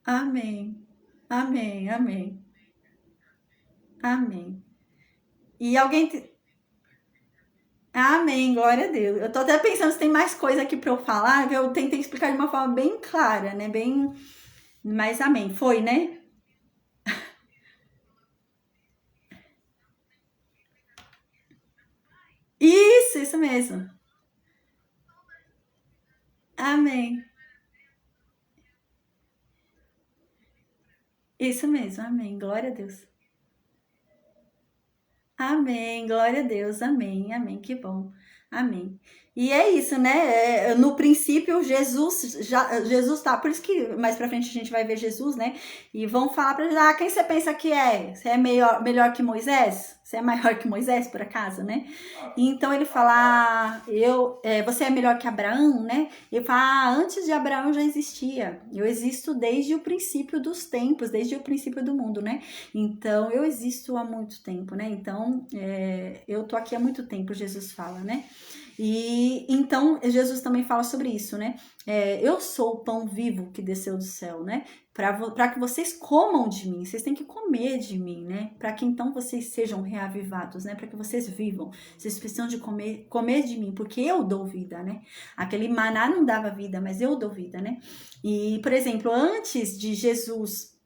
Speaker 1: Amém. Amém. Amém. Amém. E alguém. Amém, glória a Deus. Eu tô até pensando se tem mais coisa aqui para eu falar, que eu tentei explicar de uma forma bem clara, né? Bem. Mas amém. Foi, né? Isso mesmo. Amém. Isso mesmo, amém. Glória a Deus. Amém, glória a Deus, amém, amém, que bom, amém. E é isso, né? No princípio, Jesus tá, por isso que mais pra frente a gente vai ver Jesus, né? E vão falar pra ele, quem você pensa que é? Você é melhor que Moisés? Você é maior que Moisés, por acaso, né? E então ele fala, você é melhor que Abraão, né? E ele fala, antes de Abraão já existia, eu existo desde o princípio dos tempos, desde o princípio do mundo, né? Então, eu existo há muito tempo, né? Então, eu tô aqui há muito tempo, Jesus fala, né? E então, Jesus também fala sobre isso, né? Eu sou o pão vivo que desceu do céu, né? Para que vocês comam de mim, vocês têm que comer de mim, né? Para que então vocês sejam reavivados, né? Para que vocês vivam. Vocês precisam de comer de mim, porque eu dou vida, né? Aquele maná não dava vida, mas eu dou vida, né? E, por exemplo, antes de Jesus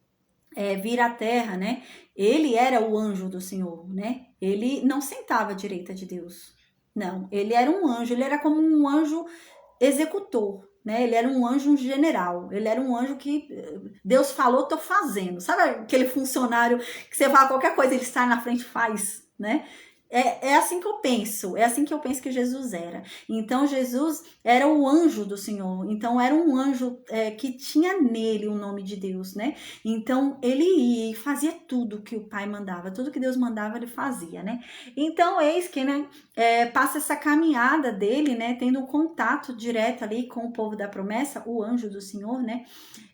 Speaker 1: vir à terra, né? Ele era o anjo do Senhor, né? Ele não sentava à direita de Deus. Não, ele era um anjo, ele era como um anjo executor, né? Ele era um anjo general, ele era um anjo que Deus falou, tô fazendo. Sabe aquele funcionário que você fala qualquer coisa, ele está na frente e faz, né? É assim que eu penso, é assim que eu penso que Jesus era. Então Jesus era o anjo do Senhor, então era um anjo que tinha nele o nome de Deus, né? Então ele ia e fazia tudo que o Pai mandava, tudo que Deus mandava ele fazia, né? Então eis que, né, passa essa caminhada dele, né, tendo um contato direto ali com o povo da promessa, o anjo do Senhor, né?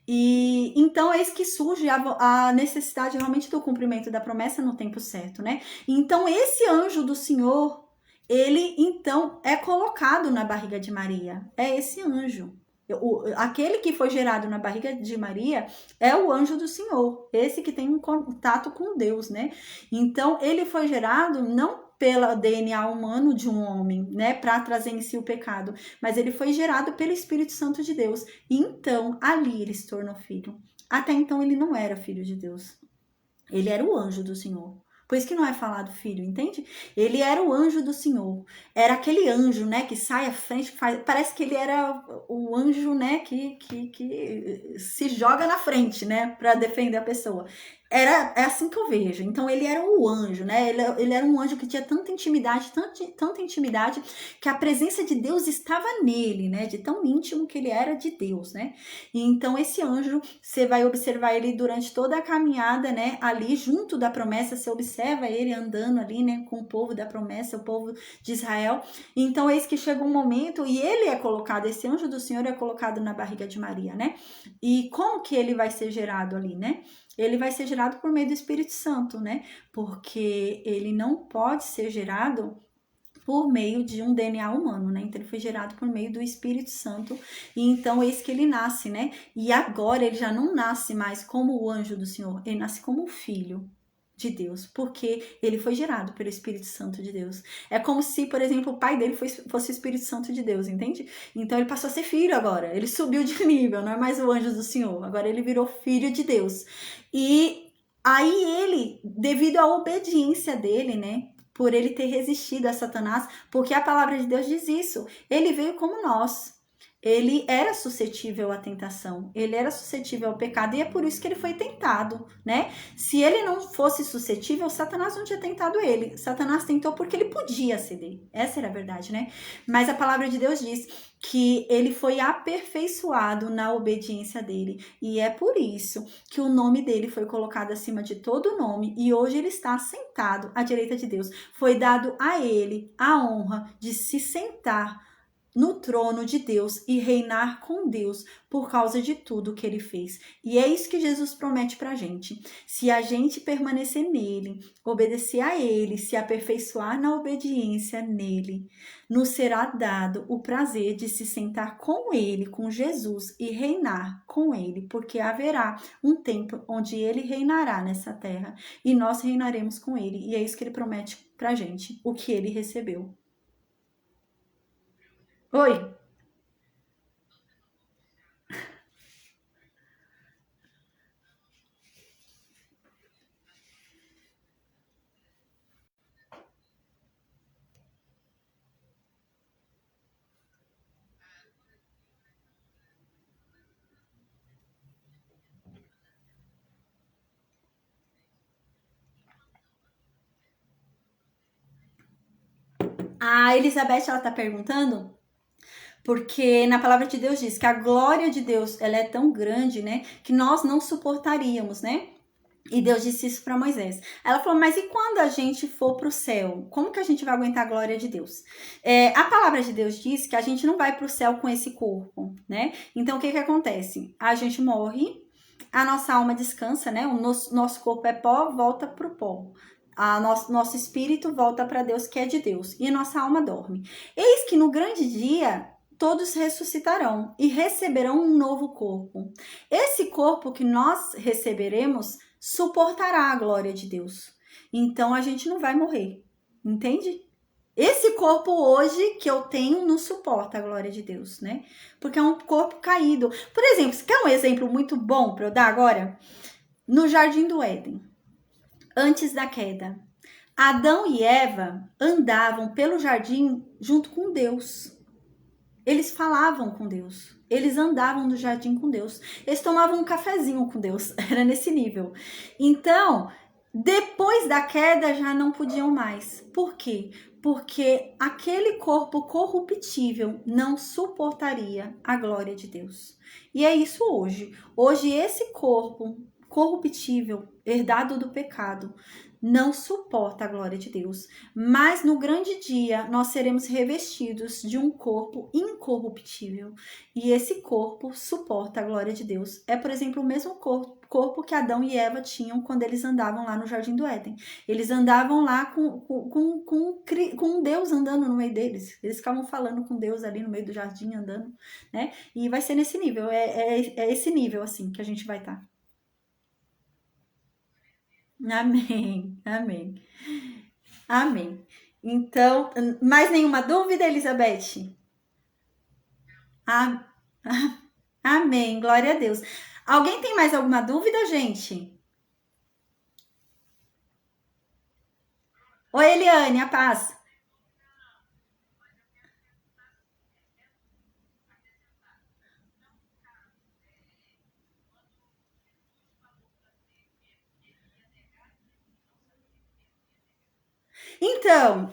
Speaker 1: E então eis que surge a necessidade realmente do cumprimento da promessa no tempo certo, né? Então esse anjo do Senhor, ele então é colocado na barriga de Maria. É esse anjo. Aquele que foi gerado na barriga de Maria é o anjo do Senhor, esse que tem um contato com Deus, né? Então ele foi gerado não pela DNA humano de um homem, né, para trazer em si o pecado, mas ele foi gerado pelo Espírito Santo de Deus. E então ali ele se tornou filho. Até então ele não era filho de Deus. Ele era o anjo do Senhor. Por isso que não é falado filho, entende? Ele era o anjo do Senhor. Era aquele anjo, né, que sai à frente, parece que ele era o anjo, né, que se joga na frente, né, para defender a pessoa. É assim que eu vejo. Então ele era o anjo, né? Ele era um anjo que tinha tanta intimidade, tanta intimidade, que a presença de Deus estava nele, né? De tão íntimo que ele era de Deus, né? E então esse anjo, você vai observar ele durante toda a caminhada, né? Ali junto da promessa, você observa ele andando ali, né? Com o povo da promessa, o povo de Israel. Então eis que chega um momento e ele é colocado, esse anjo do Senhor é colocado na barriga de Maria, né? E como que ele vai ser gerado ali, né? Ele vai ser gerado por meio do Espírito Santo, né? Porque ele não pode ser gerado por meio de um DNA humano, né? Então ele foi gerado por meio do Espírito Santo e então eis que ele nasce, né? E agora ele já não nasce mais como o anjo do Senhor, ele nasce como o filho de Deus, porque ele foi gerado pelo Espírito Santo de Deus. É como se, por exemplo, o pai dele fosse o Espírito Santo de Deus, entende? Então ele passou a ser filho agora, ele subiu de nível, não é mais o anjo do Senhor, agora ele virou filho de Deus. E aí ele, devido à obediência dele, né, por ele ter resistido a Satanás, porque a palavra de Deus diz isso, ele veio como nós. ele era suscetível à tentação, ele era suscetível ao pecado, e é por isso que ele foi tentado, né? Se ele não fosse suscetível, Satanás não tinha tentado ele. Satanás tentou porque ele podia ceder. Essa era a verdade, né? Mas a palavra de Deus diz que ele foi aperfeiçoado na obediência dele, e é por isso que o nome dele foi colocado acima de todo nome, e hoje ele está sentado à direita de Deus. Foi dado a ele a honra de se sentar no trono de Deus e reinar com Deus por causa de tudo que ele fez. E é isso que Jesus promete pra gente. Se a gente permanecer nele, obedecer a ele, se aperfeiçoar na obediência nele, nos será dado o prazer de se sentar com ele, com Jesus, e reinar com ele, porque haverá um tempo onde ele reinará nessa terra e nós reinaremos com ele. E é isso que ele promete pra gente, o que ele recebeu. Oi. A Elizabeth, ela tá perguntando porque na palavra de Deus diz que a glória de Deus, ela é tão grande, né, que nós não suportaríamos, né? E Deus disse isso para Moisés. Ela falou, mas e quando a gente for para o céu? Como que a gente vai aguentar a glória de Deus? A palavra de Deus diz que a gente não vai para o céu com esse corpo, né? Então, o que acontece? A gente morre, a nossa alma descansa, né? O nosso corpo é pó, volta para o pó. Nosso espírito volta para Deus, que é de Deus. E a nossa alma dorme. Eis que no grande dia todos ressuscitarão e receberão um novo corpo. Esse corpo que nós receberemos suportará a glória de Deus. Então a gente não vai morrer, entende? Esse corpo hoje que eu tenho não suporta a glória de Deus, né? Porque é um corpo caído. Por exemplo, você quer um exemplo muito bom para eu dar agora? No Jardim do Éden, antes da queda, Adão e Eva andavam pelo jardim junto com Deus. Eles falavam com Deus. Eles andavam no jardim com Deus. Eles tomavam um cafezinho com Deus. Era nesse nível. Então, depois da queda já não podiam mais. Por quê? Porque aquele corpo corruptível não suportaria a glória de Deus. E é isso hoje. Hoje esse corpo corruptível, herdado do pecado, não suporta a glória de Deus. Mas no grande dia nós seremos revestidos de um corpo incorruptível. E esse corpo suporta a glória de Deus. É, por exemplo, o mesmo corpo que Adão e Eva tinham quando eles andavam lá no Jardim do Éden. Eles andavam lá com Deus andando no meio deles. Eles ficavam falando com Deus ali no meio do jardim, andando, né? E vai ser nesse nível. É esse nível, assim, que a gente vai estar. Amém, amém, amém. Então, mais nenhuma dúvida, Elizabeth? Ah, amém, glória a Deus. Alguém tem mais alguma dúvida, gente? Oi, Eliane, a paz. Então,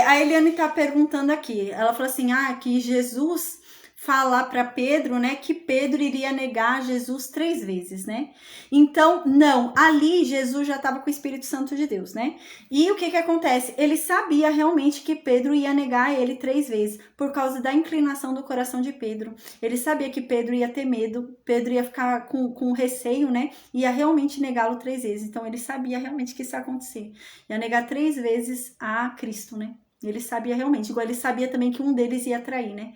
Speaker 1: a Eliane está perguntando aqui. Ela falou assim: que Jesus falar para Pedro, né, que Pedro iria negar Jesus 3 vezes, né? Então, não, ali Jesus já estava com o Espírito Santo de Deus, né? E o que acontece? Ele sabia realmente que Pedro ia negar ele 3 vezes, por causa da inclinação do coração de Pedro. Ele sabia que Pedro ia ter medo, Pedro ia ficar com receio, né? Ia realmente negá-lo 3 vezes. Então, ele sabia realmente que isso ia acontecer. Ia negar 3 vezes a Cristo, né? Ele sabia realmente, igual ele sabia também que um deles ia trair, né?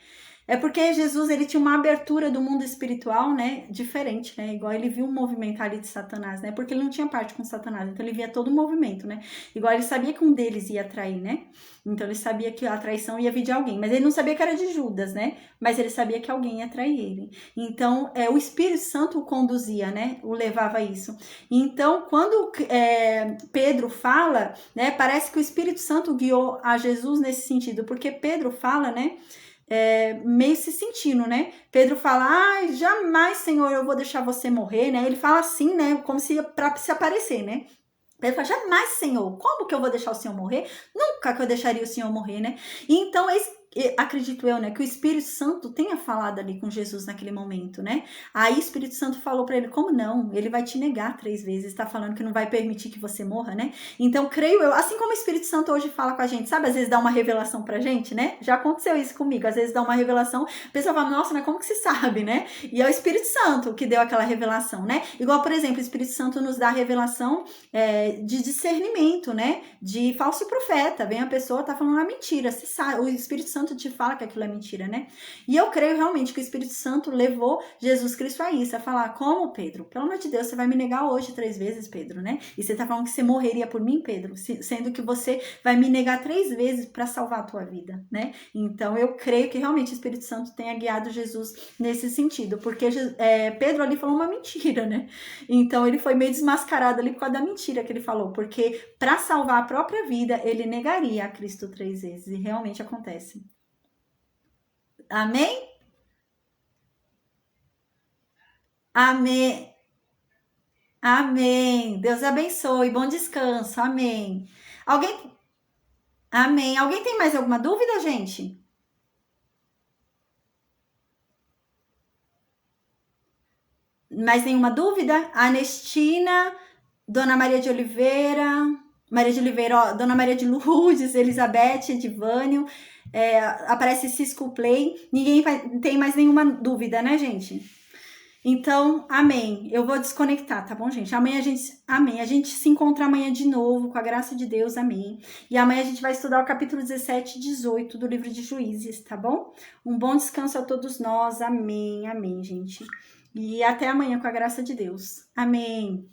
Speaker 1: É porque Jesus, ele tinha uma abertura do mundo espiritual, né, diferente, né, igual ele viu um movimento ali de Satanás, né, porque ele não tinha parte com Satanás, então ele via todo o movimento, né, igual ele sabia que um deles ia trair, né, então ele sabia que a traição ia vir de alguém, mas ele não sabia que era de Judas, né, mas ele sabia que alguém ia trair ele, então o Espírito Santo o conduzia, né, o levava a isso. Então, quando Pedro fala, né, parece que o Espírito Santo guiou a Jesus nesse sentido, porque Pedro fala, né, meio se sentindo, né? Pedro fala, ai, jamais, Senhor, eu vou deixar você morrer, né? Ele fala assim, né? Como se pra se aparecer, né? Pedro fala, jamais, Senhor, como que eu vou deixar o Senhor morrer? Nunca que eu deixaria o Senhor morrer, né? E então, acredito eu, né, que o Espírito Santo tenha falado ali com Jesus naquele momento, né? Aí o Espírito Santo falou para ele, como não? Ele vai te negar 3 vezes, tá falando que não vai permitir que você morra, né? Então, creio eu, assim como o Espírito Santo hoje fala com a gente, sabe? Às vezes dá uma revelação pra gente, né? Já aconteceu isso comigo, às vezes dá uma revelação, a pessoa fala, nossa, mas como que se sabe, né? E é o Espírito Santo que deu aquela revelação, né? Igual, por exemplo, o Espírito Santo nos dá a revelação de discernimento, né? De falso profeta. Vem a pessoa, tá falando uma mentira. Você sabe, o Espírito Santo te fala que aquilo é mentira, né? E eu creio realmente que o Espírito Santo levou Jesus Cristo a isso, a falar, como, Pedro? Pelo amor de Deus, você vai me negar hoje 3 vezes, Pedro, né? E você tá falando que você morreria por mim, Pedro, sendo que você vai me negar 3 vezes para salvar a tua vida, né? Então eu creio que realmente o Espírito Santo tenha guiado Jesus nesse sentido, porque Pedro ali falou uma mentira, né? Então ele foi meio desmascarado ali por causa da mentira que ele falou, porque para salvar a própria vida, ele negaria a Cristo 3 vezes, e realmente acontece. Amém? Amém. Amém. Deus abençoe. Bom descanso. Amém. Alguém? Amém. Alguém tem mais alguma dúvida, gente? Mais nenhuma dúvida? Anestina, Dona Maria de Oliveira, ó, Dona Maria de Lourdes, Elizabeth, Edivânio, aparece Cisco Play. Ninguém tem mais nenhuma dúvida, né, gente? Então, amém. Eu vou desconectar, tá bom, gente? Amém. A gente se encontra amanhã de novo, com a graça de Deus, amém. E amanhã a gente vai estudar o capítulo 17 e 18 do livro de Juízes, tá bom? Um bom descanso a todos nós, amém, amém, gente. E até amanhã, com a graça de Deus. Amém.